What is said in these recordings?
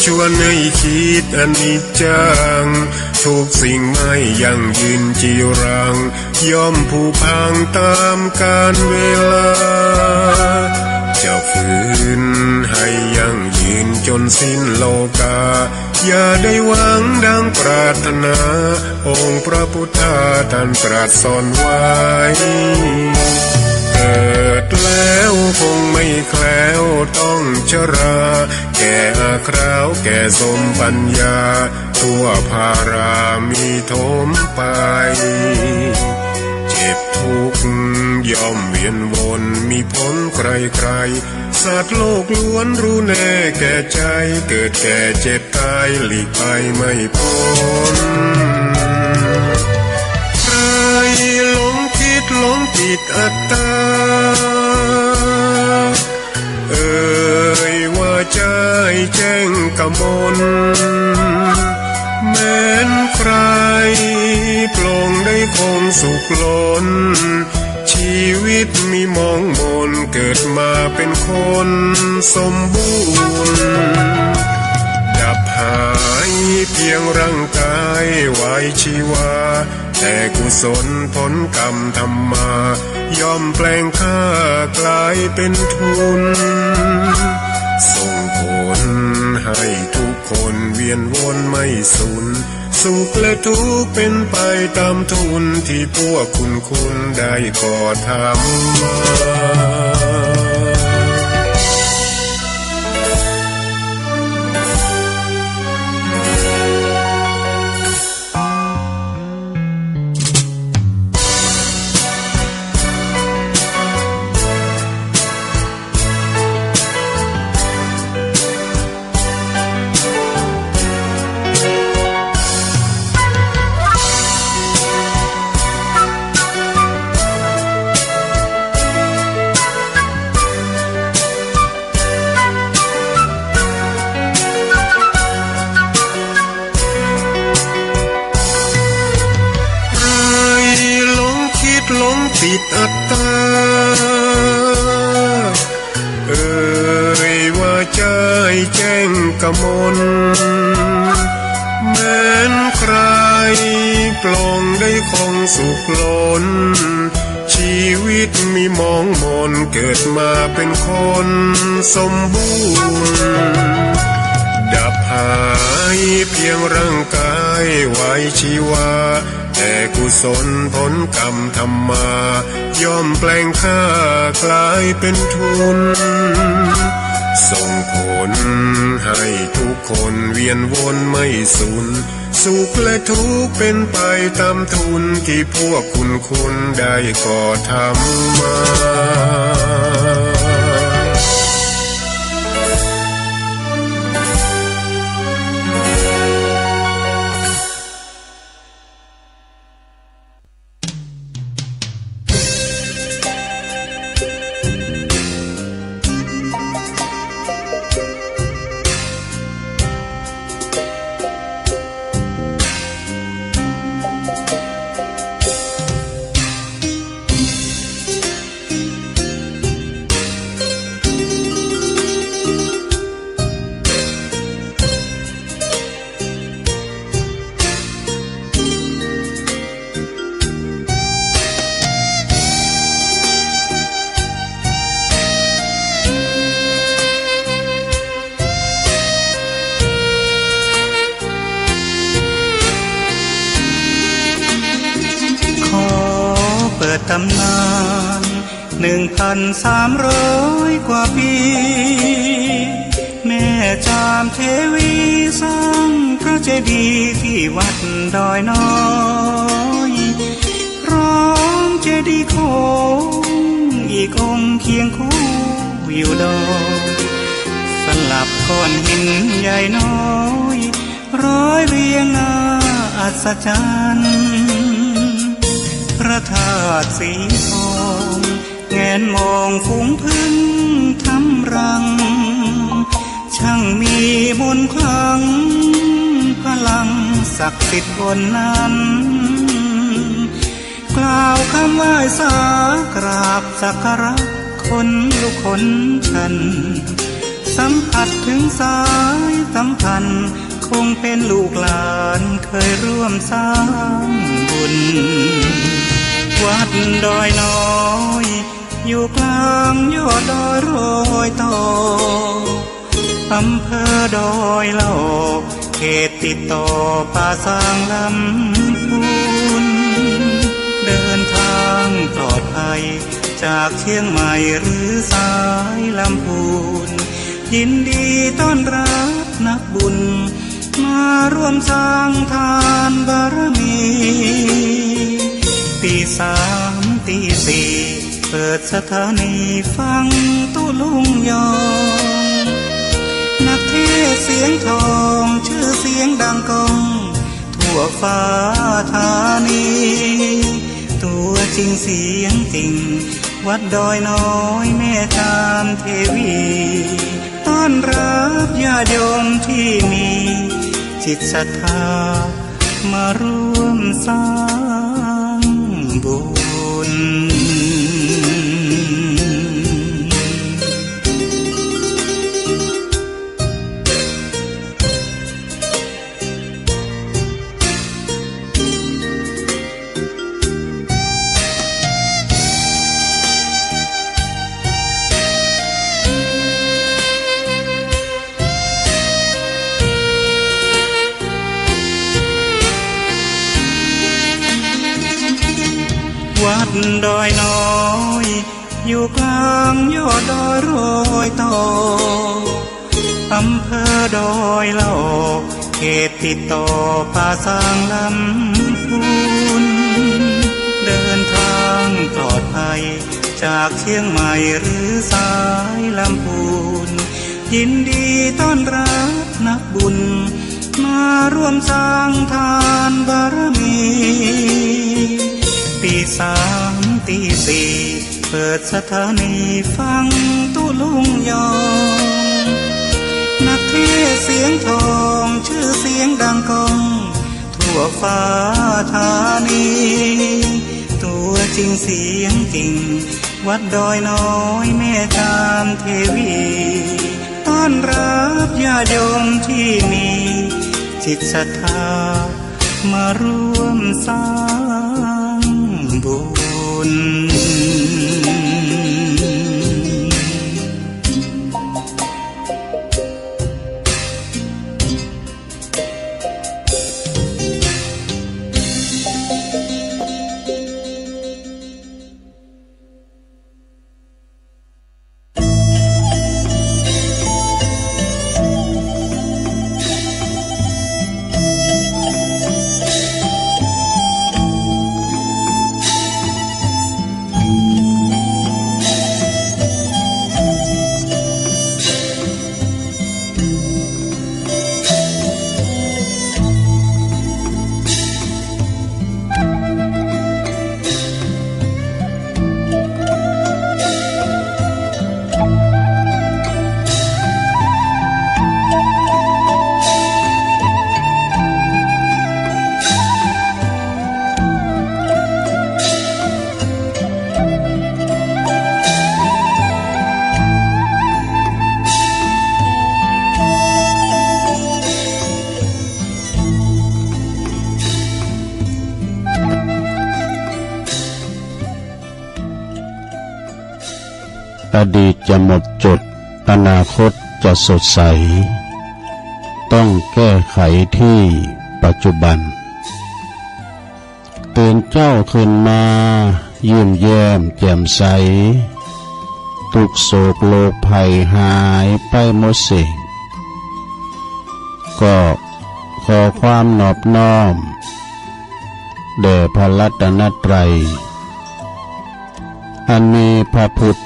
ชวนให้คิดอนิจจังทุกสิ่งไม่ยั่งยืนจีรังย่อมผุพังตามกาลเวลาจะฝืนให้ยั่งยืนจนสิ้นโลกาอย่าได้หวังดังปรารถนาองค์พระพุทธาท่านตรัสสอนไว้เกิดแล้วคงไม่แคล้วต้องชราแก่อาคราวแก่สมปัญญาทั่วภารามีทมไปเจ็บทุกข์ย่อมเวียนวนมีพ้นใครๆสัตว์โลกล้วนรู้แน่แก่ใจเกิดแก่เจ็บตายหลีกไปไม่พ้นใครหลงคิดหลงผิดอัตตาว่าใจแจ้งกมลแม้นใครปลงได้คงสุขล้นชีวิตมีมองมนเกิดมาเป็นคนสมบูรณ์ดับหายเพียงร่างกายไว้ชีวาแต่กุศลผลกรรมทำมาย่อมแปลงค่ากลายเป็นทุนส่งผลให้ทุกคนเวียนวนไม่สูญสุขและทุกข์เป็นไปตามทุนที่พวกคุณได้ก่อทำมาติดอัตตาว่าใจแจ้งกมลแม้นใครปลงได้คงสุขล้นชีวิตมีมองมนเกิดมาเป็นคนสมบูรณ์ดับหายเพียงร่างกายไว้ชีวาแต่กุศลผลกรรมทำมาย่อมแปลงค่ากลายเป็นทุนส่งผลให้ทุกคนเวียนวนไม่สูญสุขและทุกข์เป็นไปตามทุนที่พวกคุณได้ก่อทำมาตำนาน1,300 กว่าปีแม่จามเทวีสร้างพระเจดีย์ที่วัดดอยน้อยพร้อมเจดีย์โค้งอีกองค์เคียงคู่อยู่ดอยสลับก้อนหินใหญ่น้อยร้อยเรียงน่าอัศจรรย์พระธาตุสีทองแงนมองฝูงพึ่งทำรังช่างมีมนต์ขลังพลังศักดิ์สิทธิ์บนนั้นกล่าวคำไหว้สากราบสักการะคนลุกคนชัน สัมผัสถึงสายสัมพันธ์คงเป็นลูกหลานเคยร่วมสร้างบุญวัดดอยน้อยอยู่กลางยอดดอยโรยต่ออำเภอดอยเหล่าเขตติดต่อป่าสางลำพูนเดินทางปลอดภัยจากเชียงใหม่หรือสายลำพูนยินดีต้อนรับนักบุญมาร่วมสร้างทานบารมีตีสามตีสี่เปิดสถานีฟังตุลุงยองนักเทศเสียงทองชื่อเสียงดังก้องทั่วฟ้าธานีตัวจริงเสียงจริงวัดดอยน้อยแม่จามเทวีต้อนรับญาติโยมที่มีจิตศรัทธามาร่วมสร้างบุญวัดดอยน้อยอยู่กลางยอดดอยโรยต่ออำเภอดอยเหล่าเขตติดต่อป่าสางลำพูนเดินทางปลอดภัยจากเชียงใหม่หรือสายลำพูนยินดีต้อนรับนักบุญมาร่วมสร้างทานบารมีตีสามตีสี่เปิดสถานีฟังตุลุงยองนักเทศเสียงทองชื่อเสียงดังก้องทั่วฟ้าธานีตัวจริงเสียงจริงวัดดอยน้อยแม่จามเทวีต้อนรับญาติโยมที่มีจิตศรัทธามาร่วมสร้างบุญอดีตจะหมดจดอนาคตจะสดใสต้องแก้ไขที่ปัจจุบันตื่นเจ้าขึ้นมายิ้มแย้มแจ่มใสทุกโศกโลกภัยหายไปหมดสิ้นก็ขอความนอบน้อมแด่พระรัตนตรัยอันมีพระพุทธ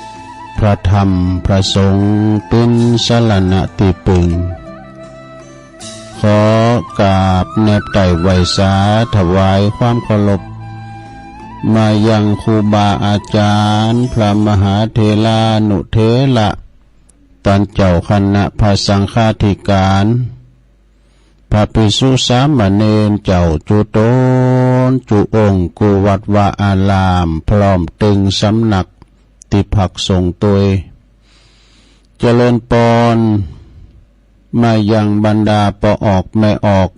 พระธรรมพระสงฆ์เป็นสรณะที่พึ่งขอกราบแนบไต่ไวสาถวายความเคารพมายังครูบาอาจารย์พระมหาเถรานุเถระท่านเจ้าคณะพระสังฆาธิการพระภิกษุสามเณรเจ้าจุโตนจุองค์กุวัดวาอารามพร้อมตึงสำนักติภักสงฆ์ตัวเจ ริญปอนมายังบรรดาปอออกแม่ออก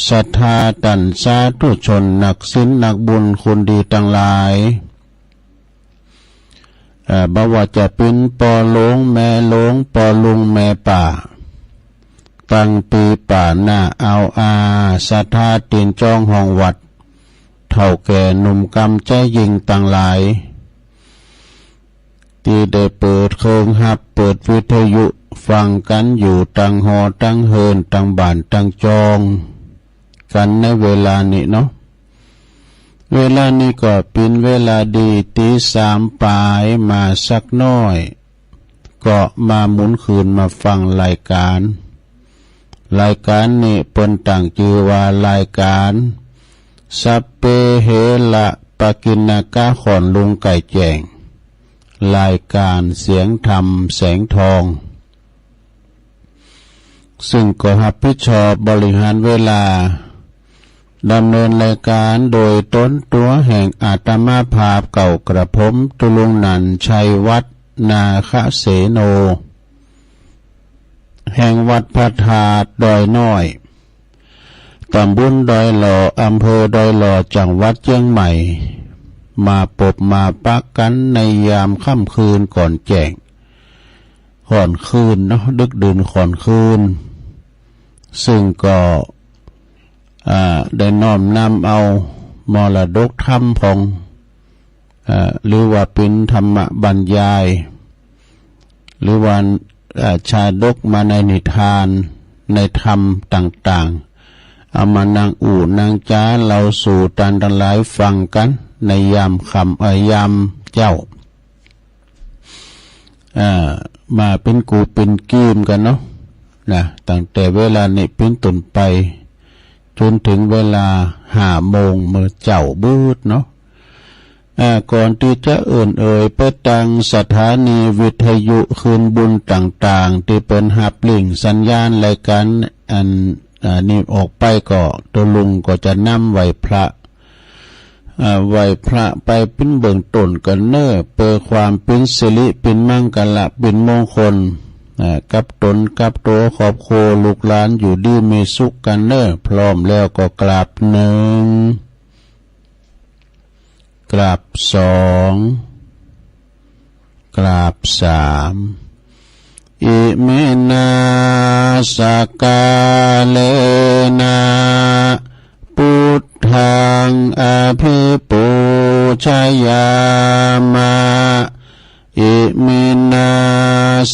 ศรัทธาตันสาธุชนนักศีลนักบุญคุณดีทั้งหลายบ่ว่าจะเป็นปอหลงแม่หลงปอลุงแม่ป่าตั้งปีป่าหน้าเอาอาศรัทธาตีนจองห้องวัดเท่าแก่หนุ่มกำใจยิงต่างหลายที่ได้เปิดเครื่องฮับเปิดวิทยุฟังกันอยู่ตั้งหอตั้งเฮินตั้งบ้านตั้งจองกันในเวลานี้เนาะเวลานี้ก็เป็นเวลาดีตีสามปลายมาสักน้อยก็มาหมุนคืนมาฟังรายการนี้เปิ้นตั้งชื่อว่ารายการสัพเพเหระปกิณกะขอนลุงไก่แจ้งรายการเสียงธรรมแสงทองซึ่งก็รับผิดชอบบริหารเวลาดำเนินรายการโดยต้นตัวแห่งอาตมาภาพเก่ากระผมตุลุงนันชัยวัดนาคเสโนแห่งวัดพระธาตุดอยน้อยตำบลดอยหล่ออำเภอดอยหล่อจังหวัดเชียงใหม่มาปบมาปักกันในยามค่ำคืนก่อนแจ้งก่อนคืนเนาะดึกดื่นก่อนคืนซึ่งก็ได้น้อมนำเอามรดกธรรมของหรือว่าเป็นธรรมบรรยายหรือว่าชาดกมาในนิทานในธรรมต่างๆเอามานั่งอู่นั่งจ้าเราสู่ตันทั้งหลายฟังกันในยามค่ำยามเจ้ามาเป็นกูเป็นกีมกันเนาะนะตั้งแต่เวลานี้เป็นต้นไปจนถึงเวลา5 โมงเมื่อเจ้าบืดเนาะก่อนที่จะไปตั้งสถานีวิทยุคืนบุญต่างๆที่เป็นหับลิงสัญญาณรายการนี้ออกไปก็ตัวลุงก็จะนำไหวพระไปเป็นเบื้องต้นกันเน้อเพื่อความเป็นสิริเป็นมังกละเป็นมงคลกับตนกับตัวครอบครัวลูกหลานอยู่ดีมีสุขกันเน้อพร้อมแล้วก็กราบ1กราบ2กราบ3อิเมนาสกาเลนะพุทธังอภิปูชยามะอิมินา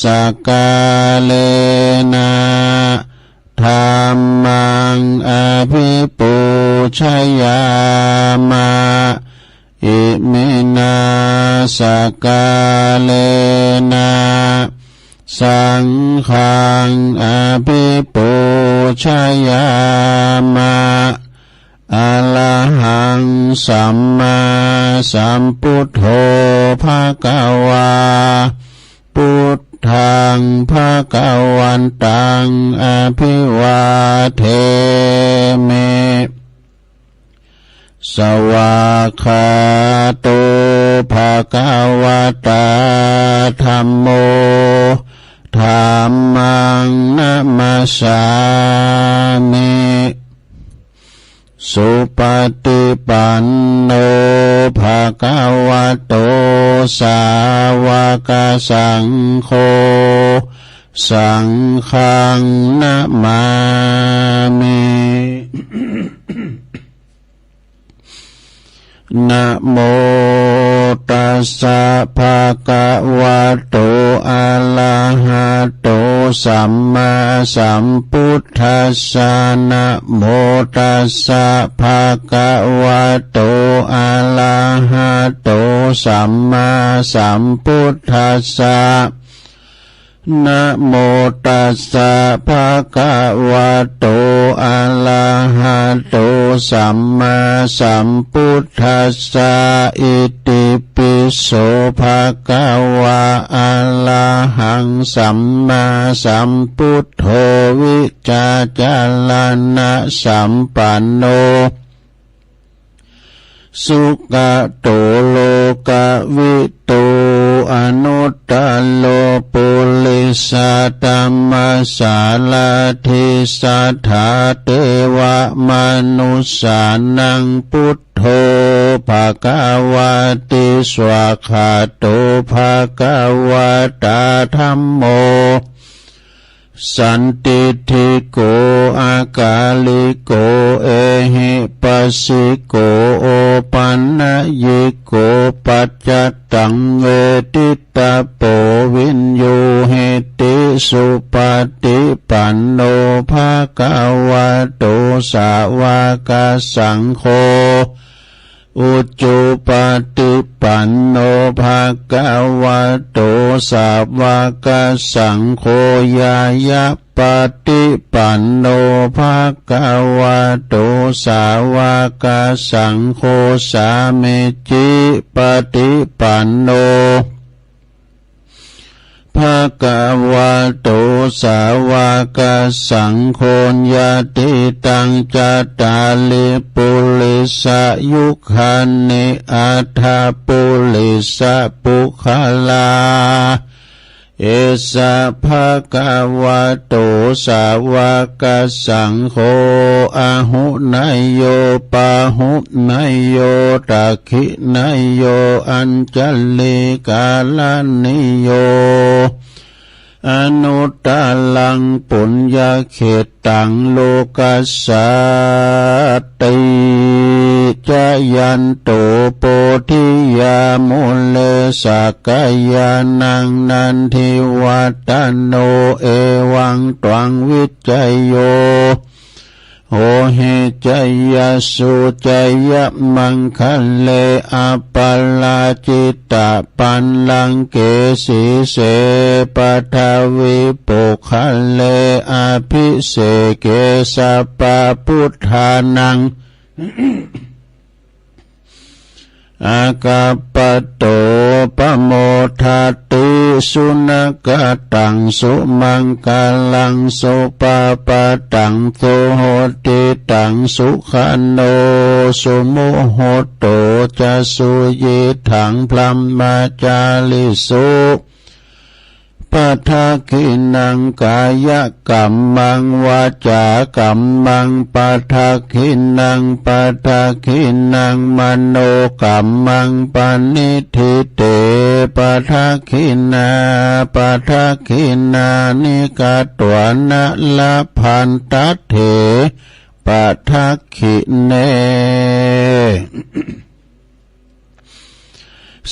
สกาเลนะธัมมังอภิปูชยามะอิมินาสกาเลนะสังฆังอภิปูชยามะอะระหังสัมมาสัมพุทโธภควาพุทธังภควันตังอภิวาเทมิสวากขาโตภควตาธัมโมธัมมังนะมัสสามิสุปฏิปันโนภควโตสาวกสังโฆสังฆังนะมามินะโมตัสสะภะคะวะโตอะระหะโตสัมมาสัมพุทธัสสะนะโมตัสสะภะคะวะโตอะระหะโตสัมมาสัมพุทธัสสะนะโมตัสสะภะคะวะโตอะระหะโตสัมมาสัมพุทธัสสะอิติปิโสภะคะวะอะระหังสัมมาสัมพุทโธวิจาจารณะสัมปันโนสุขโตโลกวิโตอนุตตโลปุริสา ตัมมาสาลาทิสัทธาเตวะมนุสสานังพุทโธภะคะวะติสวะคาโตภะคะวะตาธัมโมสันติทิโกอากาลิโกเอหิปัสสิโกโอปันนยิโกปัจจตังเวทิตาโปวินโยเหติสุปฏิปันโนภะคะวะโตสาวกสังโฆอุจุปฏิปันโนภะคะวะโตสาวกสังโฆญายะปฏิปันโนภะคะวะโตสาวกสังโฆสามิจิปฏิปันโนภะคะวะโตสาวกสังโฆญาติตังจัตตาลิปุริสยุคันนิอัฏฐปุริสปุคลาเอสะภะคะวะโตสาวกสังโฆอะหุนายโยปะหุนายโยตักขินายโยอัญจลิกาลานิโยอนุตตลังปุญญาเขตังโลกัสสติจายันโตโปธิยามุเลสักยานังนันทิวัตโนเอวังตวังวิจัยโยโหหิจยสุจยมังคัลเลอปัลลาจิตตปันลังเกสีเสปทาวิปุคัลเลอภิเสเกสัปปะพุทธานังอากาปโตปโมทัตติสุนกตังสุมังกาลังสุปปะตังโสโหติตังสุขันโนสุโมโหโตจะสุยิถังพลัมมาจาลิสุปัทาคินังกายกัมมังวาจากัมมังปัทาคินังปัทาคินังมโนกัมมังปณิทิเตปัทาคินาปัทาคินานิกาตวนะละพันตัตเถปัทาคิเน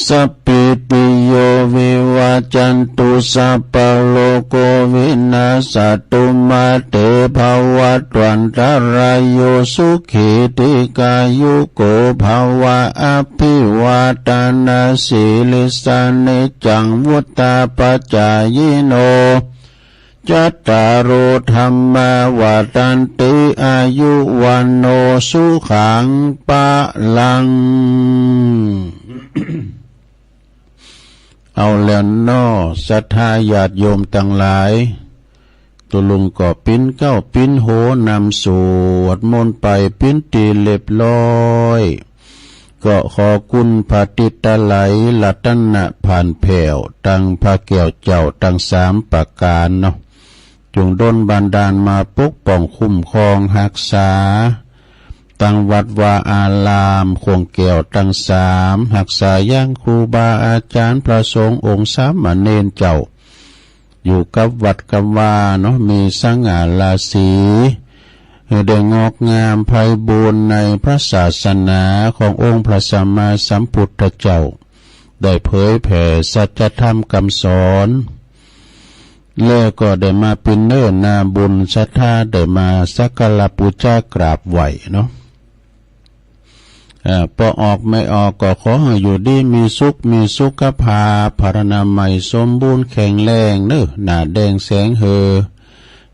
สัพพิติโยวิวัจจันตุสัพพโลกวินาศตุมาเตภวัตวันตรายโยสุขิติกายุโกภวะอภิวาทนาสีลิสานิจังวุตตาปัจจายโนจัตตารโอธรรมวาตันติอายุวันโนสุขังปะลัง เอาแล้วน้อศรัทธาญาติโยมทั้งหลายตุลุงก็ปิ้นเก้าปิ้นโหนำสวดมนต์ไปปิ้นตีเรียบร้อยก็ขอคุณพระติตะไหลรัตนะผ่านแผ่วตั้งพระแก้วเจ้าตั้ง3ประการเนาะจงดลบันดาลมาปกป้องคุ้มครองรักษาตั้งวัดวาอารามคงแก้วตั้ง3รักษาย่างครูบาอาจารย์พระสงฆ์องค์สามเณรเจ้าอยู่กับวัดกับวาเนาะมีสังฆาราศีได้งอกงามไพบูรณ์ในพระศาสนาขององค์พระสัมมาสัมพุทธเจ้าได้เผยแผ่สัจธรรมคำสอนแล้วก็ได้มาเป็นเนิ่นนาบุญศรัทธาได้มาสักการะบูชากราบไหวเนาะพอออกไม่ออกก็ขอให้อยู่ดีมีสุขมีสุขภาพพรรณนามัยสมบูรณ์แข็งแรงเนอะหน้าแดงแสงเฮอ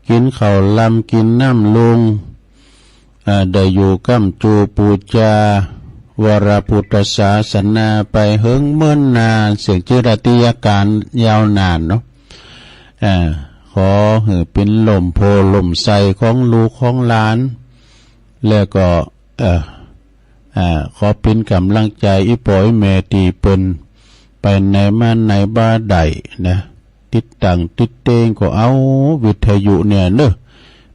กินข้าวลำกินน้ำลุงได้อยู่กัมจูปูจาวรพุทธศาสนาไปเฮิงเมื่อนนานเสียงจิรติยาการยาวนานเนาะขอให้เป็นลมโพลมใสของลูกของหลานแล้วก็ขอเป็นกำลังใจอีปอยแม่ตีเปิ้นไปในมาในบ้าใดนะ ติดตั้งติดเตงก็เอาวิทยุเนี่ยเนอะ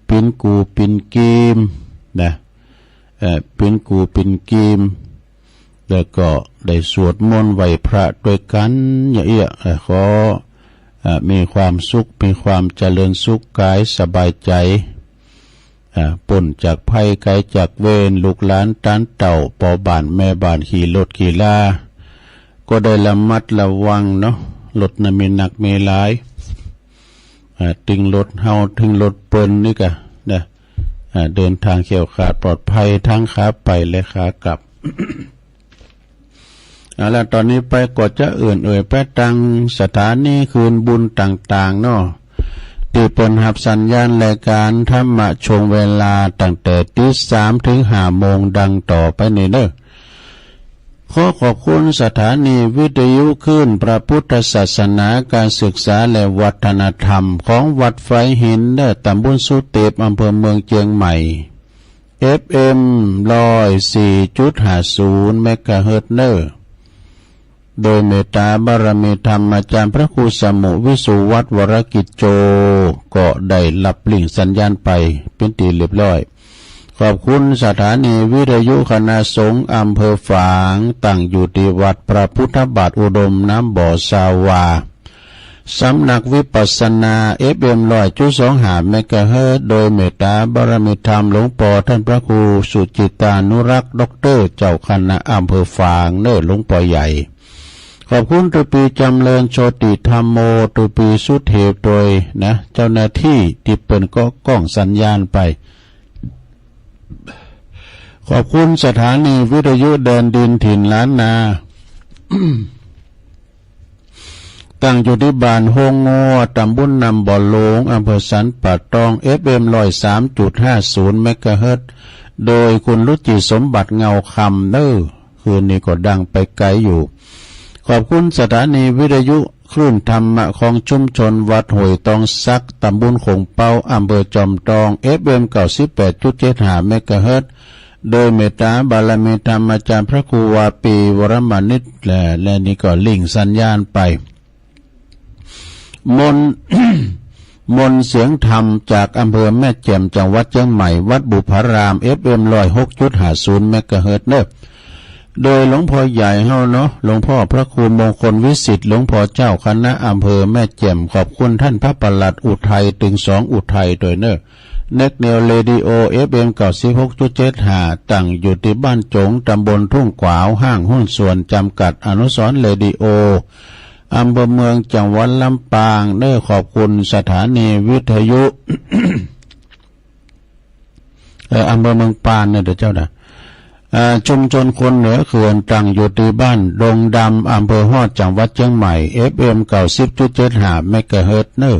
ปินกูปินกีมนะปินกูปินกีมแล้วก็ได้สวดมนต์ไหว้พระด้วยกันอย่างเอี้ยขอมีความสุขมีความเจริญสุขกายสบายใจป่นจากภัยไกลจากเวรลูกหลานต้านเต่าปอบ้านแม่บ้านขี่รถขี่ลาก็ได้ระมัดระวังเนาะรถน่ะมีหนักมีหลายถึงรถเฮาถึงรถเปิ้นนี่กะนะเดินทางเขียวขาดปลอดภัยทั้งขาไปและขากลับ แล้วตอนนี้ไปก็จะไปตังสถานีคืนบุญต่างๆเนาะที่เปิ้นรับสัญญาณรายการธรรมะช่วงเวลาตั้งแต่ตี 3 ถึง 5 โมงดังต่อไปนี่เด้อขอขอบคุณสถานีวิทยุคลื่นพระพุทธศาสนาการศึกษาและวัฒนธรรมของวัดไฟหินเด้อตำบลสุเตปอำเภอเมืองเชียงใหม่ FM 104.50 เมกะเฮิรตซ์เด้อโดยเมตตาบารมีธรรมอาจารย์พระครูสมุวิสุวัฒน์วรกิจโจก็ได้รับลิงก์สัญญาณไปเป็นที่เรียบร้อยขอบคุณสถานีวิทยุคณะสงฆ์อำเภอฝางตั้งอยู่ที่วัดพระพุทธบาทอุดมน้ำบ่อสาวาสำนักวิปัสสนา FM 100.25 เมกะเฮิรตซ์โดยเมตตาบารมีธรรมหลวงพ่อท่านพระครูสุจิตานุรักษ์ด็อกเตอร์เจ้าคณะอำเภอฝางเน้อหลวงพ่อใหญ่ขอบคุณตุปีจำเริญโชติธรรมโมตุปีสุเทพโดยนะเจ้าหน้าที่ที่เปิดก็กล้องสัญญาณไปขอบคุณสถานีวิทยุแดนดินถิ่นล้านนา ตั้งอยู่ที่บ้านโฮงงอตำบลนำบ่อหลวงอำเภอสันป่าตอง FM 103.50 เมกะเฮิรตซ์โดยคุณรุจิสมบัติเงาคำเน้อคืนนี้ก็ดังไปไกลอยู่ขอบคุณสถานีวิทยุคลื่นธรรมะของชุมชนวัดห้วยตองซักตำบลคงเปาอำเภอจอมทอง FM 98.75 เมกะเฮิรตซ์โดยเมตตาบารมีธรรมอาจารย์พระครูวาปีวรมานิตและนี่ก็ลิงก์สัญญาณไปมนเสียงธรรมจากอำเภอแม่แจ่มจังหวัดเชียงใหม่วัดบุพาราม FM 106.50 เมกะเฮิรตซ์เด้อโดยหลวงพ่อใหญ่เฮาเนาะหลวงพ่อพระครูมงคลวิสิทธิ์หลวงพ่อเจ้าคณะอำเภอแม่แจ่มขอบคุณท่านพระปลัดอุทัยถึง2อุทัยโดยเนอเน็กเนลเรดิโอ FM 96.75 ตั้งอยู่ที่บ้านจงตำบลทุ่งขวาวห้างหุ้นส่วนจำกัดอนุสรณ์เรดิโออำเภอเมืองจังหวัดลำปางเด้อขอบคุณสถานีวิทยุ อำเภอเมืองปานเนี่ยเด้อเจ้าน่ะชุมชนคนเหนือเขื่อนตั้งอยู่ที่บ้านดงดำอำเภอฮอดจังหวัดเชียงใหม่ FM 90.75 เมกะเฮิรตซ์เนอ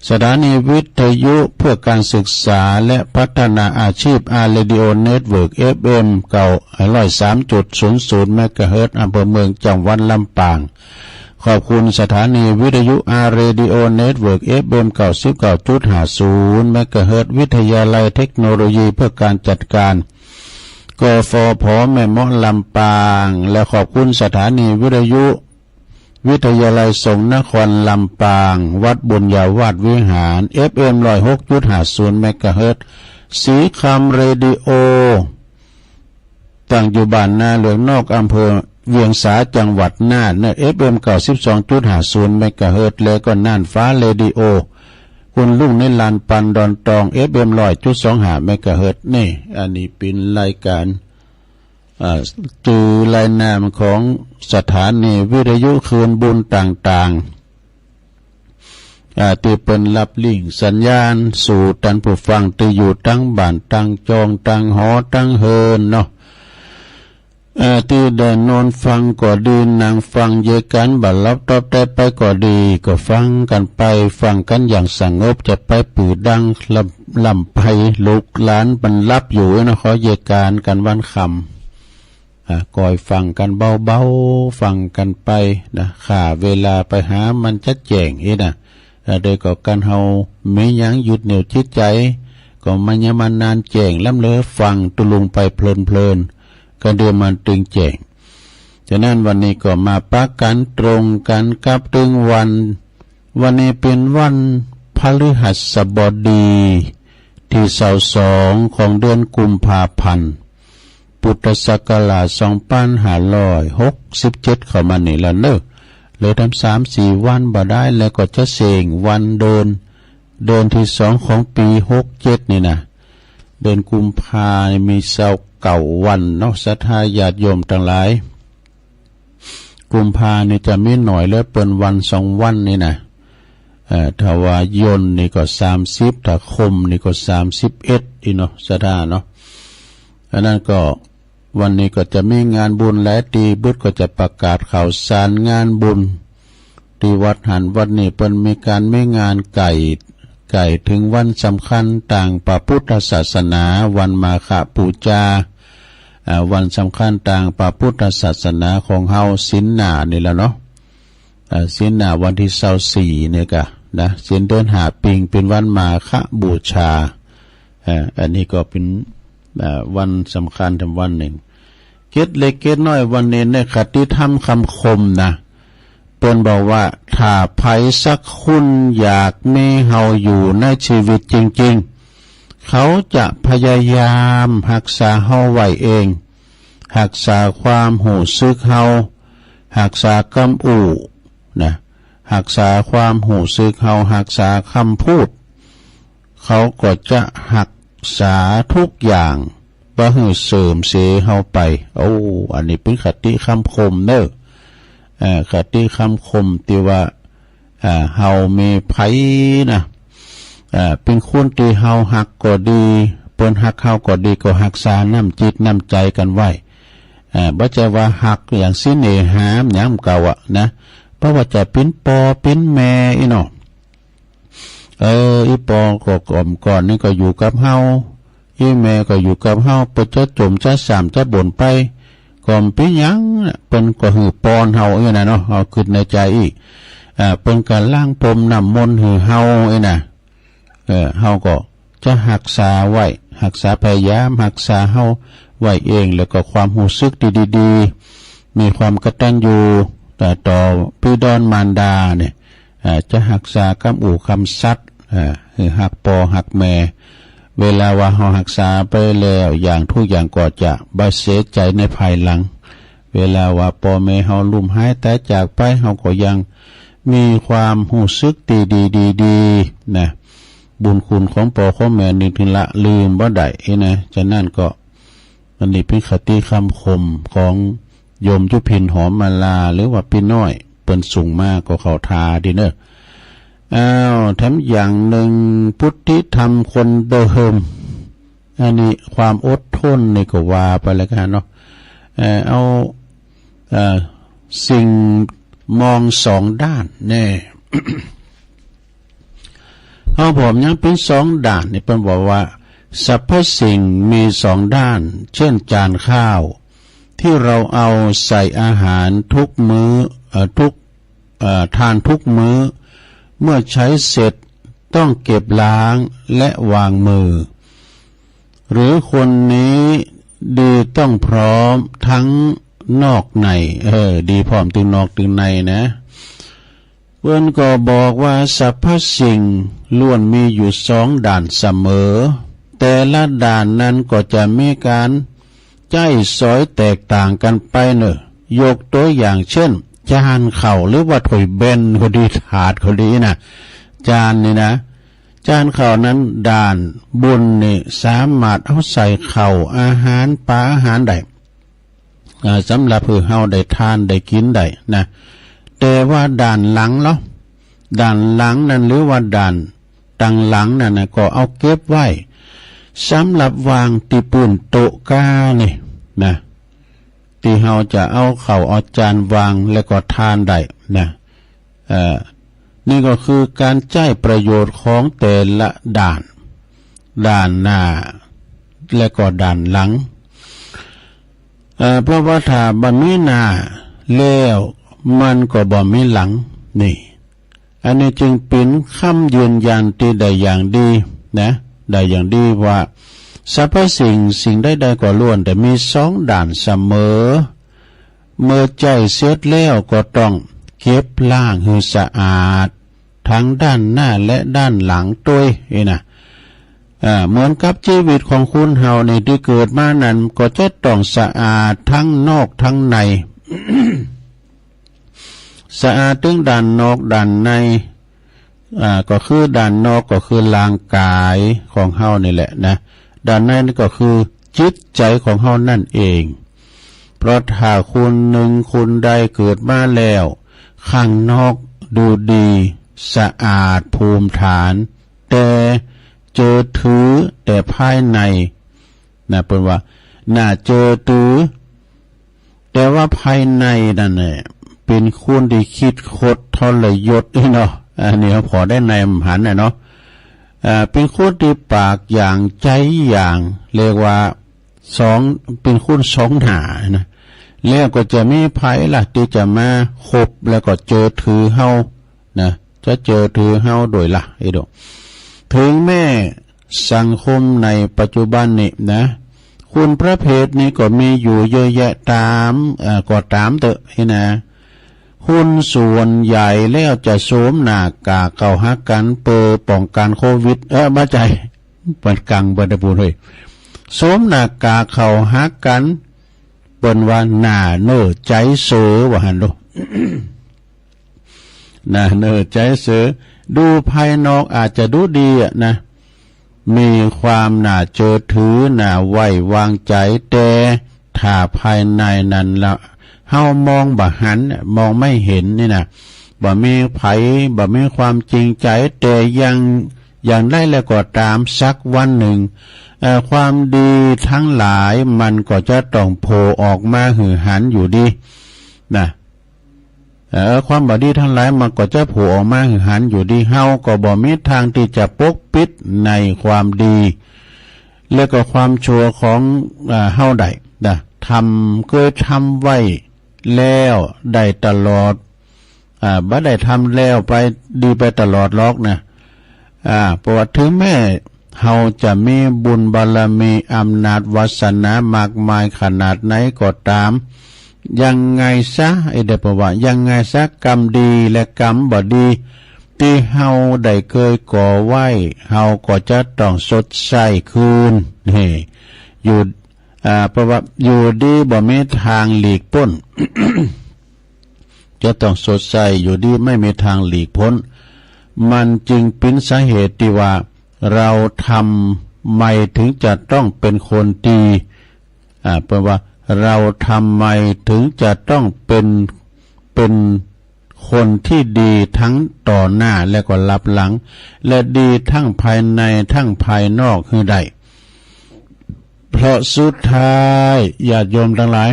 สถานีวิทยุเพื่อการศึกษาและพัฒนาอาชีพอาร์เรดิโอเน็ตเวิร์ก FM 103.00 เมกะเฮิรตซ์อำเภอเมืองจังหวัดลำปางขอบคุณสถานีวิทยุอาร์เรดิโอเน็ตเวิร์ก FM 99.50 เมกะเฮิรตซ์วิทยาลัยเทคโนโลยีเพื่อการจัดการกฟผ.แม่เมาะลำปางและขอบคุณสถานีวิทยุวิทยาลัยสงฆ์นครลำปางวัดบุญญาวาสวิหาร FM 106.50 เมกะเฮิรตซ์สีคำเรดิโอตั้งอยู่บ้านนาเหลืองนอกอำเภอเวียงสาจังหวัดน่าน FM 92.50 เมกะเฮิรตซ์แล้วก็น่านฟ้าเรดิโอคุณลุงในลานปันดอนตอง FM 100.25 เมกะเฮิรตซ์นี่อันนี้เป็นรายการตือรายนามของสถานีวิทยุคืนบุญต่างๆที่เป็นรับลิงก์สัญญาณสู่ท่านผู้ฟังที่อยู่ทั้งบ้านทั้งจองทั้งหอทั้งเฮินเนาะที่ได้นอนฟังก็ดีนั่งฟังเยกันบัดรับตอบได้ไปก็ดีก็ฟังกันไปฟังกันอย่างสงบจะไปปืดดังลำไปลูกหลานบรรลับอยู่นะขอเยกันกันวันคำก่อยฟังกันเบาๆฟังกันไปนะข่าเวลาไปหามันจะแจ้งอีนะโดยก็การเฮาไม่ยั้งหยุดเหนี่ยวจิตใจก็มันยังมานานแจ้งล้ำเลอฟังตุลุงไปเพลินก็เดือมันตึงแจ้งฉะนั้นวันนี้ก็มาปักกันตรงกันกับถึงวัน วันนี้เป็นวันพฤหัสบดีที่22ของเดือนกุมภาพันธ์พุทธศักราช2567เข้ามานี่แล้วเนอะเลยทำ3-4 วันบ่ได้แล้วก็จะเสงวันเดินที่2ของปี67นี่นะเดือนกุมภาพันธ์มี29วันเนาะศรัทธาญาติโยมทั้งหลายกุมภานี่จะมีหน่อยแล้วเปิ้นวัน2วันนี่นะถ้าว่ายนนี่ก็30ถ้าคมนี่ก็31อีเนาะศรัทธาเนาะอันนั้นก็วันนี้ก็จะมีงานบุญและตีบุตรก็จะประกาศข่าวสารงานบุญที่วัดหันวัดนี้เปิ้นมีการไม่งานไก่ถึงวันสำคัญต่างพระพุทธศาสนาวันมาฆบูชาวันสำคัญต่างพระพุทธศาสนาของเฮาศีลหน้านี่แหละเนาะศีลหน้าวันที่24เนี่ยกะนะศีลเดือน5ปิงเป็นวันมาฆบูชาอันนี้ก็เป็นวันสำคัญทั้งวันหนึ่งเกตเล็กเกตน้อยวันนี้ในคติธรรมคำคมนะเปิ้นบอกว่าถ้าไผสักคนอยากมีเฮาอยู่ในชีวิตจริงๆเขาจะพยายามรักษาเฮาไว้เองรักษาความหูซึกเฮารักษากำอู่นะรักษาความหูซึกเฮารักษาคำพูดเขาก็จะรักษาทุกอย่างบ่ให้เสริมเสเฮาไปอันนี้เป็นคติคำคมเด้อคติคำคมที่ว่าเฮามีไผนะเป็นคนที่เฮาฮักก็ดีเปิ้นฮักเฮาก็ดีก็รักษาน้ำจิตน้ำใจกันไว้บ่ใช่ว่าฮักอย่างสิเนหามหยังเก่านะเพราะว่าจะเป็นปอเป็นแม่อีเนาะอีปอก็ก่อนนี่ก็อยู่กับเฮาอีแม่ก็อยู่กับเฮาเปิ้นจะจมจะสามจะบ่นไปก่อมเป็นหยังเปิ้นก็หือปอนเฮาอีน่ะเนาะเอาคิดในใจอีกเปิ้นก็ล้างพรมน้ำมนต์หือเฮาอีน่ะเฮาก็จะรักษาไว้รักษาพยายามรักษาเฮาไว้เองแล้วก็ความรู้สึกดีๆมีความกตัญญูต่อบิดามารดาเนี่ยจะรักษาคำอู่คำสัตย์คือหักปอหักแม่เวลาว่าเฮารักษาไปแล้วอย่างทุกอย่างก็จะบ่เสียใจในภายหลังเวลาว่าพ่อแม่เฮาลุ่มหายแต่จากไปเฮาก็ยังมีความรู้สึกดีๆนะบุญคุณของพ่อของแม่นี่ถึงละลืมบ่ได้นะฉะนั้นก็อันนี้เป็นคติคำคมของโยมยุพินหอมมาลาหรือว่าพี่น้อยเปิ้นสูงมากก็เข้าทาดีเนอะแถมอย่างหนึ่งพุทธิธรรมคนเดิมอันนี้ความอดทนนี่ก็ว่าไปแล้วกันเนาะเอาสิ่งมองสองด้านแน่ เอาผมยังเป็น2ด้านนี่เพิ่นบอกว่าสรรพสิ่งมี2ด้านเช่นจานข้าวที่เราเอาใส่อาหารทุกมื้อทานทุกมื้อเมื่อใช้เสร็จต้องเก็บล้างและวางมือหรือคนนี้ดีต้องพร้อมทั้งนอกในดีพร้อมถึงนอกถึงในนะเพื่อนก็บอกว่าสรรพสิ่งล้วนมีอยู่2ด้านเสมอแต่ละด้านนั้นก็จะมีการใจสอยแตกต่างกันไปเนอะยกตัวอย่างเช่นจานข้าวหรือว่าถ้วยเบนก็ดีถาดก็ดีนะจานนี่นะจานข้าวนั้นด้านบนนี่สามารถเอาใส่ข้าวอาหารปลาอาหารได้สำหรับเพื่อเฮาได้ทานได้กินได้นะแต่ว่าด้านหลังเนาะด้านหลังนั้นหรือว่าด้านตังหลังนั่นนะก็เอาเก็บไว้สำหรับวางติปุ่นโต๊ะก้านี่นะที่เฮาจะเอาเข้าเอาจานวางแล้วก็ทานได้นะนี่ก็คือการใช้ประโยชน์ของแต่ละด้านหน้าและก็ด้านหลังเพราะว่าถ้าบ่มีหน้าแล้วมันก็บ่มีหลังนี่อันนี้จึงเป็นคำยืนยันที่ได้อย่างดีนะได้อย่างดีว่าสรรพสิ่งใดๆก็ล้วนแต่มี2ด้านเสมอเมื่อใจเสร็จแล้วก็ต้องเก็บล้างให้สะอาด ทั้งด้านหน้าและด้านหลังด้วยนะเหมือนกับชีวิตของคุณเฮาในที่เกิดมานั้นก็จะต้องสะอาดทั้งนอกทั้งใน สะอาดถึงด้านนอกด้านในก็คือด้านนอกก็คือร่างกายของเฮานี่แหละนะด้านในนี่ก็คือจิตใจของเฮานั่นเองเพราะถ้าคุณหนึ่งคุณใดเกิดมาแล้วข้างนอกดูดีสะอาดภูมิฐานแต่เจอถือแต่ภายในนะเป็นว่าน่าเจอถือแต่ว่าภายในนั่นแหละเป็นคนที่คิดคดทรยศเนาะอันนี้เขาพอได้ในมหันเนาะเป็นคนที่ปากอย่างใจอย่างเรียกว่าสองเป็นคนสองหน้านะแล้วก็จะมีภัยล่ะที่จะมาคบแล้วก็เจอถือเฮานะจะเจอถือเฮาโดยล่ะไอ้ดอกถึงแม่สังคมในปัจจุบันนี่นะคุณประเภทนี้ก็มีอยู่เยอะแยะตามก็ตามเถอะนะคุณส่วนใหญ่แล้วจะสวมหน้ากากเข้าหากันเปิดป้องกันโควิดบ้าใจปันกังบันดาบุญเลยสวมหน้ากากเข้าหากันเปิ้นว่าหน้าเน้อใจเสือว่าหั่นโด หน้าเน้อใจเสือดูภายนอกอาจจะดูดีนะมีความน่าเชื่อถือน่าไว้วางใจแต่ถ้าภายในนั้นละเฮามองบ่หันมองไม่เห็นนี่นะบ่มีไผบ่มีความจริงใจแต่ยังได้แล้วก็ตามสักวันหนึ่งความดีทั้งหลายมันก็จะต้องโผล่ออกมาหือหันอยู่ดีนะความบดีทั้งหลายมันก็จะโผล่ออกมาหือหันอยู่ดีเฮาก็บ่มีทางที่จะปกปิดในความดีและก็ความชั่วของเฮาได้นะเคยทำไว้แล้วได้ตลอดบ่ได้ทำแล้วไปดีไปตลอดหรอกนะเพราะว่าถึงแม้เฮาจะมีบุญบารมีอำนาจวาสนามากมายขนาดไหนก็ตามยังไงซะไอ้เด็กบอกว่ายังไงซะกรรมดีและกรรมบ่ดีที่เฮาได้เคยก่อไว้เฮาก็จะต้องชดใช้คืนนี่อยู่เพราะว่าอยู่ดีบ่มีทางหลีกพ้น จะต้องชดใช้อยู่ดีไม่มีทางหลีกพ้นมันจึงเป็นสาเหตุที่ว่าเราทำไมถึงจะต้องเป็นคนดีเพราะว่าเราทำไมถึงจะต้องเป็นคนที่ดีทั้งต่อหน้าและก็ลับหลังและดีทั้งภายในทั้งภายนอกคือได้เพราะสุดท้ายญาติโยมทั้งหลาย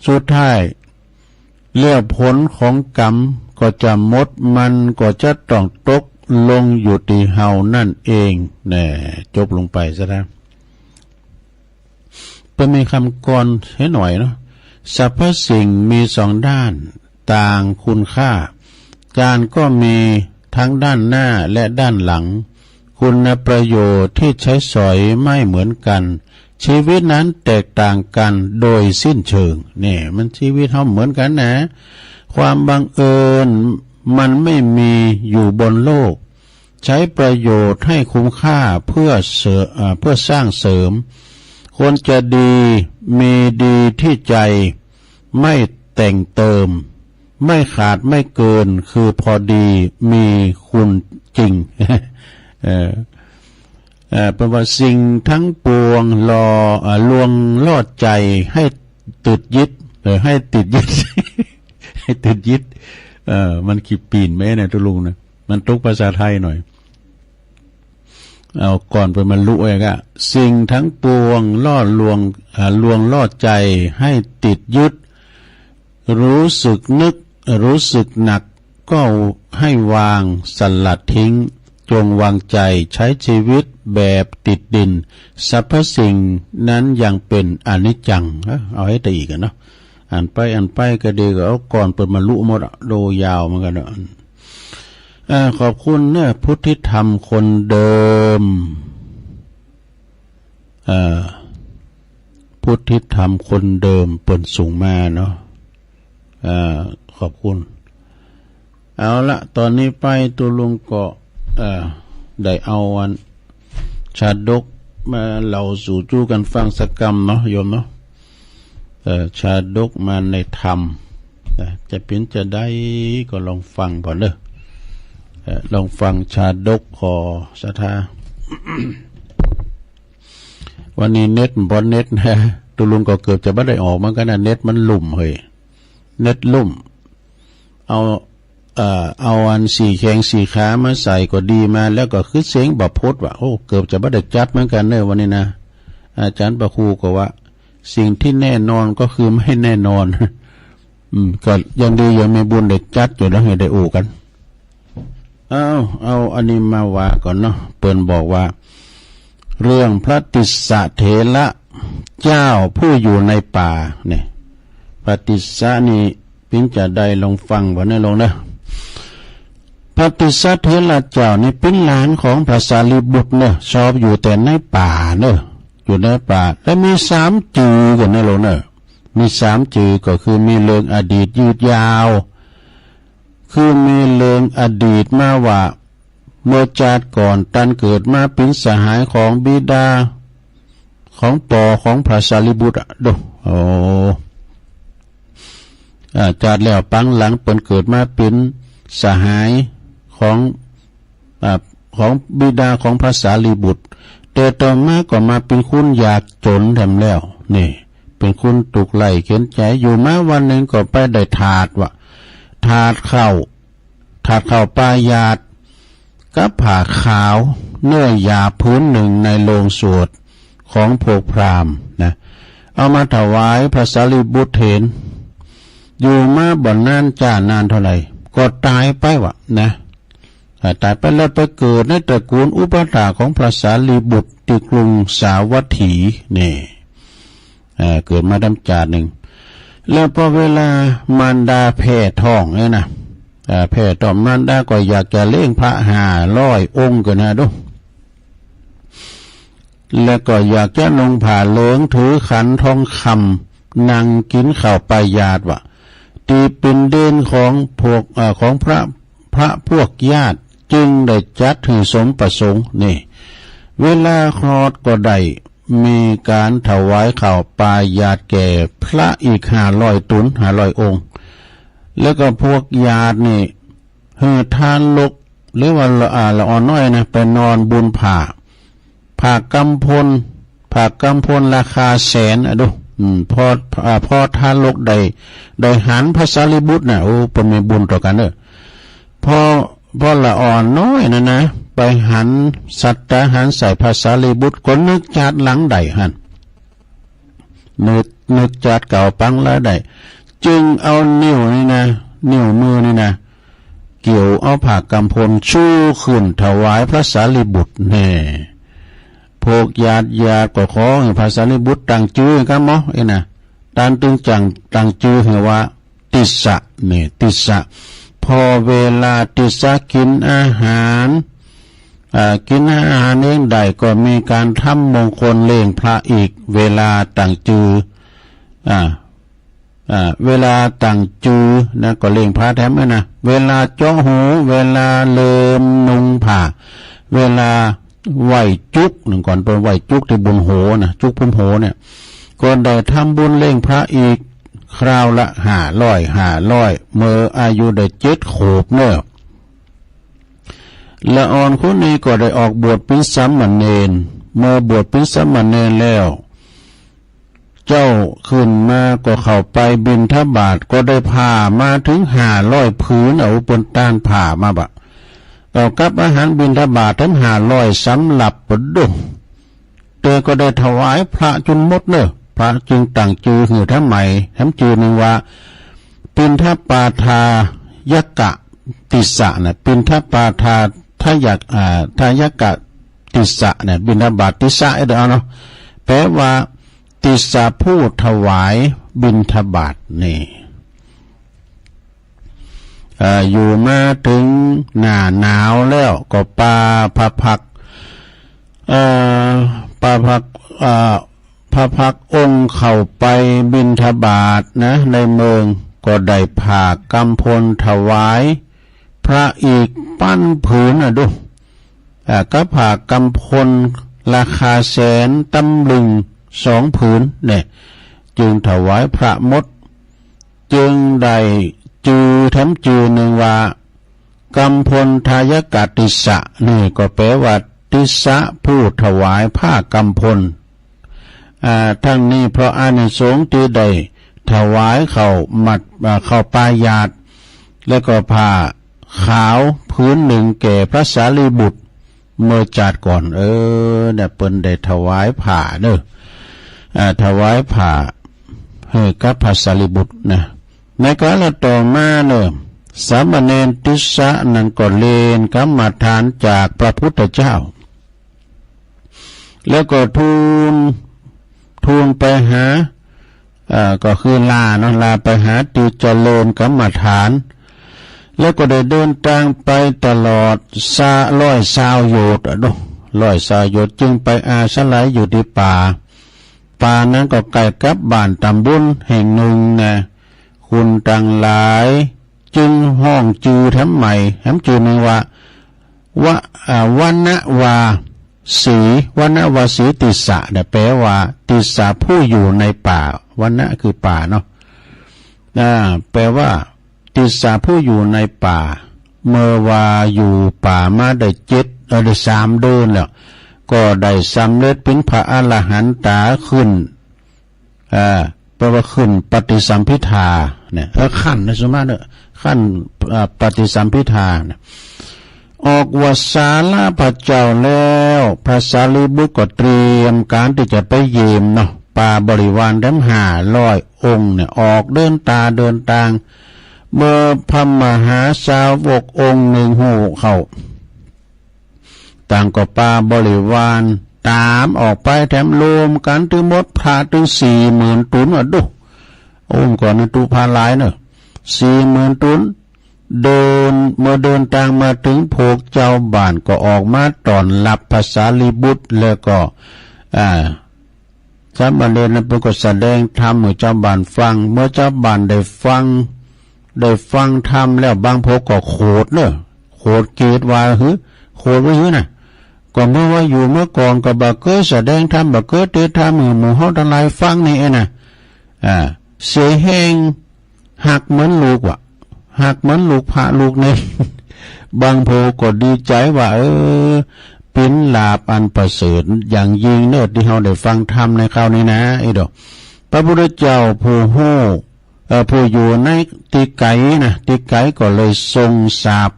สุดท้ายเรื่องผลของกรรมก็จะหมดมันก็จะต้องตกลงอยู่ที่เฮานั่นเองแน่จบลงไปซะแล้วเป็นมีคำกรให้หน่อยเนาะสรรพสิ่งมีสองด้านต่างคุณค่าการก็มีทั้งด้านหน้าและด้านหลังคุณประโยชน์ที่ใช้สอยไม่เหมือนกันชีวิตนั้นแตกต่างกันโดยสิ้นเชิงนี่มันชีวิตเฮาเหมือนกันนะความบังเอิญมันไม่มีอยู่บนโลกใช้ประโยชน์ให้คุ้มค่าเพื่อสร้างเสริมคนจะดีมีดีที่ใจไม่แต่งเติมไม่ขาดไม่เกินคือพอดีมีคุณจริง เป็นว่าสิ่งทั้งปวงลวงล่อใจให้ติดยึดให้ติดยึด ให้ติดยึดมันขีดปีนไหมเนี่ยตุลุงนะมันตุกภาษาไทยหน่อยเอาก่อนไปมันรู้เองอะสิ่งทั้งปวงลวงล่อใจให้ติดยึดรู้สึกนึกรู้สึกหนักก็ให้วางสลัดทิ้งจงวางใจใช้ชีวิตแบบติดดินสรรพสิ่งนั้นยังเป็นอนิจจังเอาให้ตีกันเนาะอ่านไปก็ดีก็เอาก่อนเปิดมาลุหมดโดยาวเหมือนกันเนาะขอบคุณเนี่ยพุทธิธรรมคนเดิมพุทธิธรรมคนเดิมเปิดสูงมาเนาะขอบคุณ เอาละตอนนี้ไปตัวลุงก็ได้เอาวันชาดกมาเล่าสู่จู้กันฟังสักกรรมเนาะโยมเนาะชาดกมาในธรรมจะเป็นจะได้ก็ลองฟังก่อนเด้อลองฟังชาดกขอศรัทธา วันนี้เน็ตบนเน็ตนะตัวลุงก็เกือบจะไม่ได้ออกมันก็นะเน็ตมันลุ่มเฮ้ยเน็ตลุ่มเอาอันสี่แข้งสี่ขามาใส่ก็ดีมาแล้วก็คือเสียงบับพดว่าโอ้เกือบจะไม่ได้จัดเหมือนกันเนอะวันนี้นะอาจารย์ประครูก็ว่าสิ่งที่แน่นอนก็คือไม่แน่นอนก็ยังดียังมีบุญได้จัดอยู่แล้วให้ได้อู่กันเอาอันนี้มาว่าก่อนเนาะเปิ้นบอกว่าเรื่องพระติสสะเถระเจ้าผู้อยู่ในป่าเนี่ยพระติสสะนี่พิมจะได้ลองฟังบ่ได้ลงนะพระติสสะเถระเจ้านี่เป็นหลานของพระสารีบุตรเนอะชอบอยู่แต่ในป่าเนอะอยู่ในป่าและมี3จือกันนะลงเนอะมี3จือก็คือมีเรื่องอดีตยืดยาวคือมีเรื่องอดีตมาว่าเมื่อชาติก่อนตันเกิดมาเป็นสหายของบิดาของปอของพระสารีบุตรดูชาติแล้วปังหลังเปิ่นเกิดมาเป็นสหายของบิดาของพระสารีบุตรแต่ต่อมาก็มาเป็นคุณอยากจนแถมแล้วนี่เป็นคุณตุกไหลเข็นใจอยู่มาวันหนึ่งก็ไปได้ถาดข้าวปลายาดกับผ้าขาวเนื้อยาพื้นหนึ่งในโลงสวดของพวกพราหมณ์นะเอามาถวายพระสารีบุตรเห็นอยู่มาบ่นานจ้านานเท่าไหร่ก็ตายไปวะนะตายไปแล้วไปเกิดในตระกูลอุปถาของพระสารีบุตรที่กรุงสาวัตถีนี่เกิดมาดำจาดหนึ่งแล้วพอเวลามารดาแผ่ท้องเนี่ยนะแผ่ท้องมารดาก็อยากจะเลี้ยงพระ500 องค์กันนะดูแล้วก็อยากจะลงผ่าเหลืองถือขันทองคำนั่งกินข้าวปลายาดวะตีเป็นเด่นของพระพวกญาติจึงได้จัดถือสมประสงค์นี่เวลาคลอดก็ได้มีการถวายข้าวปลายาดแก่พระอีก500 ตุน500 องค์แล้วก็พวกญาตินี่ทานลกหรือว่าละอ่อนน้อยนะไปนอนบุญผ่ากำพลราคา100,000ดูพอทานลกได้หันพระสารีบุตรนะโอ้เป็นมีบุญต่อกันเด้อพอละอ่อนน้อยนะไปหันสัตตาหันใส่พระสารีบุตรก็นึกจัดหลังใดหันนึกจัดเก่าปังแล้วได้จึงเอานิ้วมือนี่นะเกี่ยวเอาผ้ากำพลชูขึ้นถวายพระสารีบุตรแน่พวกญาติก็ขอให้พระสารีบุตรตั้งชื่อกันมั้งนะตานตึงจังตั้งชื่อให้ว่าติสสะเนี่ยติสสะพอเวลาติสสะกินอาหารเองใดก็มีการทำมงคลเลี้ยงพระอีกเวลาตั้งชื่อเวลาตั้งจือนะก็เลี้ยงพระแถมนะเวลาจ้องหูเวลาเลิมนุงผ้าเวลาไหวจุกหนึ่งก่อนเป็นไหวจุกที่บุญโหนะจุกพุ่มโหเนี่ยก็ได้ทำบุญเลี้ยงพระอีกคราวละ500เมื่ออายุได้7 ขวบเนอะละอ่อนคนนี้ก็ได้ออกบวชเป็นสามเณรเมื่อบวชเป็นสามเณรแล้วเจ้าขึ้นมาก็เข้าไปบิณฑบาตก็ได้ผ่ามาถึง500 ผืนเอาบนต้านผ่ามาบะเอากับอาหารบิณฑบาตทั้ง500สำหรับปดุเตอก็ได้ถวายพระจนหมดเนอะพระจึงตั้งชื่อคือทำไมชื่อหนึ่งว่าปิณฑปาทายกะติสสะนะปิณฑปาทาทายกะติสสะเนี่ยบิณฑบาตติสสะเอาเนาะแปลว่าติสสะผู้ถวายบิณฑบาตนี่อยู่มาถึงหน้าหนาวแล้วก็พระพักองค์เข้าไปบิณฑบาตนะในเมืองก็ได้ผ่ากำพลถวาย ระอีกปั้นผืนดูก็ผ่ากำพลราคาแสนตำลึง2 ผืนเนี่ยจึงถวายพระมดจึงได้จือแถมจือหนึ่งว่ากำพลทายกติสะนี่ก็แปลว่าติสะผู้ถวายผ้ากำพลทั้งนี้เพราะอานิสงส์ที่ได้ถวายเข้ามัดเข้าปายาตแล้วก็ผ้าขาวพื้นหนึ่งแก่พระสารีบุตรเมื่อจัดก่อนเนี่ยเปิ้นได้ถวายผ้าเด้อถวายผ้าให้กับพระสารีบุตรนะในกาลต่อมาเนี่ยสามเณรติสะนั้นก็เรียนกรรมฐานจากพระพุทธเจ้าแล้วก็ทูลไปหาก็คือลาไปหาติเจริญกรรมฐานแล้วก็ได้เดินทางไปตลอด120 โยชน์120 โยชน์จึงไปอาศัยอยู่ที่ป่านั้นก็ใกล้กับบ้านตำบลแห่งหนึ่งนะคุณต่างหลายจึงห้องจือแถมใหม่แถมจือหนึ่งว่าวณวาสีติสะเนี่ยแปลว่าติสะผู้อยู่ในป่าวณคือป่าเนาะแปลว่าติสะผู้อยู่ในป่าเมื่อว่าอยู่ป่ามาได้3 เดือนแล้วก็ได้สำเร็จเป็นพระอรหันตาขึ้นแปลว่าขึ้นปฏิสัมภิทาเนี่ยขั้นนะสมมาเนี่ยขั้นปฏิสัมภิทาเนี่ยออกวสาลาพระเจ้าแล้วพระสารีบุตรก็เตรียมการที่จะไปเยี่ยมเนาะป่าบริวาร500 องค์เนี่ยออกเดินทางเมื่อพระมหาสาวกองค์หนึ่งหูเข้าต่างก็ป่าบริวารตามออกไปแถมรวมกันถึงหมดพระถึง40,000 ตุนดูองค์ก่อนนี่ตุพาหลายเนอะ40,000 ตุนเมื่อเดินทางมาถึงพวกเจ้าบ้านก็ออกมาต้อนรับพระสารีบุตรแล้วก็สามเณรนั้นเป็นก็แสดงธรรมให้เจ้าบ้านฟังเมื่อเจ้าบ้านได้ฟังธรรมแล้วบางพวกก็โคตรเกตว่าโคตรไว้น่ะก็เมื่อว่าอยู่เมื่อก่อนก็บ่เคยแสดงธรรมบ่เคยเทศธรรมหมู่เฮาทั้งหลายฟังนี่น่ะเสียแห้งหักเหมือนลูกหักเหมือนลูกพระลูกเนรบางโพก็ดีใจว่าเป็นลาภอันประเสริฐอย่างยิ่งเนิดที่เฮาได้ฟังธรรมในคราวนี้นะดอกพระพุทธเจ้าผู้อยู่ในติไกก็เลยทรงสาป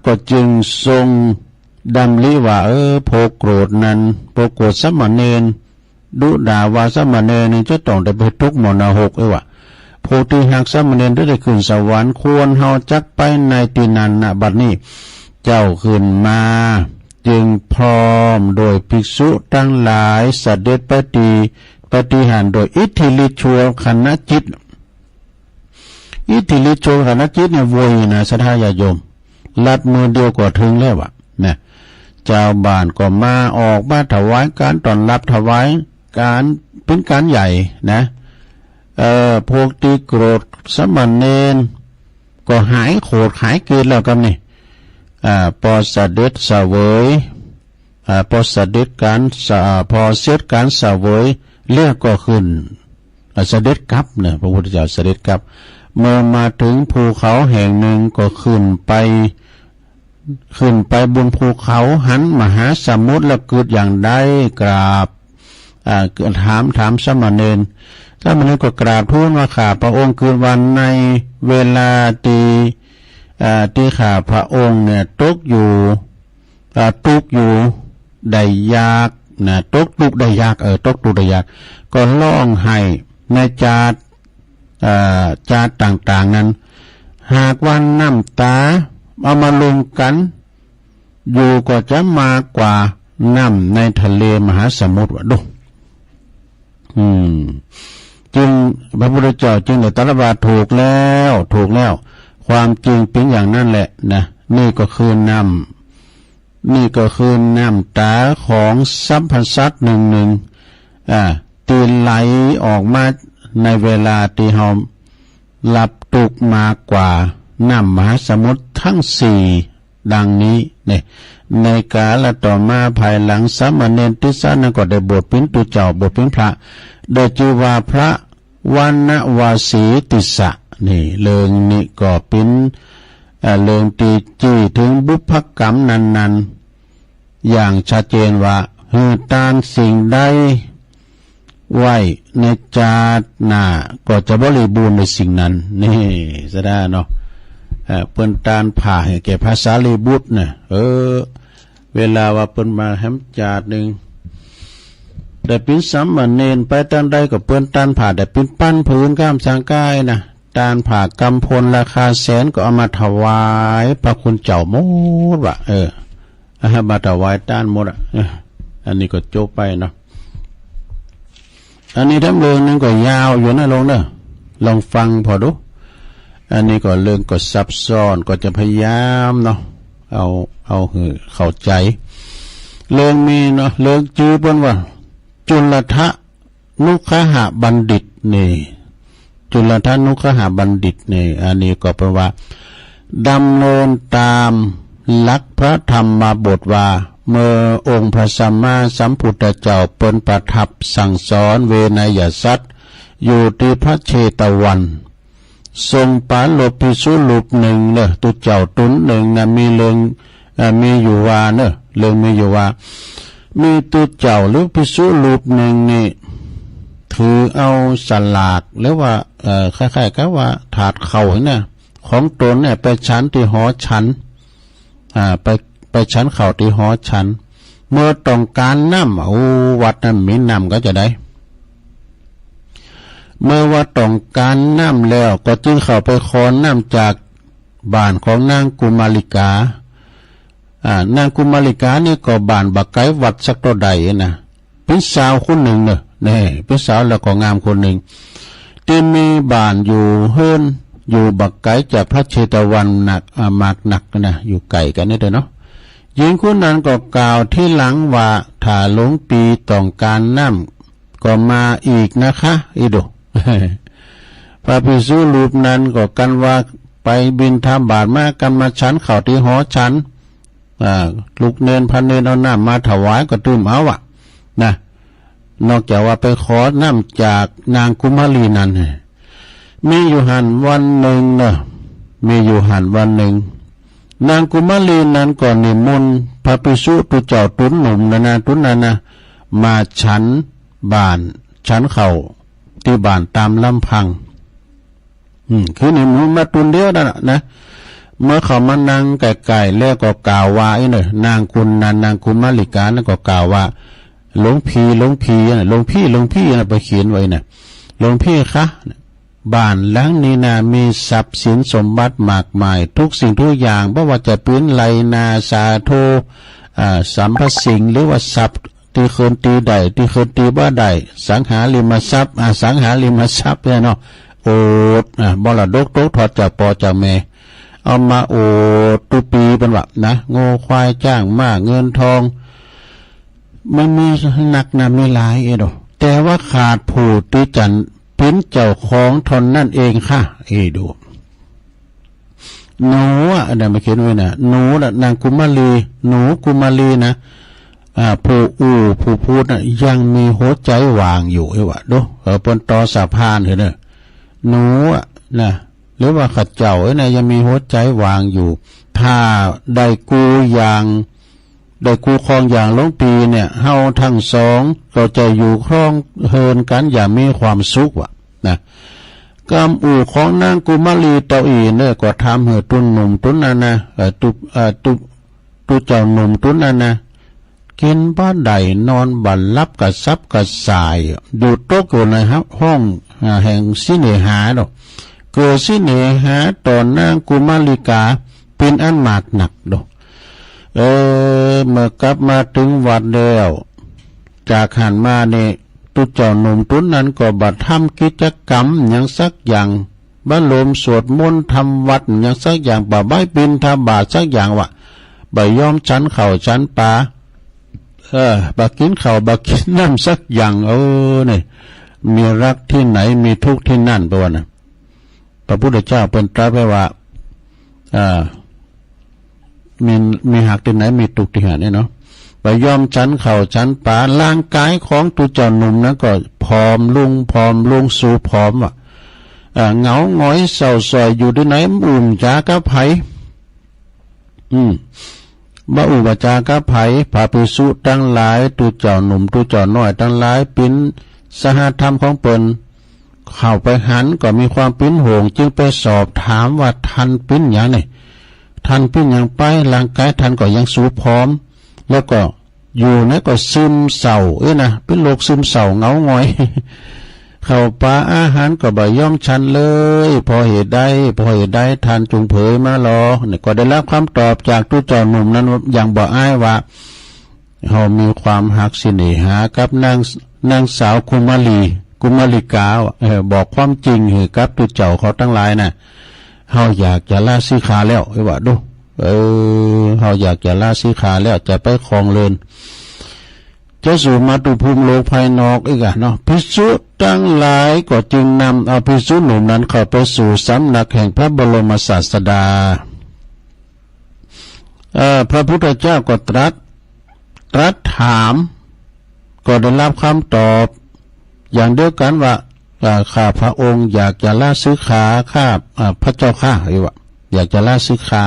ก็จึงทรงดำริว่าโพโกรธนั้นโพโกรธสามเณรดุด่าว่าสามเณรนี่จะต้องได้ไปทุกข์มรณะ6โพธิหักสามเณรได้ขึ้นสวรรค์ควรเฮาจักไปในที่นั้นณบัดนี้เจ้าขึ้นมาจึงพร้อมโดยภิกษุทั้งหลายเสด็จปฏิหารโดยอิทธิฤทธิ์ชั่วคณะจิตเนี่ยโวยนะสัทธาญาโยมลัดมือเดียวก็ถึงแล้วนะเจ้าบ้านก็มาออกมาถวายการต้อนรับถวายการเป็นการใหญ่นะพวกที่โกรธสามเณรก็หายโกรธหายเกลียดแล้วกันนี่พอเสด็จเสวยพอเสด็จการเสวยเรียกก็ขึ้นเสด็จกลับเนี่ยพระพุทธเจ้าเสด็จกลับเมื่อมาถึงภูเขาแห่งหนึ่งก็ขึ้นไปบนภูเขาหันมหาสมุทรแล้วเกิดอย่างใดกราบถามสามเณรก็กราบทูลว่าข้าพระองค์คืนวันในเวลาที่ข้าพระองค์เนี่ยตกอยู่ได้ยากนะตกทุกข์ได้ยากก็ร้องไห้ในจาดต่างๆนั้นหากวันน้ำตาเอามาลงกันอยู่ก็จะมากกว่าน้ำในทะเลมหาสมุทรดูจึงพระพุทธเจ้าจึงได้ตรัสว่าถูกแล้วความจริงเป็นอย่างนั้นแหละนะนี่ก็คือน้ำตาของสัมพันสัตว์หนึ่งตีไหลออกมาในเวลาที่เฮาหลับตุกมากกว่า น้ำมหาสมุทรทั้งสี่ดังนี้เนี่ยในกาลต่อมาภายหลังสามเณรติสานั้นก็ได้บวชเป็นตุเจ้าบวชเป็นพระได้ชื่อว่าพระวานวาสีติสะนี่เรื่องนี้ก็เป็นเรื่องตีจี้ถึงบุพกรรมนั้นๆอย่างชัดเจนว่าหือตานสิ่งใดไว้ในจาดหน้าก็จะบริบูรณ์ในสิ่งนั้นนี่ซะได้เนาะเปิ้นตานผ่าให้แก่ภาษาลีบุตรน่ะเวลาว่าเปิ้นมาแฮมจาดหนึ่งได้เป็นสามเณรไปตานใดก็เปิ้นตานผ่าได้เป็นปั้นผืนก้ามสังกายนะตานผ่ากำพลราคาแสนก็เอามาถวายพระคุณเจ้าหมดว่ะมาถวายตานหมดอันนี้ก็จบไปเนาะอันนี้ทั้งเรื่องนึงก็ยาวอยู่นะลงเนอะลองฟังพอดูอันนี้ก็เรื่องก็ซับซ้อนก็จะพยายามเนาะเอาเข้าใจเรื่องมีเนาะเรื่องจื้อเปิ้นว่าจุลทะนุคหะบัณฑิตนี่จุลทะนุคหะบัณฑิตนี่อันนี้ก็แปลว่าดำเนินตามหลักพระธรรมบทว่าเมื่อองค์พระสัมมาสัมพุทธเจ้าเปิ้นประทับสั่งสอนเวนยสัตว์อยู่ที่พระเชตวันทรงปาลบภิกษุรูปหนึ่งเนอะตุเจ้าตุนหนึ่งนะมีเรื่องมีอยู่ว่าเนอะเรื่องมีอยู่ว่ามีตุเจ้าหรือภิกษุรูปหนึ่งนี่ถือเอาสลากหรือว่าคล้ายๆกับว่าถาดเข่าเนี่ยของตนเนี่ยไปฉันที่หอฉันไปฉันเข่าที่หอฉันเมื่อต้องการน้ำวัดนั้นมีน้ำก็จะได้เมื่อว่าต้องการน้ำแล้วก็จึงเข้าไปขอน้ำจากบ้านของนางกุมาริกานางกุมาริกานี่ก็บ้านบักไกวัดสักตัวใดนะเป็นสาวคนหนึ่งเนอะนี่เป็นสาวแล้วก็งามคนหนึ่งที่มีบ้านอยู่เฮิรนอยู่บักไกจากพระเชตวันหนักมากหนักนะอยู่ไก่กันนี่เด้อเนาะหญิงคนนั้นก็กล่าวที่หลังว่าถ้าหลวงปีต้องการน้ำก็มาอีกนะคะอีดูพระภิกษุรูปนั้นก็กันว่าไปบิณฑบาตมากันมาฉันเข้าที่หอฉันลูกเนนพันเนนเอาน้ำมาถวายก็ตื้มเอานะนอกจากว่าไปขอน้ำจากนางกุมารีนั้นมีอยู่หันวันหนึ่งนะมีอยู่หันวันหนึ่งนางกุมารีนั้นก็นิมนต์พระภิกษุตุเจ้าตุนหนุ่มตุนนะมาฉันบ้านฉันเข้าที่บ้านตามลำพังคือนิมนต์มาตุนเดียวนั่นนะเมื่อเขามานั่งไก่ๆแล้วก็กล่าวว่าไอ้เนี่ยนางกุมาริกานั่นก็กล่าวว่าหลวงพี่หลวงพี่ไปเขียนไว้น่ะหลวงพี่คะบ้านหลังนี้นะมีทรัพย์สินสมบัติมากมายทุกสิ่งทุกอย่างไม่ว่าจะเป็นไรนาสาโทสัมภสิงหรือว่าทรัพย์ที่เคยตีใดที่เคยตีบ้าใดสังหาริมทรัพย์เนี่ยเนาะโอดมรดกตกทอดจากปอจากแม่เอามาโอดตุปีเป็นแบบนะโง่ควายจ้างมากเงินทองมันมีหนักนะไม่หลายแต่ว่าขาดผู้ที่จันเป็นเจ้าของทนนั่นเองค่ะดูหนูอันนั้นมาเขียนไว้นะหนูนางกุมารีหนูกุมารีนะผู้พูดนะยังมีหัวใจวางอยู่ดูบนตอสะพานเห็นเนอะหนูนะหรือว่าขัดเจ้าเนี่ยยังมีหัวใจวางอยู่ถ้าได้กูครองอย่างหลวงปีเนี่ยเฮาทั้งสองก็จะอยู่ครองเฮินกันอย่างมีความสุขนะกำอู่ของนางกุมารีเต่าอีเนี่ยก็ทำให้ตุนหนุ่มตุนนั่นนะตุเจ้าหนุ่มตุนนั่นนะกินบ้านใดนอนบันลับกับซับกับสายอยู่โต๊ะอยู่ในห้องแห่งสิเนหาดอกเกิดสิเนหาตอนนางกุมาริกาเป็นอันมากหนักดอกเมื่อกลับมาถึงวัดแล้วจากหันมาเนี่ยตุเจ้าหนุ่มตุนนั้นก็บัดทำกิจกรรมอย่างสักอย่างบรรลมสวดมนต์ทำวัดอย่างสักอย่างบ่ใบบิณฑบาตสักอย่างใบยอมฉันเข่าฉันปลาบักกินเข่าบักกินน้ำสักอย่างเนี่ยมีรักที่ไหนมีทุกข์ที่นั่นไปวะนะพระพุทธเจ้าเป็นตรัสไว้ว่า มีหักที่ไหนมีตุกที่หาเนี่ยเนาะไปย่อมชั้นเข่าชั้นป่าร่างกายของตุเจ้าหนุ่มนั้นก็ผอมลุงสู่ผอมเหงาหงอยเศร้าซอยอยู่ที่ไหนอุ่มจากะไผบ่อุปจากะไผพาภิกษุทั้งหลายตุเจ้าหนุ่มตุเจ้าน้อยทั้งหลายปิ่นสหธรรมของเปิ้นเข้าไปหันก็มีความปิ้นโหงจึงไปสอบถามว่าท่านปิ้นหยังนี่ท่านปิ้นหยังไปร่างกายท่านก็ยังสูบพร้อมแล้วก็อยู่นะก็ซึมเศร้านะเป็นโรคซึมเศร้าเหงาหงอยเข้าป่าอาหารก็บ่ย่อมชันเลยพอเหตุใดท่านจุงเผยมาหรอเนี่ยก็ได้รับคำตอบจากตุเจ้าหนุ่มนั้นอย่างบ่อ้ายว่าเฮามีความหักสิเนหากับนางสาวกุมาริกาบอกความจริงให้กับตุเจ้าเขาทั้งหลายน่ะเฮาอยากจะลาสิกขาแล้วว่าดูเฮาอยากจะลาสิกขาแล้วจะไปครองเรือนจะสู่มาตุภูมิโลกภายนอกอีกเนาะภิกษุทั้งหลายก็จึงนำเอาภิกษุหนุ่มนั้นเข้าไปสู่สำนักแห่งพระบรมศาสดาพระพุทธเจ้าก็ตรัสถามก็ได้รับคำตอบอย่างเดียวกันว่าข้าพระองค์อยากจะลาสิกขาข้าพระเจ้าข้าว่าอยากจะลาสิกขา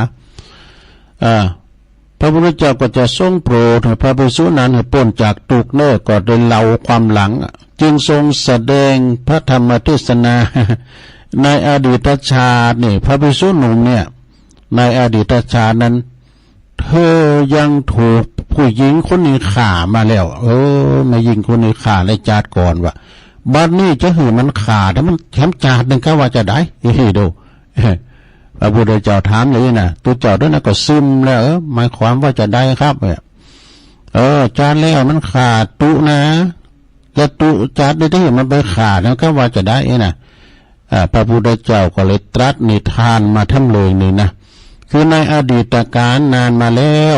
พระพุทธเจ้าก็จะทรงโปรดให้พระภิกษุนั้นให้พ้นจากทุกข์ก็โดยเล่าความหลังจึงทรงแสดงพระธรรมเทศนาในอดีตชาตินี่พระภิกษุหนุ่มเนี่ยในอดีตชาตินั้นเธอยังถูกผู้หญิงคนนี้ฆ่ามาแล้วมายิงคนนี้ฆ่าในชาติก่อนว่าบัดนี้จะหือมันฆ่าแต่มันแถมชาตินึงก็ว่าจะได้ดูพระพุทธเจ้าถามเลยนะตัวเจ้าด้วยนะก็ซึมแล้วหมายความว่าจะได้ครับจานแล้วมันขาดตุนะจะตุจานได้ที่มันไปขาดแล้วก็ว่าจะได้นะพระพุทธเจ้าก็เลยตรัสนิทานมาทำเลยนี่นะคือในอดีตการนานมาแล้ว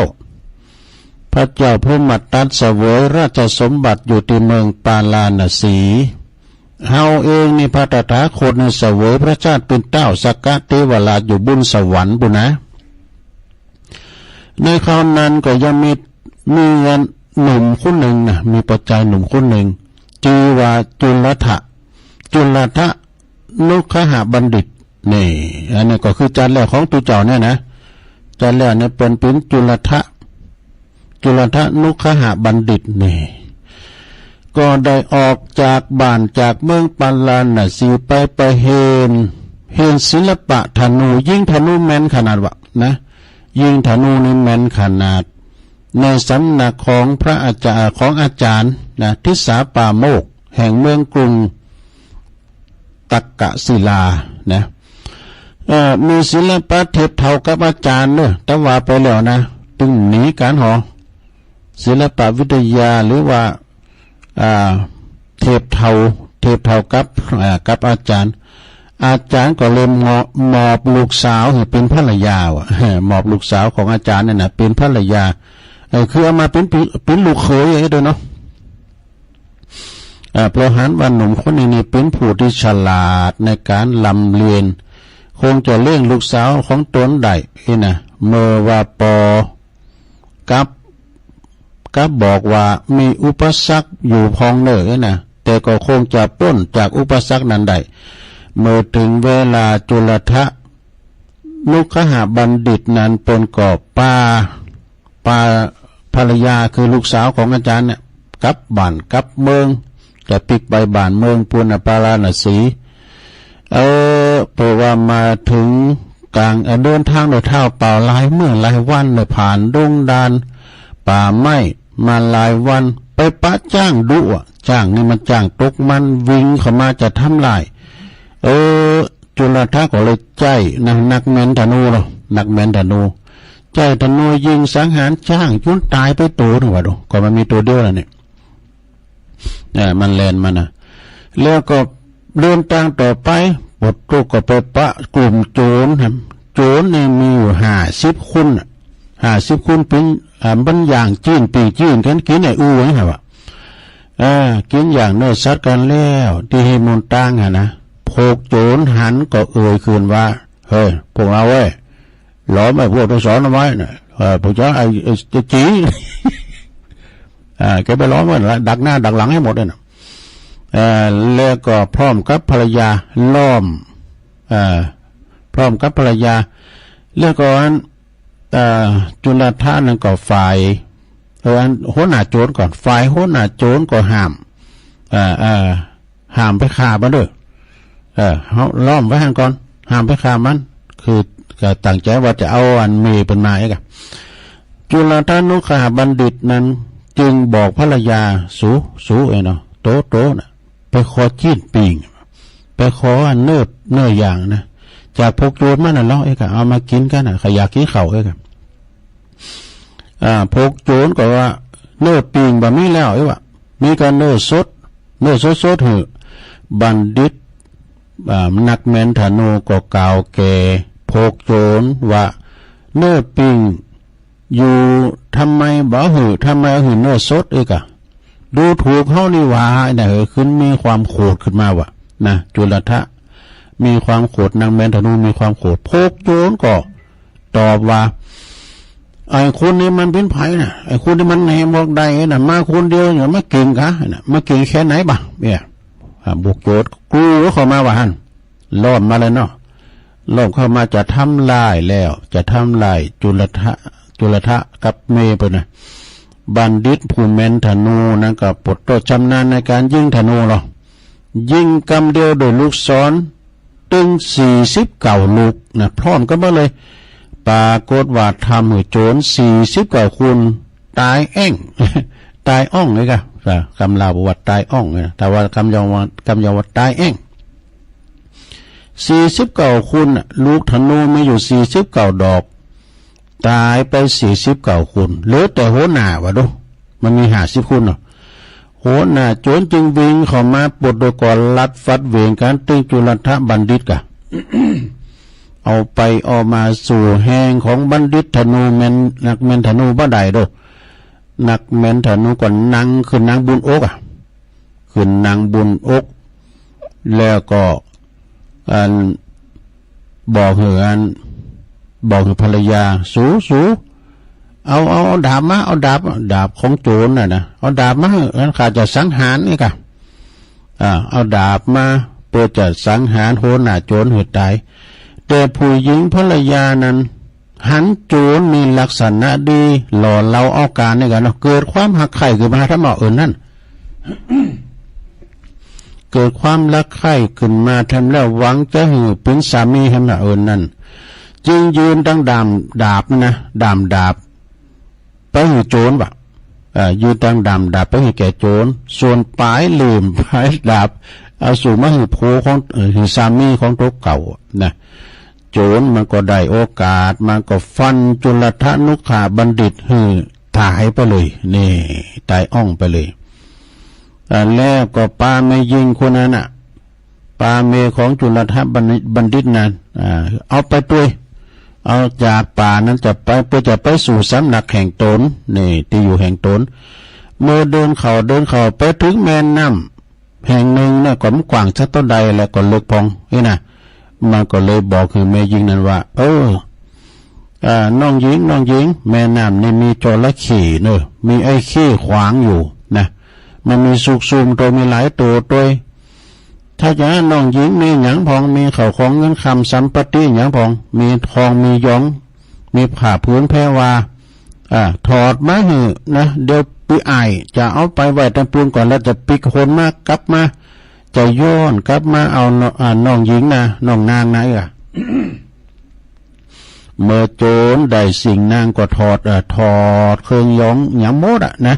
พระเจ้าพรหมทัตเสวยราชสมบัติอยู่ที่เมืองปาลาณสีเฮาเองนี่พระตถาคตในเสวยพระชาติเป็นเต้าสักกะเทวราชอยู่บุญสวรรค์บุนะในคราวนั้นก็ยังมีหนุ่มคนหนึ่งนะมีปัจจัยหนุ่มคนหนึ่งชื่อว่าจุลทะนุคหบัณฑิตนี่อันนี้ก็คือจานแรกของตุเจ้าเนี่ยนะจานแรกเนี่ยเป็นจุลทะนุคหบัณฑิตนี่ก็ได้ออกจากบ้านจากเมืองปาลาณสีไปเห็นศิลปะธนูยิงธนูแม่นขนาดวะนะยิงธนูนี่แม่นขนาดในสำนักของพระอาจารย์นะทิสาปาโมกแห่งเมืองกรุงตักกะศิลานะมีศิลปะเทียบเท่ากับอาจารย์เนี่ยแต่ว่าไปแล้วนะตึงหนีการหอศิลปะวิทยาหรือว่าเทียบเท่ากับอาจารย์ก็เลยมอบลูกสาวให้เป็นภรรยามอบลูกสาวของอาจารย์เนี่ยนะเป็นภรรยาคือเอามาเป็นลูกเขยอย่างนี้ด้วยเนาะเพราะหันว่าหนุ่มคนนี้เป็นผู้ที่ฉลาดในการลำเลียนคงจะเลี้ยงลูกสาวของตนได้นะเมื่อว่าปอกับบอกว่ามีอุปสรรคอยู่พองเนอนะแต่ก็คงจะพ้นจากอุปสรรคนั้นได้เมื่อถึงเวลาจุลทะนุคหบัณฑิตนั้นเป็นก่อป้าภรรยาคือลูกสาวของอาจารย์เนี่ยกลับบ้านกลับเมืองจะปิกไปบ้านเมืองปุณปาลาณสีเพราะว่ามาถึงกลางเดินทางโดยเท้าเปล่าหลายเมื่อหลายวันเลยผ่านดงดานป่าไม้มาหลายวันไปปะจ้างดุจ้างนี่มันจ้างตกมันวิ่งเข้ามาจะทำลายจุลทะก็เลยใจนักแม่นธนูเนาะนักแม่นธนูใจธนูยิงสังหารจ้างจนตายไปตัวนึงว่าดูก็มันมีตัวเดียวแล้วเนี่ยมันแลนมันนะแล้วก็เดินทางต่อไปบทตัวก็ไปปะกลุ่มโจรเนี่ยมีอยู่50 คนเป็นบางอย่างจีนปีจีนกันกินไอ้อู้ไงฮะวะกินอย่างเนื้อสัตว์กันแล้วที่ให้มนตั้งนะโผกโจรหันก็คืนว่าเฮ้ยพวกเรา หลอไม่พวกตัวสอนเอาไว้น่ะพวกเจ้าไอ้จะจีแกไปล้อมไว้ละดักหน้าดักหลังให้หมดเลยนะแล้วก็พร้อมกับภรรยาล้อมพร้อมกับภรรยาแล้วก็จุลธานั่นก็ฝ่ายหัวหน้าโจรก่อนฝ่ายหัวหน้าโจรก็ห้ามห้ามไปฆ่ามันด้วยเขาล้อมไว้ห่างก่อนห้ามไปฆ่ามันคือก็ตั้งใจว่าจะเอาอันเมย์เป็นมาไอ้กันจุลธานุขาบัณฑิตนั้นจึงบอกภรรยาสูไอ้เนาะโตนะไปขอจีนปิงไปขออันเนื้ออย่างนะจากพกโจรมันน่ะเนาะไอ้กันเอามากินกันน่ะขยากขี้เข่าไอ้กันพกโจรก็ว่าเนื้อปิงแบบนี้แล้วไอ้วะมีการเนื้อสดเหอะบัณฑิตนักแมนธนูก็กล่าวแก่พกโจรว่าเนื้อปิงอยู่ทำไมบ่หือทำไมหือเนื้อสดเอ้กะดูถูกเขานี่ว่าเนี่ยขึ้นมีความโกรธขึ้นมาว่ะนะจุลทะมีความโกรธนางแมนธนูมีความโกรธพกโจรก็ตอบว่าไอ้คนนี้มันเป็นไผน่ะไอ้คนที่มันแหนบอกใดน่ะมาคนเดียวเนี่ยมาเก่งกะน่ะมาเก่งแค่ไหนบ่เนี่ยบุกโจรกลัวเข้ามาว่าหั่นล้อมมาเลยเนาะล้อมเข้ามาจะทำลายแล้วจะทำลายจุลทะกับเมย์ไปนะบัณฑิตผู้แม่นธนูนั่นก็ปลดโตชำนาญในการยิงธนูหรอยิงกำเดียวโดยลูกศรตึง49 ลูกนะพร้อมกันมาเลยปรากฏว่าทำให้โจร49 คนตายแอ่งตายอ่องเลยกะคำลาวบอกว่าตายอ่องนะแต่ว่าคำยาวว่าตายแอ่ง49 คนลูกธนูมีอยู่49 ดอกตายไป49 คนเหลือแต่หัวหน้าวะดูมันมี50 คนเนาะหัวหน้าโจรจึงวิ่งเข้ามาปลดโดยก่อนลัดฟัดเวงกันตึงจุลทะบัณฑิตกะ เอาไปออกมาสู่แห่งของบัณฑิตธนูนักแม่นธนูบ่ได้โดนักแม่นธนูก่อนนั่งขึ้นนางบุญอกขึ้นนางบุญอกแล้วก็บอกคือภรรยาสูเอาดาบมาเอาดาบของโจรน่ะนะเอาดาบมางั้นข้าจะสังหารนี่กะเอาดาบมาเพื่อจะสังหารโหน่าโจรหืดตายแต่ผู้หญิงภรรยานั้นหันโจรมีลักษณะดีหล่อเราเอาการนี่กันเนาะเกิดความหักใคร่ขึ้นมาถ้าเหมาะนั่น เกิดความรักใคร่ขึ้นมาทำแล้วหวังจะหือเป็นสามีให้มานั่นจึงยืนตั้งดาบนะดาบไปหือโจรบ่ยืนตั้งดาบไปหือแก่โจรส่วนปลายลืมปลายดาบเอาสู่มาหือโพของหือสามีของตัวเก่านะโจรมันก็ได้โอกาสมันก็ฟันจุลทะนุขาบัณฑิตหือตายไปเลยนี่ตายอ่องไปเลยแล้วก็ปาเมยิงคนนั้นปาเมของจุลทะบัณฑิตนั้นเอาไปด้วยเอาจากป่านั้นจะไปเพื่อจะไปสู่สำนักแห่งตนนี่ที่อยู่แห่งตนเมื่อเดินเข้าไปถึงแม่น้ำแห่งหนึ่งเนี่ยก็กว้างสักต้นใดแล้วก็ลึกพองนี่นะมันก็เลยบอกคือแม่ยิงนั้นว่าน้องหญิงแม่น้ำนี่มีจระเข้เนอะมีไอ้ขี้ขวางอยู่นะมันมีสุกซุมตัวมีหลายตัวด้วยถ้าจะน้องหญิงมีหยังพองมีเข่าของเงินคำสัมปติหยังพองมีทองมียองมีผ้าพื้นแพรวาถอดมาหือนะเดี๋ยวปีไอจะเอาไปไว้ตั้งปูนก่อนแล้วจะปิกคนมากลับมาจะย้อนกลับมาเอาน้องหญิงนะน้องนางนะเมื่อโจรได้สิ่งนางก็ถอดเครื่องยองหยำมดนะ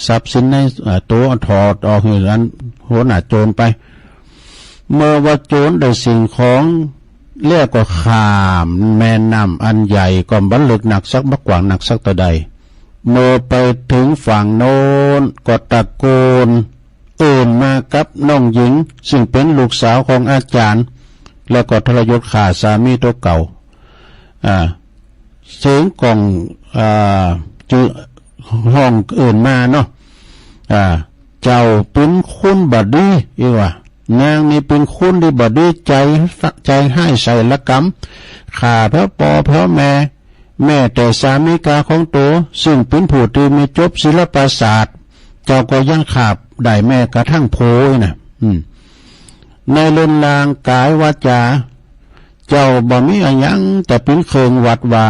ทรัพย์สินในตัวถอดออกหือนั้นหัวหน้าโจรไปเมื่อว่าโจรได้สิ่งของเรียกก็ข้ามแม่น้ำอันใหญ่ก็บรรลึกหนักสักมากกว่าหนักสักต่อใดเมื่อไปถึงฝั่งโน้นก็ตะโกนมากับน้องหญิงซึ่งเป็นลูกสาวของอาจารย์แล้วก็ทรยศฆ่าสามีตัวเก่าเสียงกล่องจือห้องมาเนาะเจ้าเป็นคนบดีอีว่า นางนี่เป็นคนที่บ่ได้ใจให้ใส่ละกรรมขาพระปอพระแม่แต่สามีกาของตัวซึ่งเป็นผู้ที่มีจบศิลปศาสตร์เจ้าก็ยังขาบได้แม่กระทั่งโพยนะในเรือนลางกายวาจาเจ้าบ่มีอะไรยังแต่เป็นเคิงวัดว่า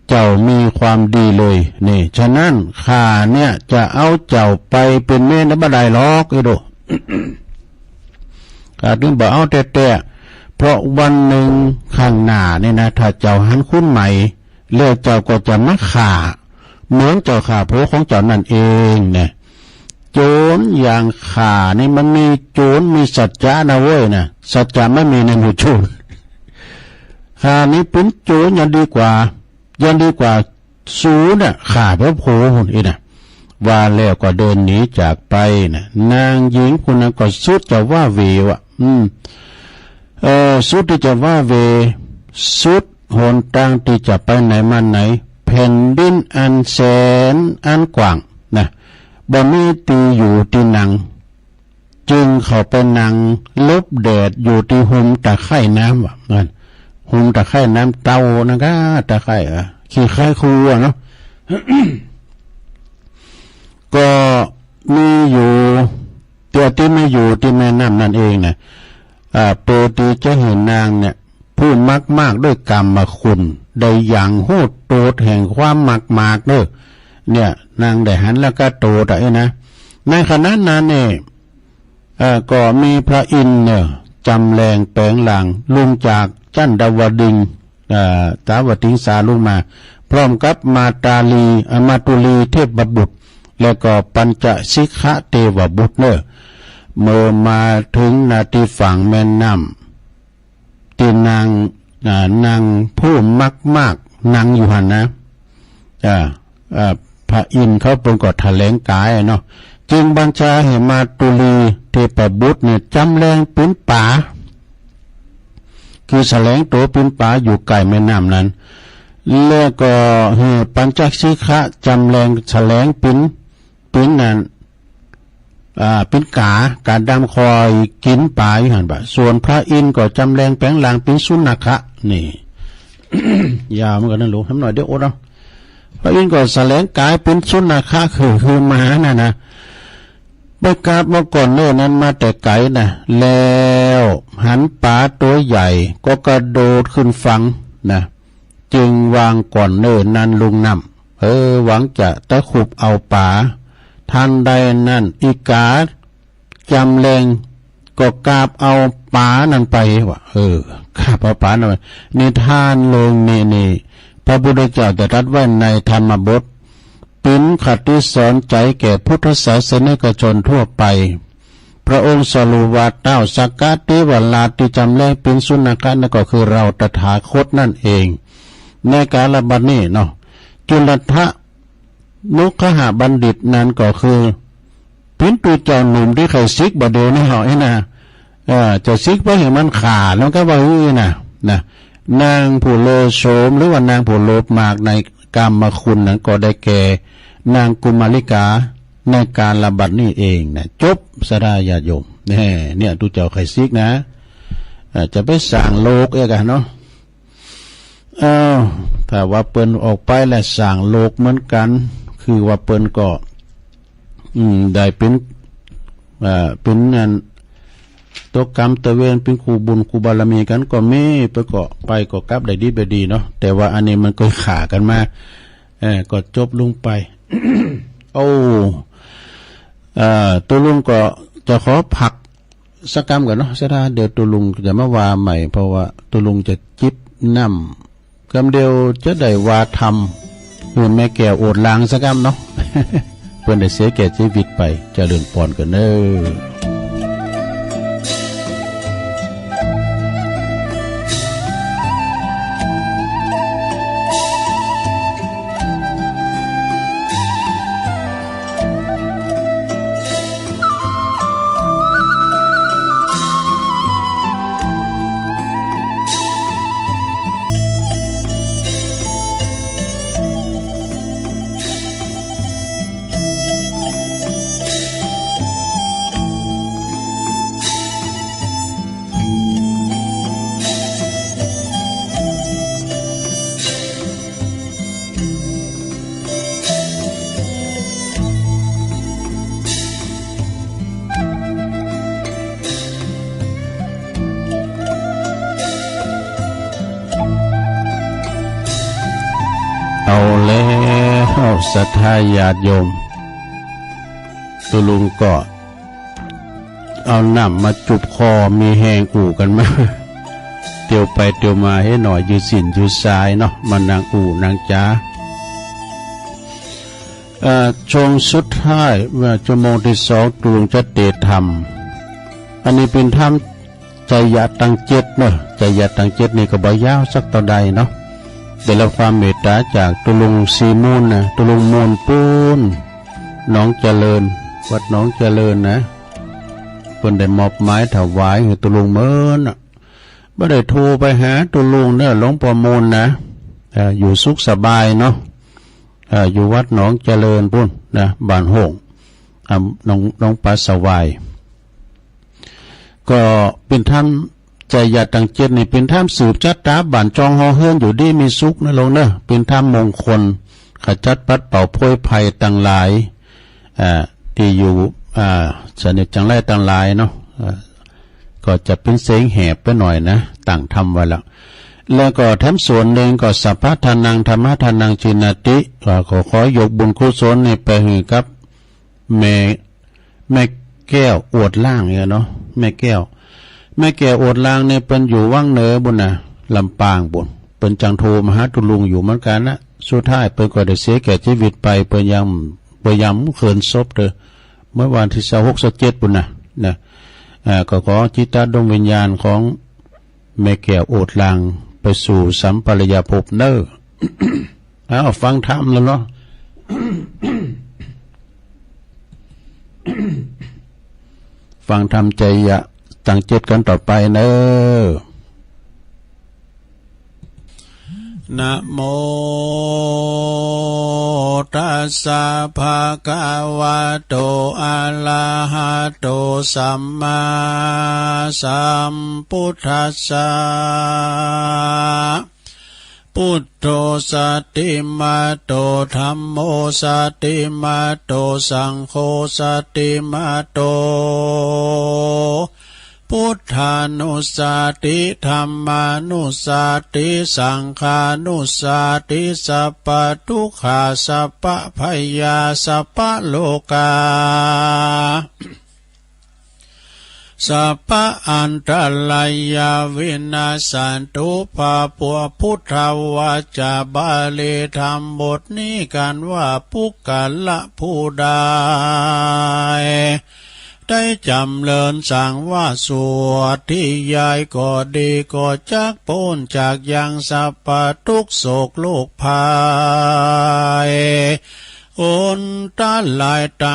เจ้ามีความดีเลยนี่ฉะนั้นข้าเนี่ยจะเอาเจ้าไปเป็นแม่นบ่ได้หรอกไอ้โด ข้าถึงบอกเอาแต่เพราะวันหนึ่งข้างหน้าเนี่ยนะถ้าเจ้าหันคุ้นใหม่แล้วเจ้าก็จะมาฆ่าเหมือนเจ้าฆ่าโพของเจ้านั่นเองเนี่ยโจรอย่างข่านี่มันมีโจรมีสัจจะนะเว้ยนะสัจจะไม่มีในหมู่โจรข่านี้เป็นโจรยังดีกว่าสูน่ะข่าพระโพคนนี้นะว่าแล้วก็เดินหนีจากไปนะนางหญิงคนนั้นก็สุดจะว่าเววะสุดที่จะว่าเวสุดหนทางที่จะไปไหนมาไหนแผ่นดินอันแสนอันกว้างนะบ่มีตีอยู่ที่นังจึงเขาไปนังลบแดดอยู่ที่หุมตะไคร่น้ำว่ะนั่นหุมตะไคร่น้ำเต้านะก็ตะไคร่ขี้ไคร่คูเนาะ ก็มีอยู่ตัวที่ไม่อยู่ที่แม่น้ำนั่นเองนะโปรตีจะเห็นนางเนี่ยพูดมากด้วยกรรมคุณได้อย่างโหดโตดแห่งความมากเด้อเนี่ยนางได้หันแล้วก็โตดไอ้นะในขณะนั้นเนี่ยก็มีพระอินทร์เนี่ยจำแรงแปลงหลังลุงจากจันดาวดิงสาวติงสาลุงมาพร้อมกับมาตุลีเทพบุตรแล้วก็ปัญจสิกขะเทวบุตรเนี่ยเมื่อมาถึงนาทีฝั่งแม่น้ำที่นางผู้มากนางอยู่หันนะพระอินทร์เขาเป็นกฎแถลงกายเนาะจึงบัญชาให้มาตุลีเทพบุตรเนี่ยจำแรงเป็นป่าคือแสลงตัวเป็นป่าอยู่ไกลแม่น้ำนั้นแล้วก็ให้ปัญจสิกขะจำแรงแสลงเป็นนั้นเป็นกาดำคอยกินป่าอยู่หันบ่ส่วนพระอินทร์ก็จำแรงแปลงหลังเป็นสุนัขะนี่ ยาวเหมือนกันนะลูกทำหน่อยเดี๋ยวอดเอาพระอินทร์ก็แสลงกายเป็นสุนัขะคือหมาน่ะนะประกาศมาก่อนเนื่อนั้นมาแต่ไกลนะแล้วหันป่าตัวใหญ่ก็กระโดดขึ้นฝั่งนะจึงวางก่อนเนื่อนั้นลุงนำหวังจะตะขุบเอาป่าทันใดนั่นอีกาจำแรงก็กราบเอาป่านั่นไปว่ะข้าพระป่านั่นนิทานลงนี่พระพุทธเจ้าได้ตรัสไว้ในธรรมบทเป็นคติสอนใจแก่พุทธศาสนิกชนทั่วไปพระองค์สรุปว่าเต้าสักกะติวลาที่จำแรงเป็นสุนัขนั่นก็คือเราตถาคตนั่นเองในกาลบัดนี้เนาะจุลทะนุขหบัณฑิตนั้นก็คือเป็นตัวเจ้าหนุ่มที่เคยซิกบ่เดียวนี่เหรอไอ้นะจะซิกเพราะเห็นมันขาดแล้วก็ว่านะนางผู้โลโสมหรือว่านางผู้โลภมากในกามคุณนั้นก็ได้แก่นางกุมาริกาในการละบัดนี้เองนะจบสดาญาโยมเนี่ยตัวเจ้าเคยซิกนะจะไปสั่งโลกเองกันเนาะถ้าว่าเปิ้นออกไปและสั่งโลกเหมือนกันคือว่าเปิ้นก็ได้เป็นนั่นตัวกรรมตัวเวรเป็นครูบุญครูบารมีกันก็ไม่ไปก็กลับได้ดีไปดีเนาะแต่ว่าอันนี้มันก็ขากันมาก็จบลงไป โอ้ตัวลุงก็จะขอผักสักกรรมก่อนเนาะเสียดายเดี๋ยวตัวลุงจะมาว่าใหม่เพราะว่าตัวลุงจะจิบน้ำกำเดียวจะได้ว่าทำหุ่นแม่แก้วโอดล้างสักกรรมเนาะ เพื่อนได้เสียแก่ชีวิตไปเจริญพรกันเด้อ ศรัทธาญาติโยมตุลุงก็เอาน้ำมาจุบคอมีแหงอู่กันมาเตียวไปเตียวมาให้หน่อยยืดสินยืดสายเนาะมานางอู่นางจ้าช่วงสุดท้ายชั่วโมงที่สองตุลุงจะเตะธรรมอันนี้เป็นธรรมใจยะตังเจ็ดเนาะใจยะตังเจ็ดนี่ก็บ่ยาวสักต่อใดเนาะได้รับความเมตตาจากตุลุงซีมูลนะตุลุงมูลปูนน้องเจริญวัดน้องเจริญนะเพิ่นได้มอบหมายถวายให้ตุลุงเมินบ่ได้โทรไปหาตุลุงเด้อหลวงพ่อมูลนะอยู่สุขสบายเนาะอยู่วัดหนองเจริญพุ่นนะบ้านโห่งน้องปลาสวายก็เป็นท่านใจยาตังเจ็ดนี่เป็นท่านสืบจัดตาบ้านจองฮอเฮือนอยู่ดีมีสุขนะลงเนอะเป็นท่านมงคลขจัดปัดเป่าโพยภัยต่างหลายที่อยู่สนิทจังไรต่างหลายเนาะก็จะเป็นเสียงแหบไปหน่อยนะต่างทำไว้แล้วก็ทั้งส่วนหนึ่งก็สัพพะทานังธรรมะทานังชินติขอยกบุญกุศลนี่ไปให้กับแม่แก้วอวดล่างเนี่ยเนาะแม่แก้วอวดล่างเนี่ยเป็นอยู่ว่างเหนือบุญนะลำปางบุญเป็นจังโทมหาตุลุงอยู่เหมือนกันนะสุดท้ายเป็นก็ได้เสียแก่ชีวิตไปเป็นยำเขินศพเลยเมื่อวันที่26-27บุญนะก็ขอจิตตดวงวิญญาณของแม่แก้วอวดล่างไปสู่สัมปรายภพเนอ เอาฟังธรรมแล้วเนาะ ฟังธรรมใจยะตั้งจิตกันต่อไปเนอนะโมตัสสะภะคะวะโตอะระหะโตสัมมาสัมพุทธัสสะพุทโธสติมาโตธัมโมสติมาโตสังโฆสติมาโตพุทธานุสติธัมมานุสติสังฆานุสติสัพพทุกขาสัพพพยาสัพพโลกาสัพพอันตรายาวินาสันตุภาปัวพุทธวาจาบาลีธรรมบทนี้กันว่าปุกกะละผู้ใดได้จำเริญสั่งว่าสวดที่ยายก็ดีก็จักพ้นจากยังสัพพทุกโศกโลกภัยอนตาหลายต่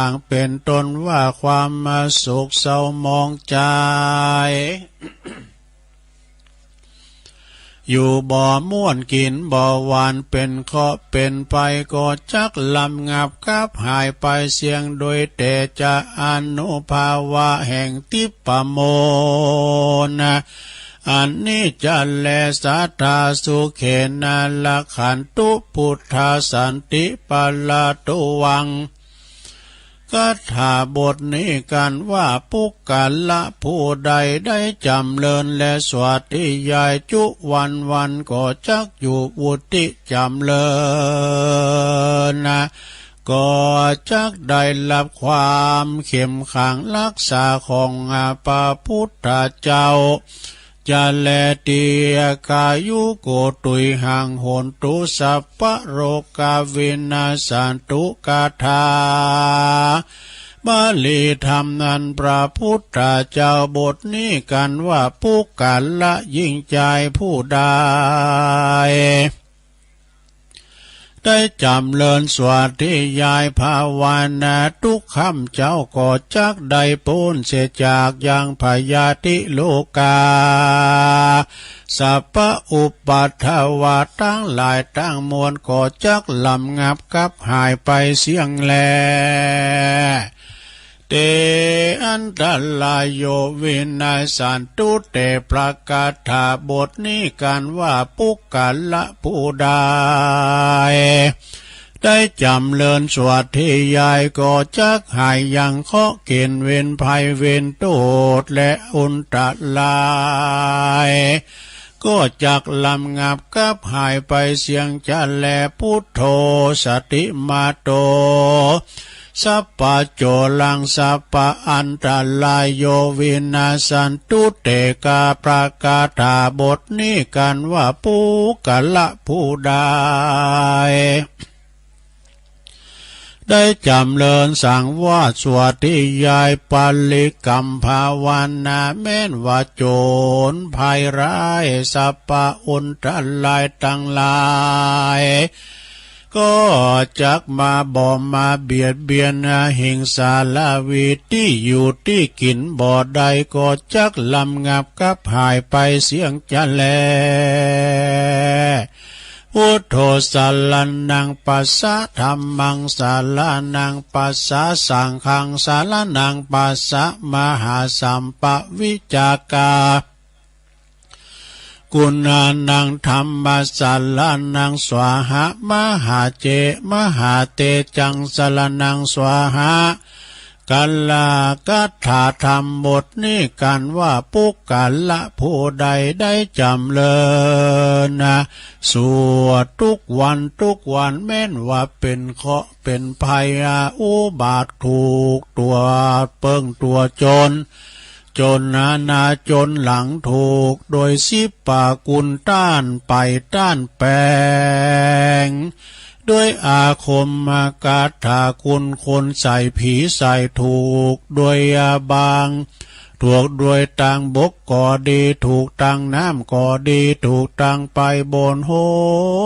างเป็นตนว่าความมาสุขเศร้ามองใจอยู่บ่อม่วนกินบ่อหวานเป็นเคาะเป็นไปก็จักลำงับกับหายไปเสียงโดยแต่จะอนุภาวะแห่งทิปโมนะอันนี้จะแลสัทธาสุเขนะละขันตุพุทธาสันติปัลลตุวังคาถาบทนี้กันว่าปุกกะละผู้ใดได้จำเริญและสวัสดิยายจุวันก็จักอยู่วุติจำเริญนะก็จักได้รับความเข้มขังรักษาของพระพุทธเจ้าจะแลเตียกายุโกตุยหังโหนตุสัพพะโรกาวินาสันตุกาธาบาลีธรรมนั้นพระพุทธเจ้าบทนี้กันว่าปุกกะละยิ่งใจผู้ใดได้จำเริญสวัสดิยายภาวนาทุกคำเจ้าก็จักได้พ้นเสียจากยังพยาธิโลกาสัพพะอุปัฏฐวาทั้งหลายทั้งมวลก็จักลำงับกับหายไปเสียงแลเตอันตรายโยวินัยสันตุเตประกาศบทนี้กันว่าปุกกะละผู้ใดได้จำเริญสวัสดิยายก็จักหายยังเคาะเกณฑ์เวรภัยเวรโทษและอุนตราย ก็จักลำงับกับหายไปเสียงจะแลพุทโธสติมาโตสัพพะโจลังสัพพะอันตรายโยวินาสันตุเตกาประกาศาบทนี้กันว่าปุกละผู้ใดได้จำเริญสั่งว่าสวดที่ยายปัลลิกรรมภาวนาแม้นว่าโจรภัยร้ายสัพพะอุนตรายทั้งหลายก็จักมาบ่มาเบียดเบียนหิงสาลาวีที่อยู่ที่กินบ่อใดก็จักลำงับกับหายไปเสียงจะแลพุทโธสัลลันนังปัสสะธัมมังสัลลันนังปัสสะสังฆังสัลลันนังปัสสะมหาสัมปวิจากากุณานังธรรมสัลลันนังสวาหะมหาเจมหาเตจังสัลลันนังสวาหะกัลลากัตถาธรรมบทนี้กันว่าปุกกัลละผู้ใดได้จำเริญสวดทุกวันแม้นว่าเป็นเคราะห์เป็นภัยอุบาทถูกตัวเปิ้งตัวจนนาจนหลังถูกโดยสิปากุลต้านไปต้านแปงด้วยอาคมมากาถาคุณคนใส่ผีใส่ถูกด้วยอาบางถูกด้วยตังบกก็ดีถูกตังน้ำก็ดีถูกตังไปบนโห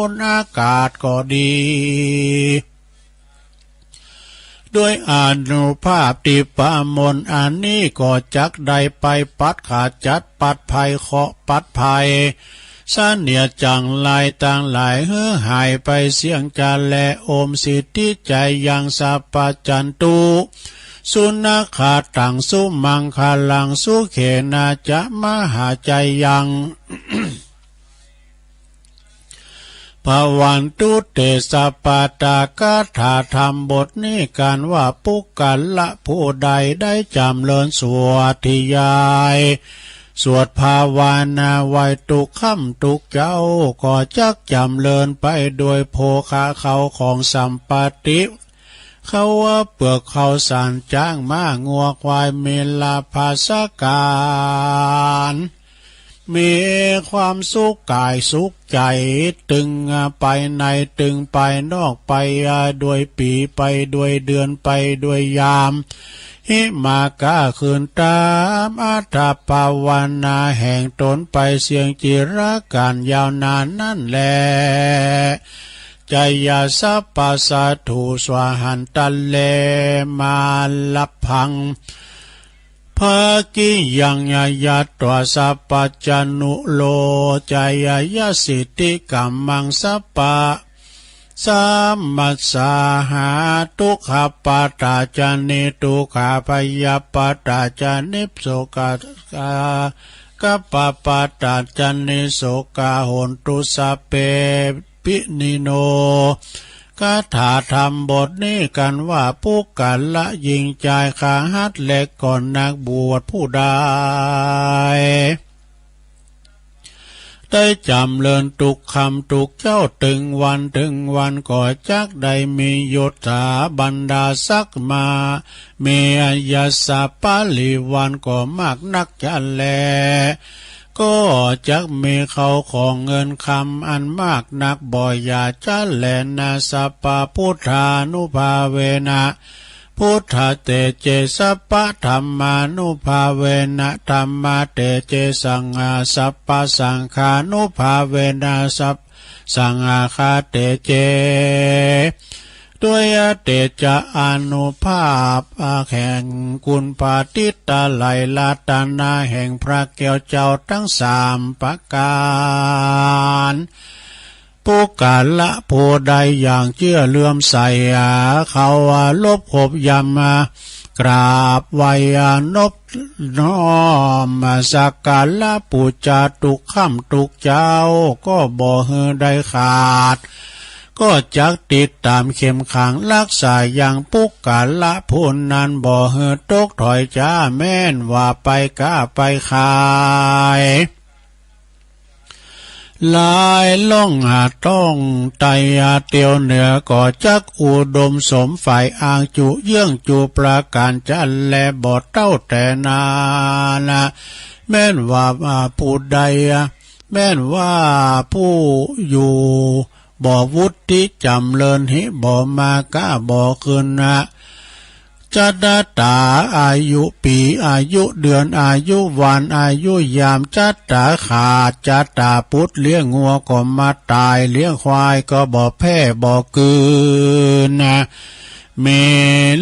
นอากาศก็ดีด้วยอานุภาพติปามนอันนี้ก็จักได้ไปปัดขาดจัดปัดภัยเคาะปัดภัยสะเนียจังลายต่างหลายหายไปเสียงจันแลโอมสิทธิใจยังสัพพจันตุสุนัขาตังสุมังคาลังสุเขนาจะมหาใจยัง ภวันตุเตสะปาตากาถาธรรมบทนี้การว่าปุกกัลละผู้ใดได้จำเริญสวดที่ยายสวดภาวนาไว้ทุกค่ำทุกเจ้าก็จักจำเริญไปโดยโภคาเขาของสัมปติเขาว่าเปลือกเขาสารจ้างม้างัวควายเมลาภาสการมีความสุขกายสุขใจตึงไปในตึงไปนอกไปด้วยปีไปด้วยเดือนไปด้วยยามหิมากาคืนตามอัฏฐภาวนาแห่งตนไปเสียงจิรการยาวนานนั่นแลใจยาสัพพสัตถุสวาหันตัลเลมาลับพังภากิยังยยัตวสัพพจันุโลใจยสิทธิกัมมังสัพพะสัมมัสสาหาทุกขปาตาจานิทุกขพยาปาตาจานิโสกากัปปาตาจานิโสกาโหนตุสัพเพปินิโนคาถาธรรมบทนี้กันว่าปุกกัลละยิงใจขาหัดเล็กก่อนนักบวชผู้ใดได้จำเริญทุกคำทุกเจ้าถึงวันก็จักได้มียศถาบรรดาศักดิ์มาเมียสาปาลิวันก็มากนักจะแลก็จักมีเขาของเงินคำอันมากนักบ่อยาจะแลนาสัพพะพุทธานุภาเวนะพุทธเตเจสัพพะธรรมานุภาเวนะธรรมาเตเจสังฆาสัพพะสังฆานุภาเวนะสัพสังฆาเตเจด้วยเตจะอนุภาพแห่งกุลปาติตาไลลาตานาแห่งพระแก้วเจ้าทั้งสามประการปุกกัลละผู้ใดอย่างเชื่อเลื่อมใสเขาลบขบยำกราบไหวนบน้อมสักการะปูจาทุกค่ำทุกเจ้าก็บ่ได้ขาดก็จักติดตามเข้มขังรักษาอย่างปุกกัลละผู้นั้นบ่ตกถอยจ้าแม่นว่าไปก้าไปขาย ลายล่องต้องไตเตียวเหนือก่อจักอุดมสมฝ่ายอ่างจุเยื่องจูประการจันแลบอดเต้าแต่นานะแม่นว่าผู้ใดแม่นว่าผู้อยู่บ่วุฒิจำเลินหิบ่มากะบ่คืนนะจัดตาอายุปีอายุเดือนอายุวันอายุยามจัดตาขาดจัดตาพุทธเลี้ยงงัวก็มาตายเลี้ยงควายก็บ่แพ้บ่กืนนะเม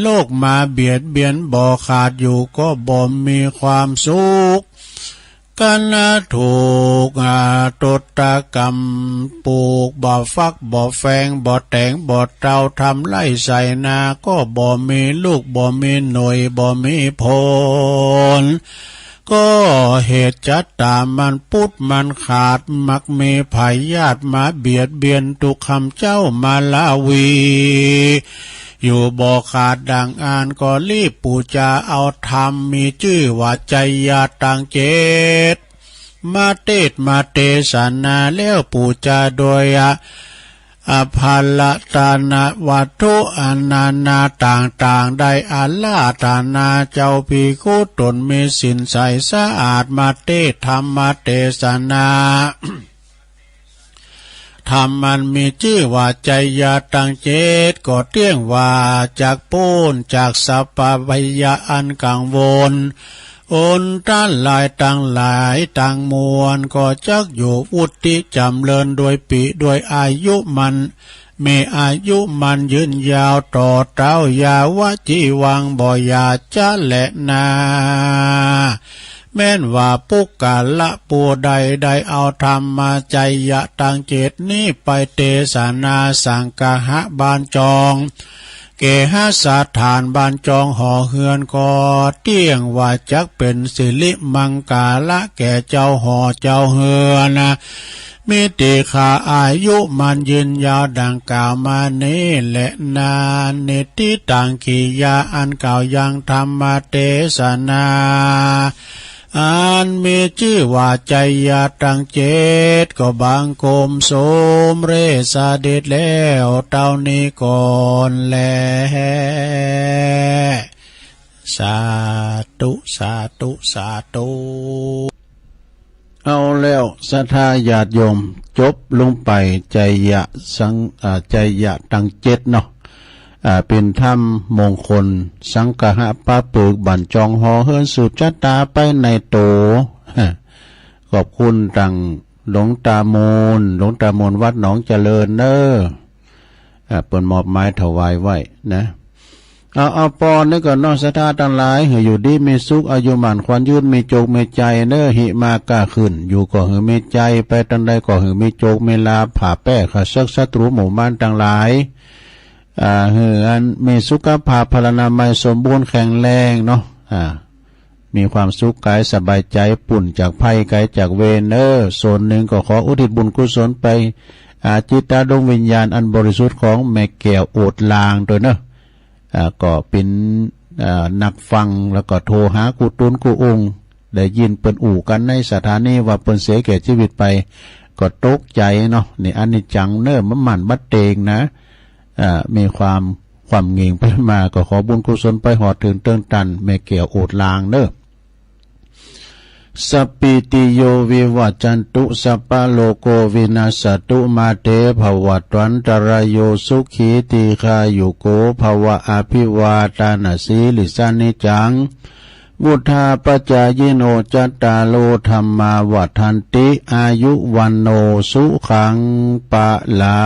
โลกมาเบียดเบียนบ่ขาดอยู่ก็บ่มีความสุขกันถูกตตกรรมปลูกบ่ฟักบ่แฟงบ่แต่งบ่เตาทำไร่ใส่นาก็บ่มีลูกบ่มีหน่วยบ่มีผลก็เหตุจัดตามันพุดมันขาดมักมีพยาธิมาเบียดเบียนทุกคำเจ้ามาลาวีอยู่บ่ขาดดังอ่านก็รีบปูจาเอาธรรมมีชื่อว่าใจยาตังเจตมาเตศมาเตสนาแล้วปูจาโดยอภาลตานาวัตถุอนานาต่างๆได้อาลาตานาเจ้าพีคู่ตนมีสินใสสะอาดมาเตศธรรมมาเตสนาธรรมมันมีชื่อว่าใจยาตังเจตก็เตี้ยงว่าจากปูนจากสัพพยาอันกังวลอนต้านหลายต่างหลายต่างมวลก็จักอยู่วุฒิจำเริญโดยปีด้วยอายุมันมีอายุมันยืนยาวต่อเต้ายาวจีวังบ่อยาจะแหละนาแม้นว่าปุกกะละปูใดได้เอาธรรมมาใจยะตังเจตนี้ไปเตสนาสังกะหะบานจองเกหะสถานบานจองห่อเฮือนก็เตี้ยงว่าจักเป็นสิริมังกาละแก่เจ้าห่อเจ้าเฮือนมิติขาอายุมันยืนยาวดังกล่าวมานี้และนานเนติตังขียาอันเก่ายังธรรมเตสนาอันมีชื่อว่าใจยาตังเจตก็บางโกมโสมเรสาเดชแล้วเต้านี้ก่อนแลสาธุสาธุสาธุเอาแล้วศรัทธาญาติโยมจบลงไปใจยะใจยะตังเจตเนาะเป็นธรรมมงคลสังฆะปะปึกบั่นจองหอเฮิรนสุจัตตาไปในโตขอบคุณตังหลวงตาโมนวัดหนองเจริญเน้อเปิดมอบไม้ถวายไว้นะเอาปอนนี่ก็นอกศรัทธาทั้งหลายอยู่ดีมีสุขอายุหมันควันยืนมีโจกมีใจเน้อหิมากล้าขึ้นอยู่ก็หือมีใจไปตันใดก็หือมีโจกมีลาผ่าแป้ข้าศึกศัตรูหมู่บ้านทั้งหลายเหือนมีสุขภาพพลานามัยสมบูรณ์แข็งแรงเนาะมีความสุขกายสบายใจปุ่นจากภัยไกลจากเวรส่วนหนึ่งก็ขออุทิศบุญกุศลไปจิตตาดวงวิญญาณอันบริสุทธิ์ของแม่แก้วโอดลางตัวเนาะก็เป็นนักฟังแล้วก็โทรหากูตุนกูองค์ได้ยินเปิ้นอู่กันในสถานีว่าเปิ้นเสียแก่ชีวิตไปก็ตกใจเนาะนี่อันนี้จังเน้อมันหมั่นบัดเตงนะมีความเงียงไปมาก็ขอบุญกุศลไปหอดถึงเติงตันแม่เกี่ยวโอดลางเนอะสัพพิติโยวิวัจจันตุสัพพะโลโกวินาศตุมาเตภวัตวันตรายโยสุขีติคายุโกภวะอภิวาทานาสีลิสานิจังวุธาปจายโนจัตตาโลธรรมาวัฏันติอายุวันโนสุขังปะลั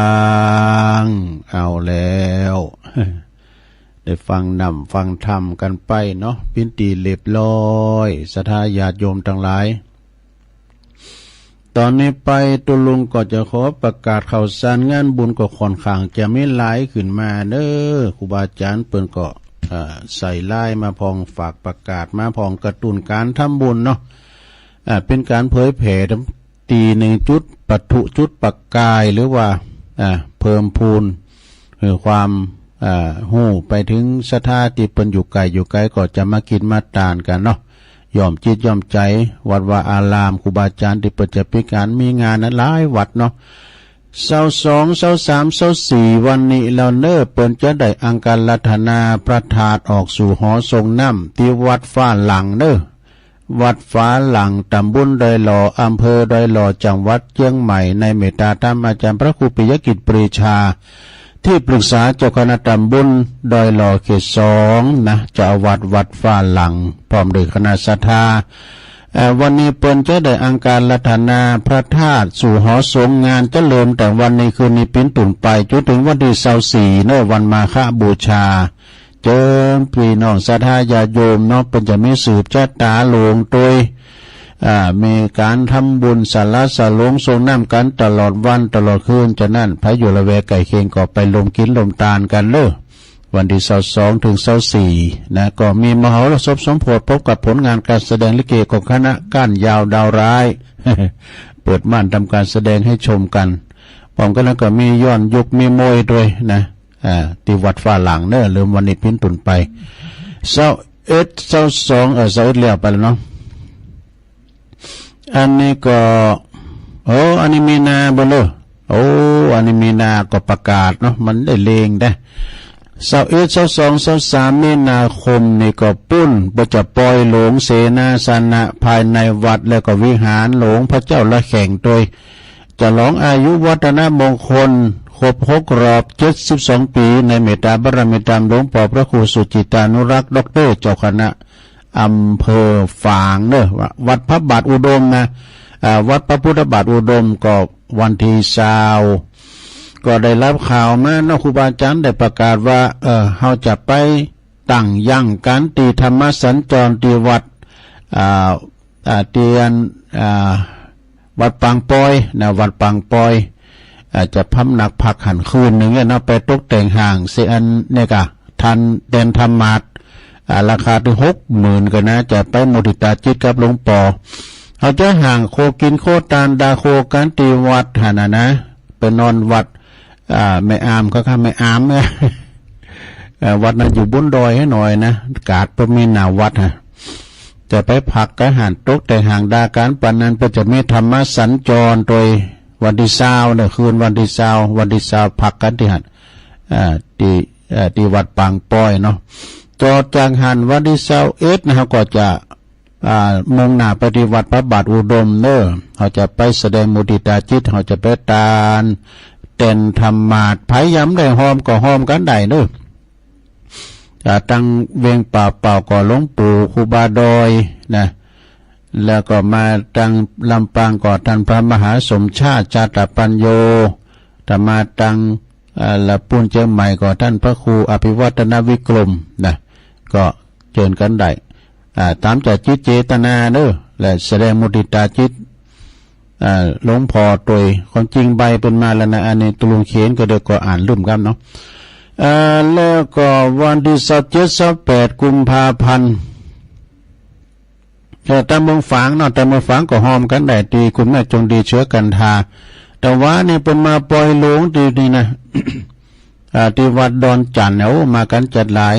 งเอาแล้วได้ฟังนำฟังธรรมกันไปเนาะพินตีเรียบร้อยศรัทธาญาติโยมทั้งหลายตอนนี้ไปตุลุงก็จะขอประกาศข่าวสารงานบุญก็ค่อนข้างจะไม่หลายขึ้นมาเด้อครูบาอาจารย์เปิ้นก็ใส่ลายมาพองฝากประกาศมาพองกระตุ้นการทำบุญเนาะเป็นการเผยแผ่ตีหนึ่งจุดปัทุจุดปักกายหรือว่าเพิ่มพูนความหู้ไปถึงสถาที่เปิ้นอยู่ไกลก็จะมากินมาตานกันเนาะ ยอมจิตยอมใจวัดว่าอารามครูบาอาจารย์ที่เปิดจะพิการมีงานนั้นหลายวัดเนาะ22 23 24วันนี้เราเนิ่เปิ้นจะได้อังการลัทนาประทาดออกสู่หอทรงน้ำที่วัดฟ้าหลังเน้อวัดฟ้าหลังตำบลดอยหล่ออำเภอดอยหล่อจังหวัดเชียงใหม่ในเมตตาธรรมอาจารย์พระครูปิยกิจปรีชาที่ปรึกษาเจ้าคณะตำบลดอยหล่อเขต2นะเจ้าอาวาสวัดฟ้าหลังพร้อมด้วยคณะศรัทธาวันนี้เปิ้นจะได้อังการลัทนาพระธาตุสู่หอสงงานเจริญแต่วันนี้คืนนี้ปิ้นตุ่นไปจนถึงวันที่24เนวันมาฆบูชาเจิมพี่น้องศรัทธาญาติโยมเนาะเปิ้นจะมีสืบชะตาหลวงโดยมีการทำบุญสารสลงทรงน้ำกันตลอดวันตลอดคืนจะนั่นพระอยู่ละแวกไก่เคียงก็ไปลมกินลมตาลกันเลยวันที่22ถึง24นะก็มีมหรสพสมโภชพบกับผลงานการแสดงลิเกของคณะก้านยาวดาวร้าย เปิดม่านทำการแสดงให้ชมกันผมก็แล้วก็มีย้อนยุคมีมวยด้วยนะที่วัดฟ้าหลังเนอะลืมวันนี้พิ้นตุนไป22เ21เลี้ยวไปแล้วเนาะอันนี้ก็อันนี้มีนาบ่เลยอันนี้มีนาก็ประกาศเนาะมันได้เลงได้21 22 23มีนาคมนี่ก็ปุ้นบ่จะปล่อยหลงเสนาสนะภายในวัดแล้วก็วิหารหลงพระเจ้าละแข่งโดยจะหลองอายุวัฒนมงคลครบ6 รอบ72 ปีในเมตตาบารมีธรรมหลวงพ่อพระครูสุจิตานุรักษ์ดร.เจ้าคณะอำเภอฝางเนอะวัดพระบาทอุดมนะวัดพระพุทธบาทอุดมก็วันที่20ก็ได้รับข่าวมาเนาะครูบาอาจารย์ได้ประกาศว่าเฮาจะไปตั้งยั่งการตีธรรมสัญจรที่วัดเตียนวัดปางปอยนะวัดปางปอยจะพำนักพักหันคืนหนึ่งนะไปตกแต่งห่างเสียนเนี่ยกะทันเด่นธรรมาทราคาถึง60,000กันนะจะไปมุทิตาจิตกับหลวงปอเขาจะห่างโคกินโคตานดาโคกันตีวัดหานะไปนอนวัดไม่อามเขาค่ะไม่อามเนี่ยวัดนั้นอยู่บนดอยให้หน่อยนะกาดประมีนาวัดฮะจะไปพักกะหันตกแต่ห่างดาการปันนั้นก็จะมีธรรมะสัญจรโดยวันที่20เนี่ยคืนวันที่20พักกันที่หันที่วัดปางป้อยเนาะจอดจางหันวันที่21นะครับก็จะมุ่งหน้าไปที่วัดพระบาทอุดมเนอะเขาจะไปแสดงมุทิตาจิตเขาจะไปตานเต้นธรรมาทไผย้ำได้หอมก็หอมกันได้เนอะตั้งเวียงป่าเป่าก็หลวงปู่ครูบาดอยนะแล้วก็มาตั้งลำปางก็ท่านพระมหาสมชาติจาตปัญโยธรรมาตั้งละปูนเชียงใหม่ก็ท่านพระครูอภิวัฒนวิกรมนะก็เชิญกันได้ตามจากจิตเจตนาเนอะและแสดงมุทิตาจิตหลวงพ่อโดยความจริงใบเป็นมาแล้วนะอันนี้ตุลุงเขียนก็เดี๋ยวก็อ่านลืมกันเนาะแล้วก็วันที่27-28กุมภาพันธ์แต่เมืองฝางเนาะแต่เมืองฝางก็หอมกันได้ดีคุณแม่จงดีเชื้อกันทาแต่ว่านี่เป็นมาปล่อยหลงดีนี่นะ ที่วัดดอนจันทร์เนี่ยมากันจัดหลาย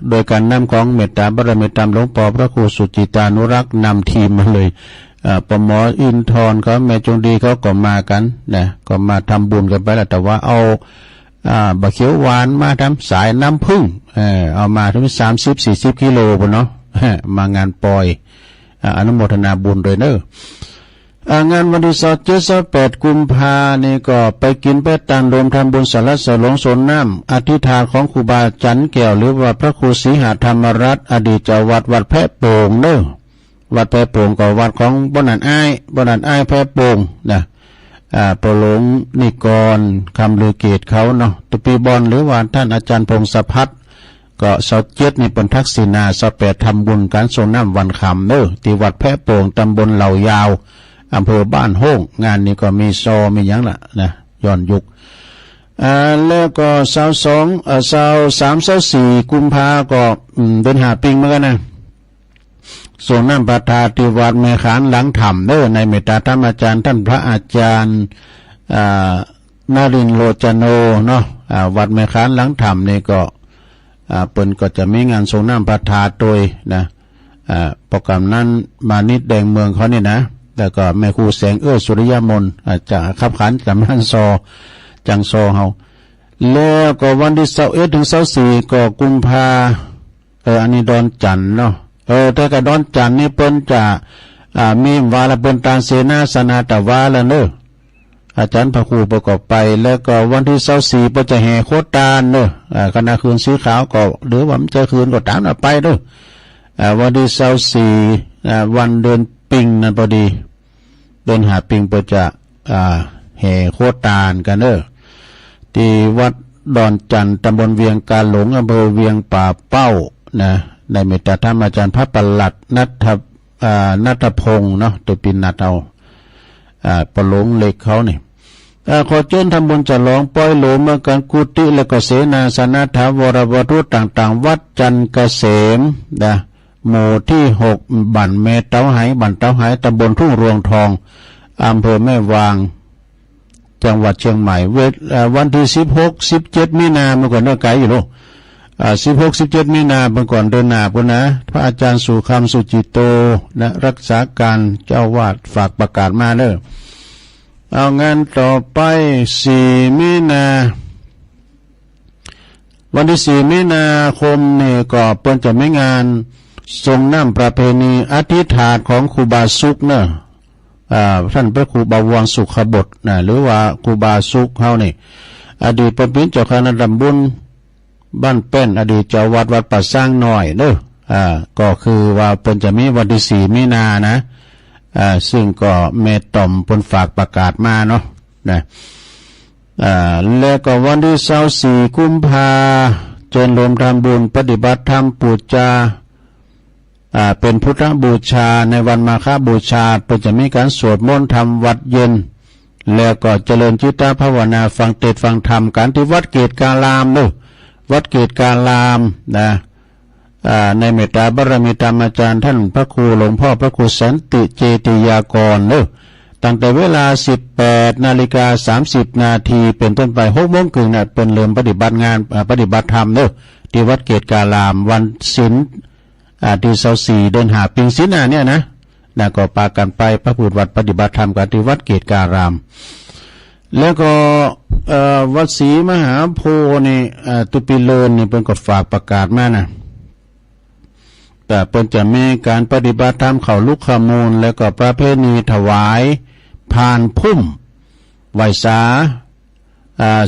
โดยการนำของเมตตาบารมีธรรมหลวงพ่อพระครูสุจิตานุรักษ์นำทีมมาเลยปหมออินทรเขาแม่จงดีเขาก็มากันนะก็มาทำบุญกันไปแล้วแต่ว่าเอาบะเขียวหวานมาทำสายน้ำผึ้งเอามาถึง30-40 กิโลบนเนาะมางานปล่อยอนุโมทนาบุญโดยเนอะงานวันที่27-28กุมภานี่ก็ไปกินไปตานรวมทำบุญสารสลงสนน้ำอธิษฐานของครูบาจันแก้วหรือว่าพระครูศรีหธรรมรัตน์อดีตเจ้าวัดแพะโป่งเนอะวัดแพะโป่งก็วัดของบ่นันอ้ายแพะโป่งนะประหลงนิกรคำลือเกตเขาเนาะตุปีบอลหรือว่าท่านอาจารย์พงศพัฒน์ก็27นี่เป็นทักษิณา28ทำบุญการส่งน้ำวันคำเนอะที่วัดแพะโป่งตำบลเหล่ายาวอำเภอบ้านโฮงงานนี้ก็มีมีอย่างละนะย้อนยุคแล้วก็23-24กุมภาก็เดินหาปิงเหมือนกันนะส่งน้ำประทาที่วัดแม่ขานหลังถ้ำเนอะในเมตตาธรรมอาจารย์ท่านพระอาจารย์นรินทร์โลจโนเนาะวัดแม่ขานหลังถ้ำนี่ก็เปิ้นก็จะมีงานส่งน้ำประทาโดยนะ โปรแกรมนั้นมานิดแดงเมืองเขาเนี่ยนะแล้วก็แม่ครูแสงสุริยมนจากขับขันจำนันซอจังซอเฮาแล้วก็วันที่21ถึง24ก็กุมภาอันนี้ดอนจันเนาะแต่ก็ดอนจันนี่เปิ้นจะมีวาระเปิ้นตางเสนาสนาตวาแล้วเนอะอาจารย์พระครูประกอบไปแล้วก็วันที่24ก็จะแห่โคตานเนอะคณะคืนสีขาวก็หรือว่ามันจะคืนก็ตามไปเนอะวันที่24วันเดือนปิงนั่นพอดีเดือนหาปิงก็จะแห่โคตานกันเนอะที่วัดดอนจันทร์ตำบลเวียงกาหลงอำเภอเวียงป่าเป้านะในเมตตาธรรมอาจารย์พระประหลัดนัทพงศ์เนาะตัวปินนัดเอาประหลงเล็กเขาเนี่ยขอเชิญทำบุญฉลองปล่อยโหลมกันกุฏิและก็เสนาสนะถาวรวัตถุต่างๆวัดจันทร์เกษมนะหมู่ที่6บ้านแม่เต้าไหบ้านเต้าไหตำบลทุ่งรวงทองอำเภอแม่วางจังหวัดเชียงใหม่วันที่16-17 มีนาเมื่อก่อนเนื้อไก่อยู่ลูก16-17 มีนาเมื่อก่อนเดินหนาพุ่นนะพระอาจารย์สุคำสุจิโตนะรักษาการเจ้าวาดฝากประกาศมาเด้อเอางานต่อไป4 มีนาวันที่4 มีนาคมนี่ก็เปิ้นจะมีงานทรงน้ำประเพณีอธิษฐานของครูบาสุขเนอะท่านพระครูบาวรสุขบดนะหรือว่าครูบาสุขเฮานี่อดีตเป็นเจ้าคณะตำบลบ้านเป็นอดีตเจ้าวัดป่าสร้างน้อยเนอะก็คือว่าเปิ้นจะมีวันที่4 มีนานะซึ่งก็เมตต่อมเปิ้นฝากประกาศมาเนาะนะแล้วก็วันที่24 กุมภาเจริญรวมทำบุญปฏิบัติธรรมปูชาเป็นพุทธบูชาในวันมาฆบูชาเพื่อจะมีการสวดมนต์ทำวัดเย็นแล้วก็เจริญจิตภาวนาฟังเทศน์ฟังธรรมกันที่วัดเกตการามเนอะวัดเกตการามนะในเมตตาบารมีธรรมอาจารย์ท่านพระครูหลวงพ่อพระครูสันติเจติยากรเนอะตั้งแต่เวลา 18:30 นาทีเป็นต้นไป6 โมงครึ่งนะเป็นเริ่มปฏิบัติงานปฏิบัติธรรมเนอะที่วัดเกตการามวันศีลที่24 เดือนหาปิงศีลเนี่ยนะก็ปากันไปพระพุทธวัดปฏิบัติธรรมกันที่วัดเกตการามแล้วก็วัดศรีมหาโพธิ์นี่ตุปิเลินนี่เป็นก็ฝากประกาศมานะแต่เป็นจะมีการปฏิบัติธรรมเข้าลุกขมูลแล้วก็ประเพณีถวายพานพุ่มไหวสา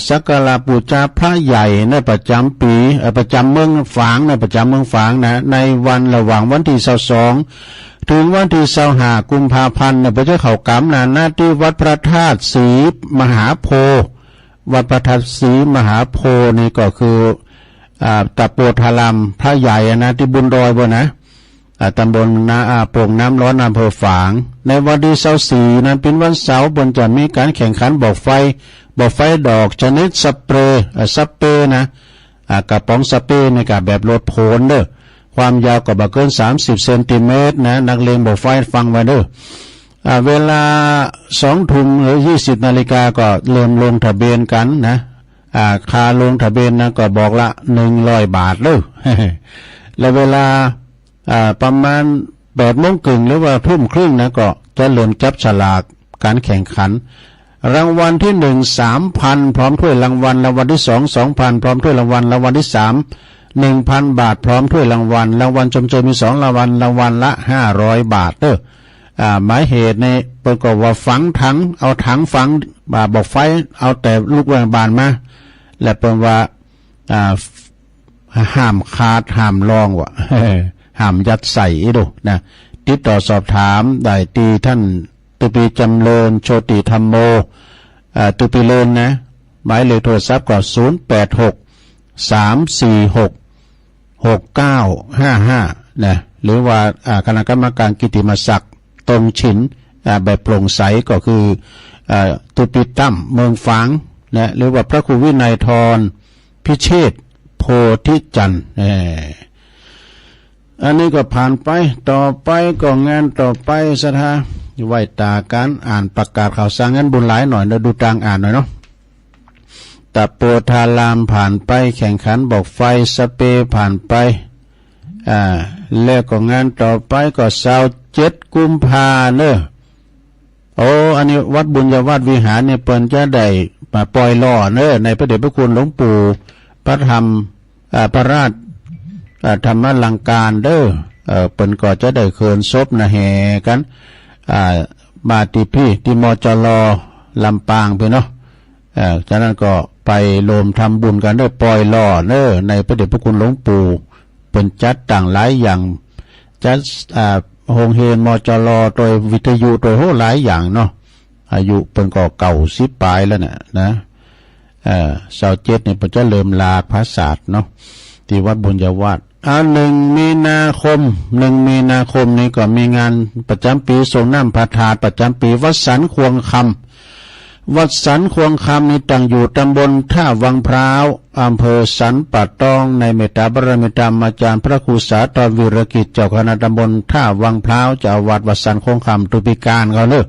สักการะบูชาพระใหญ่ในประจำปีประจำเมืองฝางในประจำเมืองฝางนะในวันระหว่างวันที่22 ถึงวันที่25 กุมภาพันธ์พระเจ้าเขากำหน้าที่วัดพระธาตุศรีมหาโพธิ์วัดพระธาตุศรีมหาโพธิ์นี่ก็คือตะโปธารามพระใหญ่นะที่บุญดอยบ่นะตำบลนาโป่งน้ำร้อนอำเภอฝางในวันที่24นั้นเป็นวันเสาร์บนจะมีการแข่งขันบอกไฟดอกชนิดสเปรย์นะกระป๋องสเปรย์ในกับแบบรถโผนเด้อความยาวก็บ่เกิน30 เซนติเมตรนะนักเลงบอกไฟฟังไว้เด้อเวลา20 ทุ่มหรือ20 นาฬิกาก็เริ่มลงทะเบียนกันนะค่าลงทะเบียนนะก็บอกละ100 บาทเด้อ แล้วเวลาประมาณ8 โมงครึ่งหรือว่าทุ่มครึ่งนะก็จะเริ่มจับฉลากการแข่งขันรางวัลที่1 3,000 พร้อมถ้วยรางวัลรางวัลที่2 2,000 พร้อมถ้วยรางวัลรางวัลที่3 1,000 บาทพร้อมถ้วยรางวัลรางวัลชมเชยมี2 รางวัลรางวัลละ500 บาทเด้อหมายเหตุในประกอบว่าฝังถังเอาถังฝังบอกไฟเอาแต่ลูกแวงบานมาและเป็นว่าห้ามขาดห้ามลองวะ ห้ามยัดใส่ดูนะติดต่อสอบถามได้ตีท่านตุปีจำเริญโชติธรรมโมตุปีเลินนะหมายเลขโทรศัพท์ก็086-346-6955นะหรือว่าคณะกรรมการกิตติมศักดิ์ตรงฉินแบบโปร่งใสก็คือตุปีตั้มเมืองฝางนะหรือว่าพระครูวินัยทรพิเชษโพธิจันทร์อันนี้ก็ผ่านไปต่อไปก็งานต่อไปสถาไหวตาการอ่านประกาศข่าวสารงั้นบุญหลายหน่อยเราดูตางอ่านหน่อยเนาะตะโปธารามผ่านไปแข่งขันบอกไฟสเปผ่านไป แล้วก็งานต่อไปก็27 กุมภาเนอะอันนี้วัดบุญญาวาสวิหารเนี่ยเปิ้นจะได้มาปล่อยล่อเนอะในพระเดชพระคุณหลวงปู่พระธรรมพระราชธรรมลังการเด้อเปิ้นก็จะได้เคินศพนะแห่กันมาที่พี่ที่มจลลำปางไปเนาะจากนั้นก็ไปโลมทำบุญกันเด้อปล่อยล่อเนอะในพระเดชพระคุณหลวงปู่เป็นจัดต่างหลายอย่างจัดโรงเรียนมจลโดยวิทยุโดยโหหลายอย่างเนาะอายุเพิ่นก็เก่า10 ปลายแล้วนะ27เนี่ยเพิ่นจะเริ่มลาพระศาสตร์เนาะที่วัดบุญญาวาส1 มีนาคมนี้ก็มีงานประจำปีส่งน้ำพระธาตุประจำปีวัดสันควงคำวัดสันควงคำนี้ตั้งอยู่ตำบลท่าวังพร้าวอำเภอสันป่าตองในเมตตาบารมีธรรมอาจารย์พระครูสาธรวิรกิจเจ้าคณะตำบลท่าวังพร้าวเจ้าวัดวัดสันควงคำตุปิการเขาเลย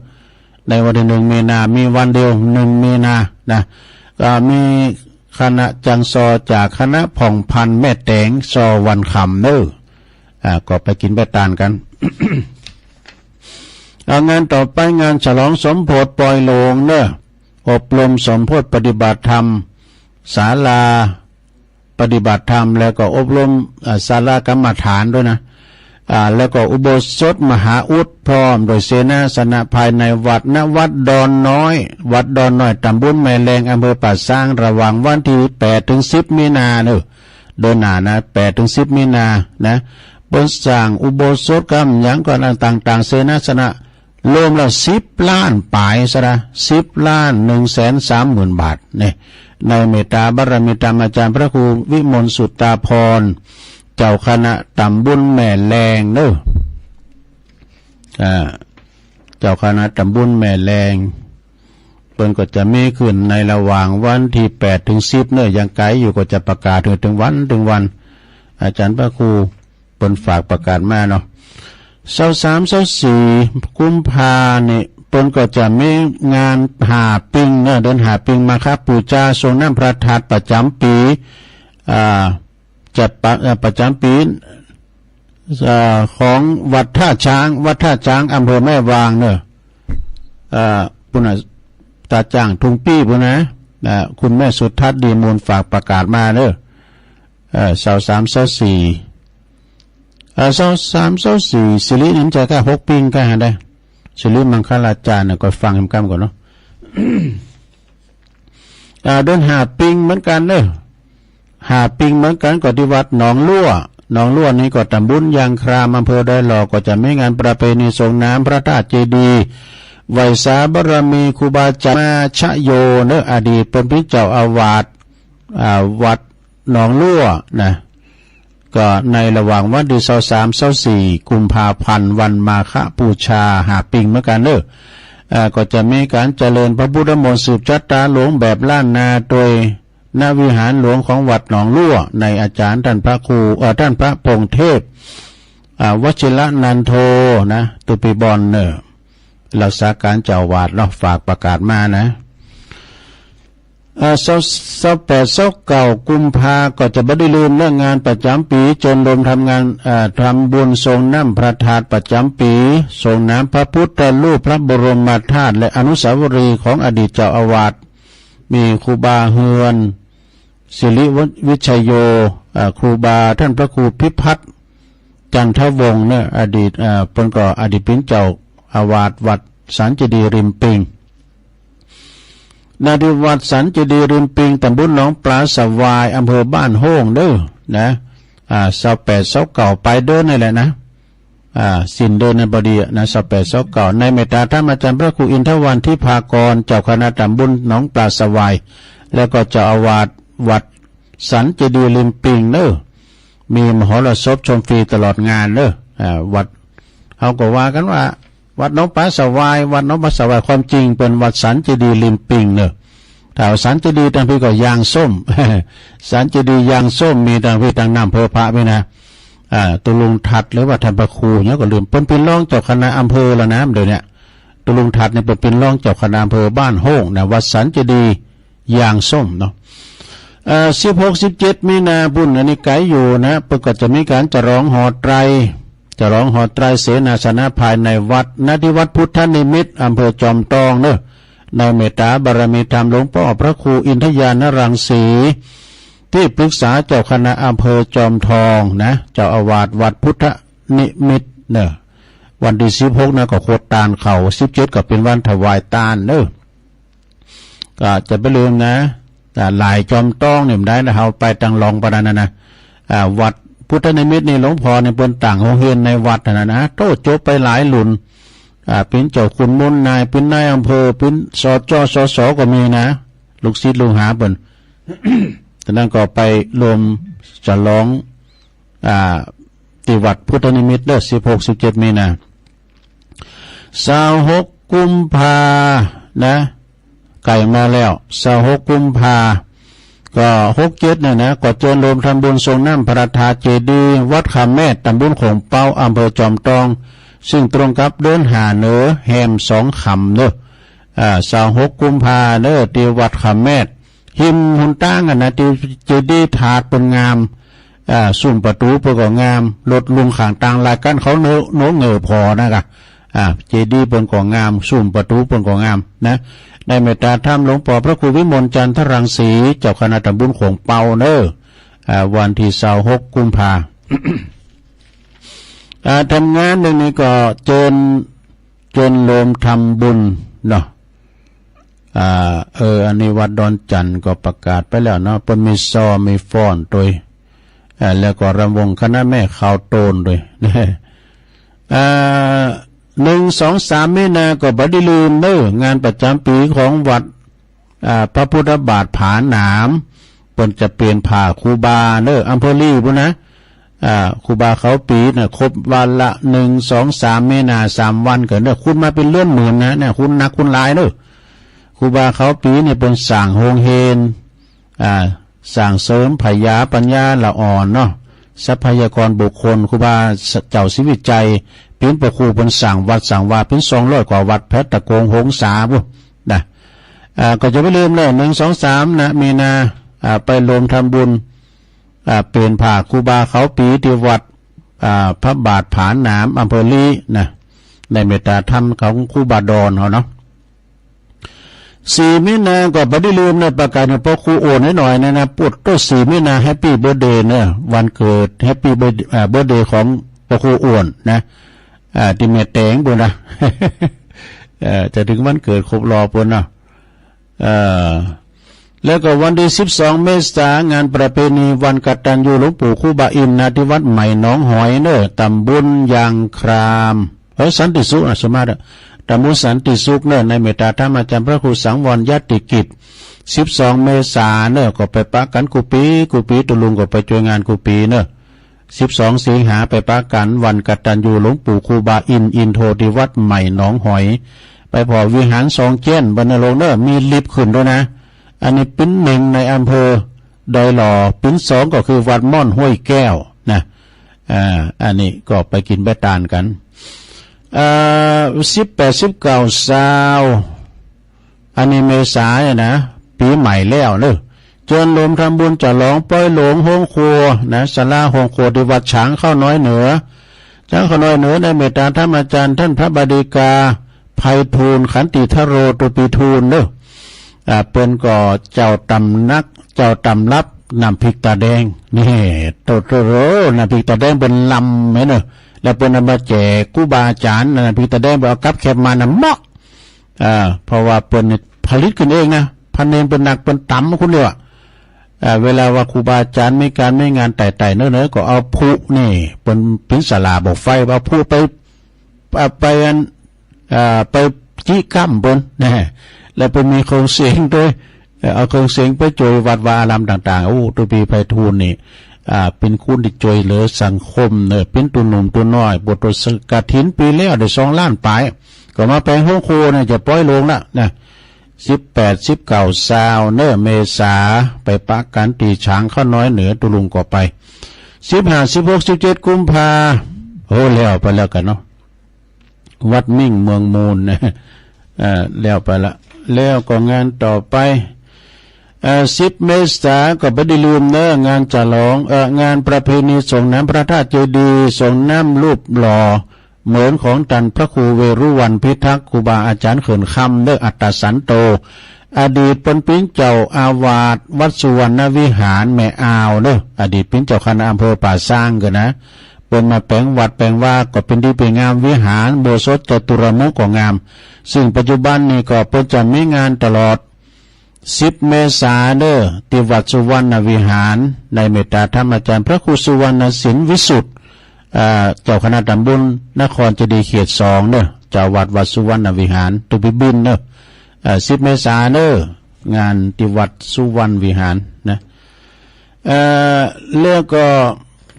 ในวันที่1 มีนามีวันเดียว1 มีนานะก็มีคณะจังซอจากคณะผ่องพันแม่แตงซอวันคำเนอะก็ไปกินไปตานกัน งานต่อไปงานฉลองสมโภชปล่อยโลงเนอะอบรมสมโภชปฏิบัติธรรมศาลาปฏิบัติธรรมแล้วก็อบรมศาลากรรมฐานด้วยนะแล้วก็อุโบสถมหาอุดพร้อมโดยเสนาสนะภายในวัดณวัดดอนน้อยวัดดอนน้อยตำบลแม่แรงอำเภอป่าซางระหว่างวันที่8 ถึง 10 มีนาเนอะเดือนหน้านะ8 ถึง 10 มีนานะบนสร้างอุโบสถกรรมหยังก่อนต่างๆเสนาสนะรวมแล้ว10 ล้านปลายซะนะ10,130,000 บาทเนี่ยในเมตตาบารมีธรรมอาจารย์พระครูวิมลสุตตาพรเจ้าคณะตำบลแม่แรงเนอะเจ้าคณะตำบลแม่แรงเพิ่นก็จะมีขึ้นในระหว่างวันที่8 ถึง 10เนอะยังไกลอยู่ก็จะประกาศถึงวันอาจารย์พระครูเพิ่นฝากประกาศมาเนาะ23-24 กุมภาเนี่ยเพิ่นก็จะมีงานหาปิ้งเนอะเดินหาปิ้งมาครับปูชาทรงน้ำพระธาตุประจำปีจัดประจำปีของวัดท่าช้างอำเภอแม่วางเนอะปุณตาจ้างทุงปี้ปุณนะคุณแม่สุทัศน์ดีมูลฝากประกาศมาเนอะ23-24สิรินินจะก็6 ปิ้งก็หาได้สิริมังคลาจารย์ก็ฟังคำก่อนเนาะ เดินหาปิ้งเหมือนกันเนอะหาปิ้งเหมือนกันก็ที่วัดหนองลั่วนี้ก็ตำบลยางครามอำเภอดอยหล่อก็จะมีงานประเพณีส่งน้ำพระธาตุเจดีย์ไวยสาบารมีครูบาอาจารย์มาชโยเนอะอดีตเป็นเจ้าอาวาสวัดหนองลั่วนะก็ในระหว่างวันที่23-24 กุมภาพันธ์วันมาฆบูชาหาปิ้งเหมือนกันเนอะก็จะมีการเจริญพระพุทธมนต์สืบจัตตาหลวงแบบล้านนาโดยณวิหารหลวงของวัดหนองลั่วในอาจารย์ท่านพระครูท่านพระพงเทพวชิรนันโทนะตุปิบอนเนอะรักษาการเจ้าวาดเราฝากประกาศมานะ28-29 กุมภาก็จะไม่ได้ลืมเรื่องงานประจำปีจนรวมทำงานทำบุญทรงน้ำพระธาตุประจำปีทรงน้ำพระพุทธรูปพระบรมธาตุและอนุสาวรีย์ของอดีตเจ้าอาวาสมีครูบาเฮือนศิริวิชัยโยครูบาท่านพระครูพิพัฒน์จันทวงศ์เนี่ยอดีตเป็นก็อดีตเป็นเจ้าอาวาสวัดสันเจดีย์ริมปิงนาดีวัดสันเจดีย์ริมปิงตำบลหนองปลาสวายอำเภอบ้านโฮ่งเด้อนะ28-29ไปเดินนี่แหละนะสิ้นเดินในบดีนะ28-29ในเมตตาธรรมอาจารย์พระครูอินทวันที่ภากรเจ้าคณะตำบลหนองปลาสวายแล้วก็เจ้าอาวาสวัดสันเจดีย์ริมปิงเด้อมีมหรสพชมฟรีตลอดงานเด้อวัดเขาก็ว่ากันว่าวัดหนองปลาสวายความจริงเป็นวัดสันเจดีย์ริมปิงเนอะถ้าสันเจดีย์ทางพี่ก็ยางส้ม สันเจดีย์ยางส้มมีทางพี่ทางน้ำเพอพระพี่นะตุลุงทัดหรือว่าท่านพระครูเนี่ยก็ลืมเป็นรองเจ้าคณะอำเภอละนะเดี๋ยวนี้ตุลุงทัดเนี่ยเป็นรองเจ้าคณะอำเภอบ้านโฮ่งนะวัดสันเจดีย์ยางส้มเนาะ 16-17 มีนาบุญอันนี้ไกลอยู่นะเปิดก็จะมีการจะร้องหอไตรเสนาสนะภายในวัดณที่วัดพุทธนิมิตรอำเภอจอมทองเนอะในเมตตาบารมีธรรมหลวงพ่อพระครูอินทยานรังสีที่ปรึกษาเจ้าคณะอำเภอจอมทองนะเจ้าอาวาสวัดพุทธนิมิตรเนอะวันที่16นะก็โคตรตาลเขา17ก็เป็นวันถวายตาลเนอะก็จะไปลืมนะหลายจอมต้องเนี่ยได้นะเฮาไปตังลองปะนั้นนะวัดพุทธนิมิตรนี่หลวงพ่อในบนต่างโรงเรียนในวัดนะโตจบไปหลายหลุนเป็นเจ้าคุณมนนายเป็นนายอำเภอเป็นสจสก็มีนะลูกศิษย์ลูกหาเปิ้น แต่นั้นก็ไปรวมฉลองที่วัดพุทธนิมิตรเด้อ16-17 มีนา26 กุมภานะไก่มาแล้ว26 กุมภาก็67เนี่ยนะก็เจริญรวมทำบุญทรงน้ำพระธาตุเจดีย์วัดคำแม่ตำบลโขงเป้าอำเภอจอมทองซึ่งตรงกับเดินหาเหนือแฮม2 คำเด้อ26 กุมภาเด้อที่วัดคำแม่หิมหุ่นตั้งนะที่เจดีย์ถาดเป็นงามสุ่มประตูเปิดก็งามรถลุงข้างต่างลายกันเขาโน้เงือพอนะครับเจดีย์เปิดก็งามสุ่มประตูเปิดก็งามนะในเมตตาธรรมหลวงพ่อพระครูวิมลจันทรังสีเจ้าคณะตำบลโขงเปาเนอวันที่26 กุมภา ทำงานหนึ่งนี้ก็จนรวมทำบุญเนาะอันนี้วัดดอนจันทร์ก็ประกาศไปแล้วเนาะเพิ่นมีซอมีฟ้อนโดยแล้วก็รำวงคณะแม่ข่าวโตนด้วย1-2-3 มีนาก็บ่ได้ลืมเด้องานประจำปีของวัดพระพุทธบาทผาหนามเพิ่นจะเปลี่ยนผ้าครูบาเด้ออำเภอลีพุ่นนะครูบาเขาปีน่ะครบวันละ1-2-3 มีนา3 วันก็เด้อคุณมาเป็นเลื่อนหมื่นนะเนี่ยคุณนักคุณหลายเด้อครูบาเขาปีเนี่ยเป็นสร้างโฮงเฮนสร้างเสริมพยาปัญญาละอ่อนเนาะทรัพยากรบุคคลครูบาเจ้าศิวิจัยเป็นประครูเป็นสั่งวัดสั่งว่าเป็น200 กว่าวัดแพทตะโกงหงสาบุนะก็จะไม่ลืมเลย1-2-3 นะมีนาไปรวมทำบุญเปลี่ยนผ้าครูบาเขาปีที่วัดพระบาทผาหนามอำเภอลีนะในเมตตาธรรมของครูบาดอนเขาเนาะ4 มีนาก็บ่ได้ลืมนะประกาศให้พ่อครูโอนให้หน่อยนะปุดต้น4 มีนาแฮปปี้เบิร์ธเดย์เนี่ยวันเกิดแฮปปี้เบิร์ธเดย์ของพ่อครูโอนนะที่เมตแตงปุ่นนะ จะถึงวันเกิดครบรอบปุ่นนะแล้วก็วันที่12 เมษายนงานประเพณีวันกตัญญูหลวงปู่ครูบาอินนะที่วัดใหม่หนองหอยเนอตำบลยางครามสันติสุขสมาธิตำบลสันติสุขเนอในเมตตาธรรมอาจารย์พระครูสังวรญาติกิจ12 เมษายนเนอก็ไปปะกันกุปีตุลุงก็ไปช่วยงานกุปีเนอ12 สิงหาไปปะกันวันกตัญญูหลวงปู่ครูบาอินโทที่วัดใหม่หนองหอยไปพอวิหาร2 เจ้นบรรณรงค์เนอมีลิฟต์ขึ้นด้วยนะอันนี้เป็น1ในอำเภอดอยหล่อเป็น2ก็คือวัดม่อนห้วยแก้วนะอันนี้ก็ไปกินแบตานกัน18-19 อันนี้เมษายนนะปีใหม่แล้วเนอะจนรวมทำบุญจะร้องป้อยหลงห้องครัวนะศาลาห้องครัวที่วัดฉางเข้าน้อยเหนือช้างเข้าน้อยเหนือในเมตตาธรรมอาจารย์ท่านพระบดีกาไพฑูรย์ขันติทโรตุปีทูลเนอะเป็นก่อเจ้าตำรับนำพริกตาแดงนี่โตนำพริกตาแดงเป็นลำไหมเนอะแล้วเป็นนำมาแจกกู้บาอาจารย์นำพริกตาแดงไปเอากับแคบมานำเหมาะเพราะว่าเป็นผลิตขึ้นเองนะพันเองเป็นหนักเป็นต่ำคุณเดียวเวลาว่าครูบาอาจารย์ไม่งานไต่เนื้อก็เอาผู้นี่เป็นพิศาลาบอกไฟเอาผู้ไปจี้กั้มบนนะแล้วไปมีโครงเสียงด้วยเอาโครงเสียงไปจ่วยวัดวาอารามต่างๆตัวปีไพฑูรย์นี่เป็นคุณที่จ่วยเหลือสังคมเนี่ยเป็นตัวหนุ่มตัวน้อยบทสกฐินปีแล้วได้2 ล้านปลายก็มาแปลงห้องครูเนี่ยจะปล่อยลงละนะ18-19 เนเมษาไปปะกันตีช้างเข้าน้อยเหนือตุลุงก็ไป15-16-17 กุมภาแล้วไปแล้วกันเนาะวัดมิ่งเมืองมูลนะแล้วไปละแล้วก็งานต่อไป 10 เมษายนก็ไม่ได้ลืมเนอะงานฉลองงานประเพณีส่งน้ำพระธาตุเจดีย์ส่งน้ำรูปหล่อเหมือนของท่านพระครูเวรุวรรณพิทักษ์ครูบาอาจารย์เขินคำเด้ออัตตสันโตอดีตเป็นปิ้งเจ้าอาวาสวัดสุวรรณวิหารแม่อาวเด้ออดีตปิ้งเจ้าคณะอำเภอป่าสร้างกันนะเป็นมาแปลงวัดแปลงว่าก็เป็นดีเป็นงามวิหารโบสถจตุรมุขก็งามซึ่งปัจจุบันนี้ก็เพิ่นจะมีงานตลอด10 เมษายนเด้อที่วัดสุวรรณวิหารในเมตตาธรรมอาจารย์พระครูสุวรรณสินวิสุทธิ์เจ้าคณะตำบลนครเจดีย์เขต2เด้อเจ้าวัดสุวรรณวิหารตุบิบินเด้อ10 เมษายนเด้องานที่วัดสุวรรณวิหารนะเรื่องก็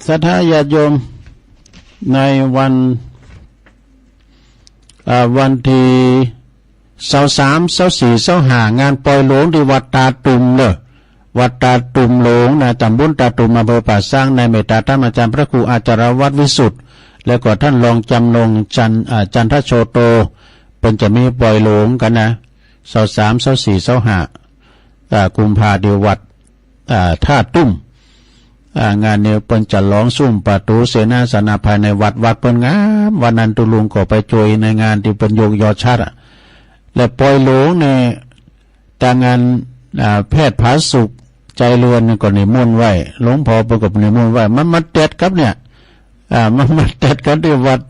ศรัทธาญาติโยมในวันที่23 24 25งานปล่อยหลวงที่วัดตาตุมเด้อวัดตาตุมหลวงนะตำบลตาตุมอำเภอป่าสร้างในเมตตาธรรมอาจารย์พระครูอาจารย์วัดวิสุทธิ์แล้วก็ท่านรองจำนงจันทโชโตเป็นจะมีปล่อยหลวงกันนะ23 24 25กุมภาเดียววัดท่าตุ้มงานเนี่ยเปิ้นจะร้องซุ่มประตูเสนาสนะภายในวัดเปิ้นงามวันนั้นตุลุงก็ไปช่วยในงานที่เปิ้นยกยอชาติและปล่อยหลวงเนี่ยแต่งานแพทย์ผาสุกใจล้วนก็นิมนต์ไว้หลวงพ่อประกบนิมนต์ไว้มันมาเต็ดครับเนี่ยมันมาเต็ดกันที่วัด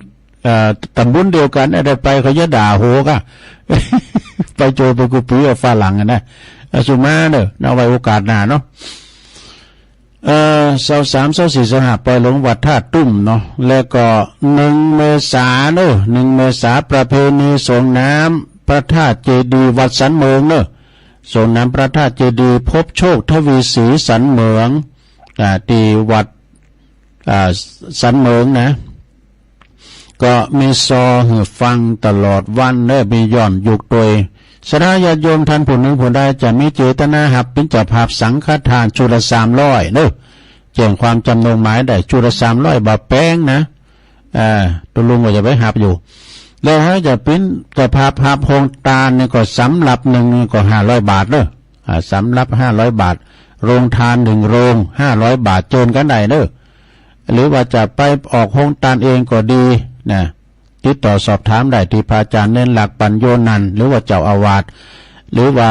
ตำบลเดียวกันได้ไปเขาจะด่าโหกะ ไปโจไปกูปีกับฝรั่งนะสุมาเด้อเอาไว้โอกาสหน้าเนาะ23 24 25ปล่อยหลวงวัดท่าตุ้มเนาะแล้วก็1 เมษายนเด้อ1 เมษายนประเพณีส่งน้ำพระธาตุเจดีย์วัดสันเมืองเด้อส่งน้ำพระธาตุเจดีย์พบโชคทวีศรีสันเมืองที่วัดสันเมืองนะก็มีซอหือฟังตลอดวันเด้อมีย่อนยุกโดยศรัทธาญาติโยมท่านผู้หนึ่งผู้ใดจะมีเจตนาหับเป็นเจ้าภาพสังฆทานจุล300เด้อแจ้งความจำนงหมายได้จุล300บาทแป้งนะตัวลุงก็จะไปหับอยู่แล้วให้จะเป็นเจ้าภาพหับโฮงตาลนี่ก็สำหรับหนึ่งก็500 บาทเด้อสำหรับ500 บาทโรงทาน1 โรง500 บาทโจนกันได้เด้อหรือว่าจะไปออกโฮงตาลเองก็ดีนะติดต่อสอบถามได้ที่พระอาจารย์เน้นหลักปัญโยนันหรือว่าเจ้าอาวาสหรือว่า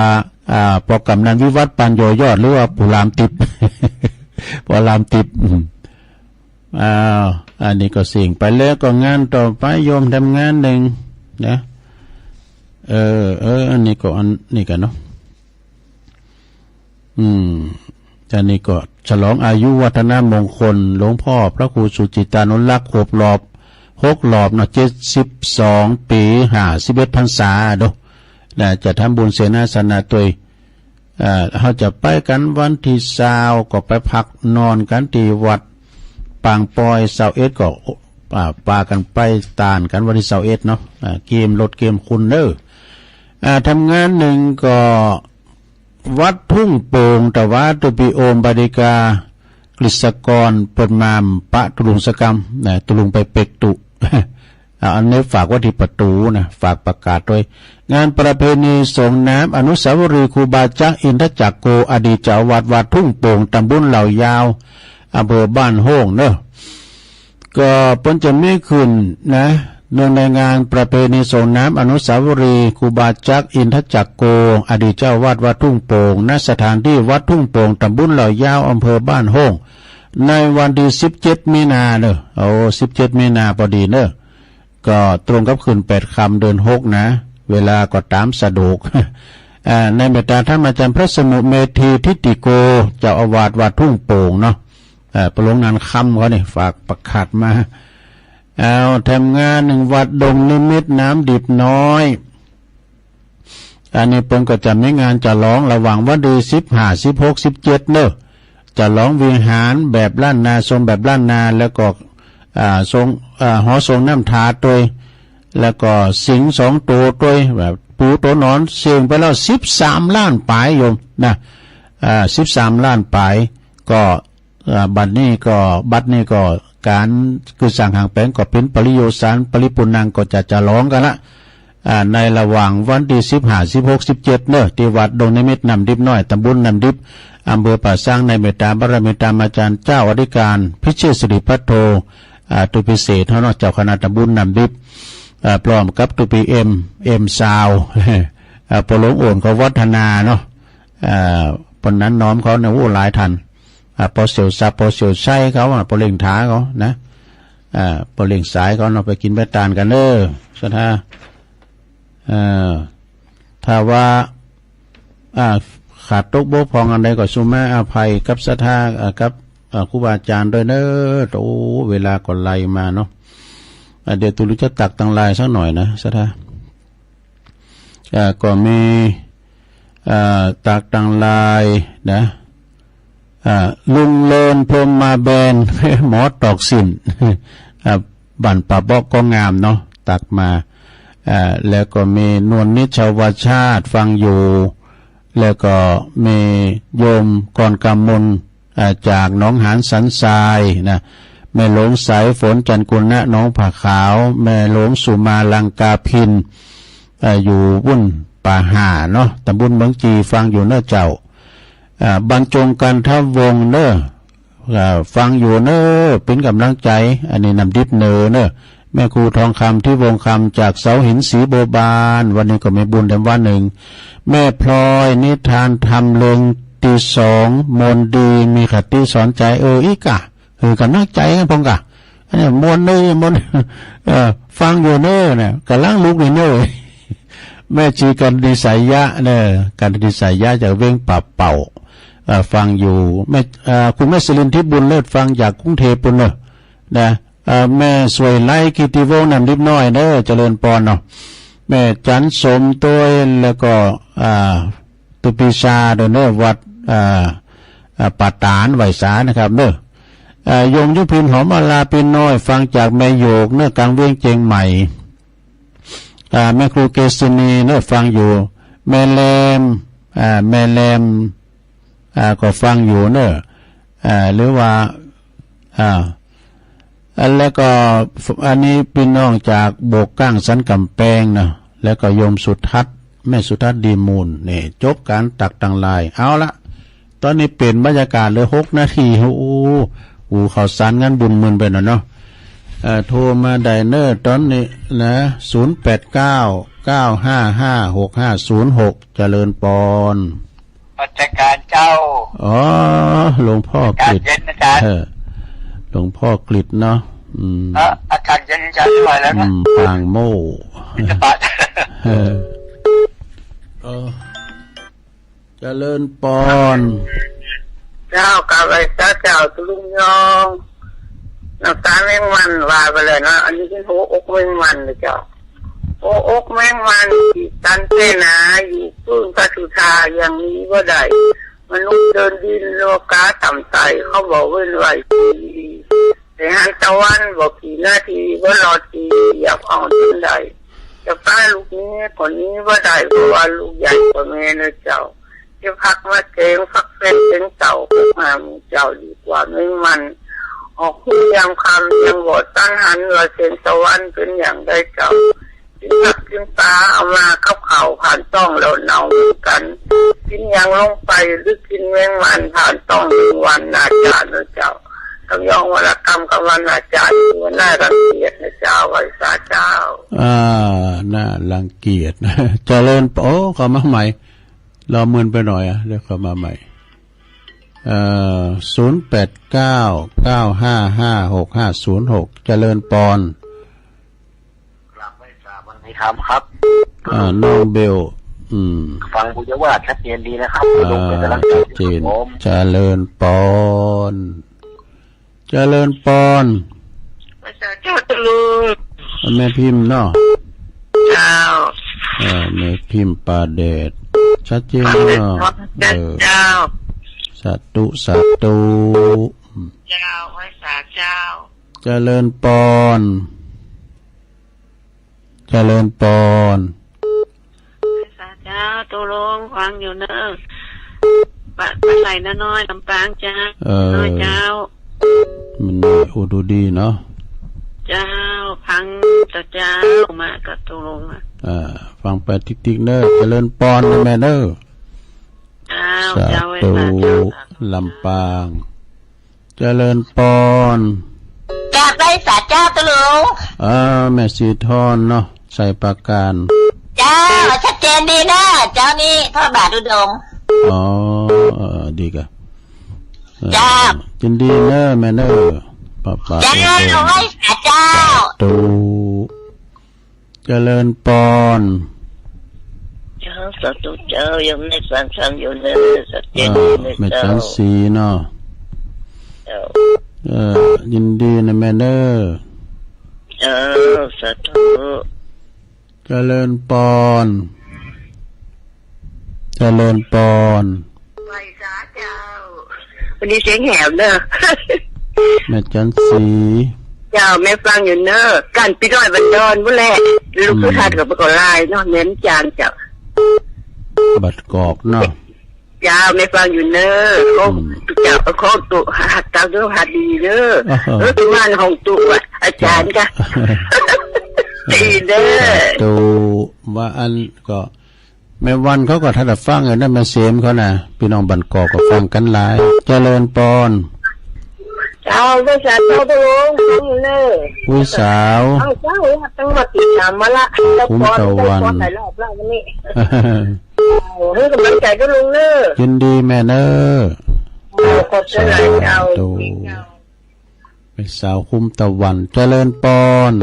ปกำนันวิวัฒน์ปัญโยยอดหรือว่าปุรามติบ ปุรามติบอันนี้ก็สิ่งไปแล้วก็งานต่อไปโยมทำงานหนึ่งนะอันนี้ก็อันนี้กันเนาะอันนี้ก็ฉลองอายุวัฒนมงคลหลวงพ่อพระครูสุจิตานุรักษ์6 รอบเนาะ72 ปี51 พรรษาเด้อและจะทำบุญเสนาสนะตัวเขาจะไปกันวันที่20ก็ไปพักนอนกันที่วัดปางปอย21ก็ปากันไปตานกันวันที่21เนาะเกมรถเกมคุณเด้อทำงานหนึ่งก็วัดทุ่งโป่งแต่ว่าตุปิโอมบาดิกากฤษกรเปิดมามปะตุลุงสกรรมตุลุงไปเป็กตุอันนี้ฝากไว้ที่ประตูนะฝากประกาศด้วยงานประเพณีส่งน้ำอนุสาวรีย์ครูบาจักอินทจักโกอดีตเจ้าวัดทุ่งโป่งตำบลเหล่ายาวอำเภอบ้านโฮงเนอะก็เพิ่นจะมีขึ้นนะเนื่องในงานประเพณีส่งน้ำอนุสาวรีย์ครูบาจักอินทจักโกอดีตเจ้าวัดทุ่งโป่งณสถานที่วัดทุ่งโป่งตำบลเหล่ายาวอำเภอบ้านโฮงในวันที่17 มีนาเนอะ17 มีนาพอดีเนอะก็ตรงกับคืน8 ค่ำเดือน6นะเวลาก็ตามสะดวกในเมตตาธรรมอาจารย์พระสมุเมธีทิติโกเจ้าอาวาสวัดทุ่งโป่งเนาะประลงงานค่ำเขาเนี่ยฝากประกาศมาทำงาน1 วัดดงนิมิตน้ำดิบน้อยอันนี้เพิ่นก็จะมีงานจะร้องระหว่างวันที่15 16 17เนอะจะร้องวิหารแบบล้านนาทรงแบบล้านนาแล้วก็ทรงหอทรงน้ำทาตัวแล้วก็สิง2 ตัวตัวแบบปูตัวนอนเสียงไปแล้ว13 ล้านปลายโยมนะ13 ล้านปลายก็บัดนี้ก็การคือสั่งหางแปลงก็เป็นปริโยสารปริปุนังก็จะร้องกันละ ในระหว่างวันที่15 16 17เนอะที่วัดดงนิมิตรนำดิบน้อยตำบลนำดิบอำเภอป่าซางในเมตตาบารมีตามอาจารย์เจ้าอธิการพิเชษสิริพัทโทตุพิเศษเฮาเนาะเจ้าคณะตำบลนำดิบพร้อมกับตุปีเอ็มซาวปหลวงโอนเขาวัฒนาเนาะปนนั้นน้อมเขาเนี่ยโอ้หลายทันปอเสียวซับปอเสียวไส้เขาปอเล่งท้าเขานะปอเล่งสายเขาเนาะไปกินไปตานกันเด้อสถาถ้าว่าขาดตกบกพร่องอันใดก็สุมาอภัยกับศรัทธากับครูบาอาจารย์ด้วยเด้อโอ้เวลาก่อนไล่มาเนาะเดี๋ยวตุลุจะตักตังลายสักหน่อยนะศรัทธาก็มีตักตังลายนะลุงเลินพรหมมาแบน หมอตอกสินบั่นป่าบอกก็งามเนาะตักมาแล้วก็มีนวลนิชาวชาติฟังอยู่แล้วก็มีโยมก่อนกำมลจากหนองหานสันทรายนะแม่หลวงสายฝนจันกุลณะน้องผักขาวแม่หลวงสุมาลังกาพินอยู่วุ่นป่าห่าเนาะตำบลเมืองจีฟังอยู่เน้อเจ้าบรรจงกันทับวงเน้อฟังอยู่เน้อเป็นกำลังใจอันนี้นำดิบเนอเน้อแม่ครูทองคำที่วงคำจากเสาหินสีโบบานวันนี้ก็มีบุญแต่วันหนึ่งแม่พลอยนิทานทำเริงตีสองมนดีมีคติสอนใจอีกะกับนักใจกันพงกะอันนี้มนเนอมนฟังอยู่เนอเนี่ยกำลังลุกเนอแม่ชีกันดิสายะเนี่ยกันดิสายะจากเว้งป่าเป่าฟังอยู่แม่คุณแม่สิรินทิพย์บุญเลิศฟังจากกรุงเทพปุ่นเนอะนะแม่สวยไล่กิติวงศ์นำดิบน้อยเด้อเจริญปอนเนาะแม่จันสมตัวแล้วก็ตุปิชาเด้อวัดปัตตานไหวสานะครับเด้อยมยุพินหอมอลาเป็นน้อยฟังจากแม่โยกเนื้อกลางเวียงเจียงใหม่แม่ครูเกษณีเนื้อฟังอยู่แม่แรมก็ฟังอยู่เนื้อหรือว่าแล้วก็อันนี้พี่น้องจากโบกก้างสันกำแพงนะแล้วก็โยมสุทัศน์แม่สุทัศน์ดีมูลนี่จบการตักตังลายเอาละตอนนี้เปลี่ยนบรรยากาศเลย6 นาทีโอ้ข่าวสารงานบุญมืนไปหน่อยเนาะโทรมาไดเนอร์ตอนนี้นะ0899556506เจริญปอนราชการเจ้าหลวงพ่อกฤษหลวงพ่อกฤษเนาะอากาศเย็นจะด้วยแล้วนะปางโม่เจริญปอนเจ้ากับไอ้เจ้าตุลุงยองน้ำตาแมงมันว่าไปเลยนะอันนี้เป็นหัวอกแมงมันเลยเจ้าหัวอกแมงมันตันเต้นาอยู่พื้นกัตุธาอย่างนี้ก็ได้มนุษย์เดินดินโลกาต่ำไตเขาบอกเว้นไว้แต่หันตะวันบอกกี่นาทีก็รอทีอยากเอาจนได้จะป้าลูกนี้คนนี้ก็ได้เพราะว่าลูกใหญ่กว่าแม่นะเจ้าจะพักมาเกงพักเป็นเต่ามาเจ้าดีกว่าไม่มันออกคู่ยามคำยังบดตั้งหันว่าเส้นตะวันเป็นอย่างได้เจ้ากินผักกินปลาเอามาเข้าเข่าผ่านต้องเราเนากันกินยังลงไปหรือกินแมงมันผ่านต้อง1 วันนาจารนะเจ้าทำยองวรกรรมกับวันนาจารวันน่ารังเกียจนะเจ้าไว้สาเจ้าน่ารังเกียจเจริญเขามาใหม่เราเมินไปหน่อยเดี๋ยวเขามาใหม่0899555606เจริญปอนกลับไปสาวันนี้ครับน้องเบลฟังบุญว่าชัดเจนดีนะครับชัดเจนเจริญปอนเจริญปอนเจ้าตะลุงแม่พิมพ์เนาะเจ้าแม่พิมพ์ปาเดชชัดเจนเนาะเจ้าสาธุเจ้าไว้สาเจ้าเจริญปอนเจริญปอนสาเจ้าตุลงฟังอยู่เนอะปะไหลน้อยลำปางจ้าน้อยเจ้ามันดูดีเนาะเจ้าพังแต่เจ้ามากับตุลง ฟังไปติ๊กๆเนอเจริญปอนนะแม่เนอสาธุลำปางเจริญปอนกราบไหว้สาเจ้าตะลุงแม่สีทอนเนาะใส่ปากการเจ้าชัดเจนดีนะเจ้านี่พระบาทอุดมดีกะเจ้าจินดีเนอแม่เนอป้าเจ้าไหว้สาเจ้าตูเจริญปอนเจ้าสาธุเจ้ายังไม่สันอยู่เนอสัจเจนไม่สันสีเนาะยินดีนะแม่เนอสาธุเจริญปอนเจริญปอนไหว้สาเจ้าวันนี้เสียงแหบเนอะแม่จันสีเจ้าแม่ฟังอยู่เนอะกันพี่น้อยบันดอนบุแลลูกผู้ทัดกับประกอบลายเนาะเน้นจานเจ้าบัดกอกเนาะเจ้าไม่ฟังอยู่เนอะเขาเจ้าเขาตุหัดตาด้วยหัดดีเนอะตุมันของตุอาจารย์กันดีเนอะตุว่าอันก็แม่วันเขาก็ทัดฟังนั่นมาเสียมเขาน่ะพี่น้องบันกอกก็ฟังกันหลายเจริญปอนเจ้าไม่สาวเจ้าตะลุงฟังอยู่เนอะผู้สาวเจ้าตั้งมาติดตามมาละแล้วปอนหลายรอบแล้ววันนี้ให้กำลังใจก็ลุงเนอะยินดีแม่เนอขอบใจเจ้าเป็นสาวคุ้มตะวันเจริญปอน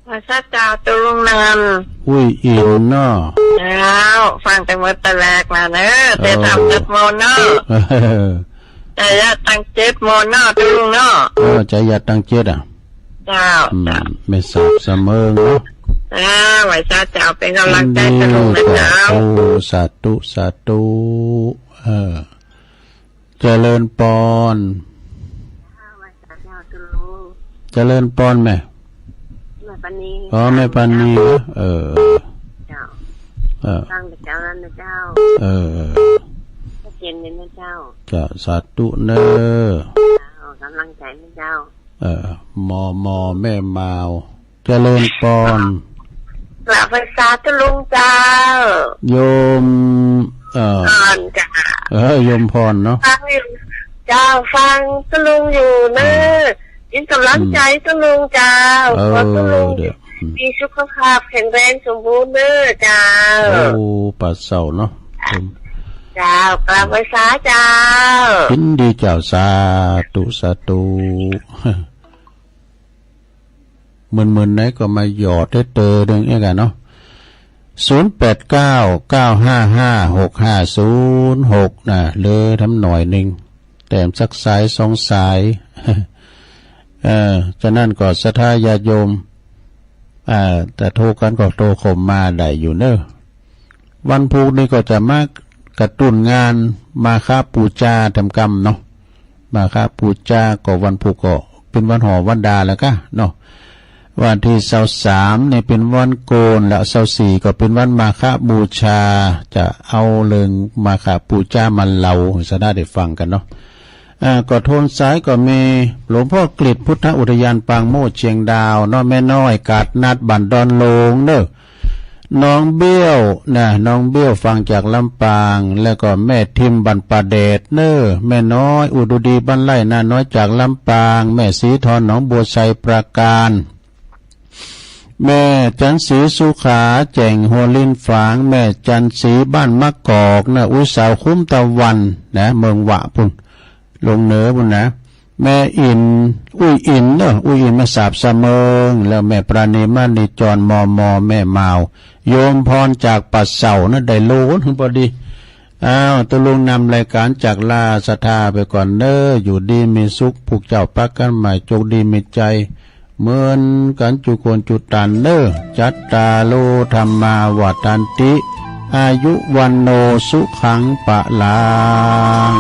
ภาษาเจ้าตะลุงนันอุ้ยอินเนาะเจ้าฟังแต่เมื่อตะแรกมาเนอะแต่ทำ7 โมงเนอะใจยัดตั้ง7 โมงเนอะตะลุงเนาะใจยัดตั้ง7เจ้าไม่สับเสมอเนาะไหวซาเจ้าเป็นกำลังใจตะลุงนะเจ้าสาธุสาธุเจริญปอนเจริญปอนแม่ปานีแม่ปานีเจ้าตั้งแต่เจ้านั้นนะเจ้าเย็นเลยนะเจ้าจะสาธุเนกำลังใจนะเจ้ามอแม่มาวเจริญปอนกราบภาษาตะลุงเจ้าโยมพรจ้าโยมพรเนาะเจ้าฟังตะลุงอยู่เนอะยินกำลังใจตะลุงเจ้าขอตะลุงมีสุขภาพแข็งแรงสมบูรณ์เนอะเจ้าปัดเสาเนาะเจ้ากราบภาษาเจ้ายินดีเจ้าสาธุสาธุมึนไหนก็มาหยอดให้เตอดึงเองกันเนาะ0899556506นะเลยทำหน่อยหนึ่งแต้มสักสาย2 สายฉะนั้นก็ศรัทธาญาติโยมแต่โทรกันก็โทรเข้ามาได้อยู่เนอะวันพุธนี้ก็จะมากระตุ้นงานมาฆปูชาทำกรรมเนาะมาฆปูชาก็วันพุธก็เป็นวันหอวันดาแล้วก็เนาะวันที่23นี่เป็นวันโกนแล้ว24ก็เป็นวันมาฆบูชาจะเอาเรื่องมาฆบูชามาเล่าจะได้ฟังกันเนาะก็โทนสายก็มีหลวงพ่อกฤษพุทธอุทยานปางโมดเชียงดาวน้องแม่น้อยกาดนัดบันดอนโลงเนอะน้องเบี้ยวน้องเบี้ยวฟังจากลำปางแล้วก็แม่ทิมบันปาเดชเนอะแม่น้อยอุดดีบ้านไร่น้อยจากลำปางแม่สีทอนหนองบัวไซประการแม่จันสีสุขาแจ่งหัวลิ้นฝางแม่จันสีบ้านมะกอกนะอุสาวคุ้มตะวันนะเมืองวะพุ่นลงเหนือพุ่นนะแม่อินอุ้ยอินเนอะอุ้ยอินมาสาบเสมิงแล้วแม่ปราณีมานิจรมอแม่มาวโยมพรจากปัดเสานะได้โลนพอดีตะลุงนำรายการจากลาศรัทธาไปก่อนเนอะอยู่ดีมีสุขผูกเจ้าปักกันใหม่จงดีมีใจเหมือนกันจุโกนจุตันเนอจัตตาโลธรรมาวัฏันติอายุวันโนสุขังปะลัง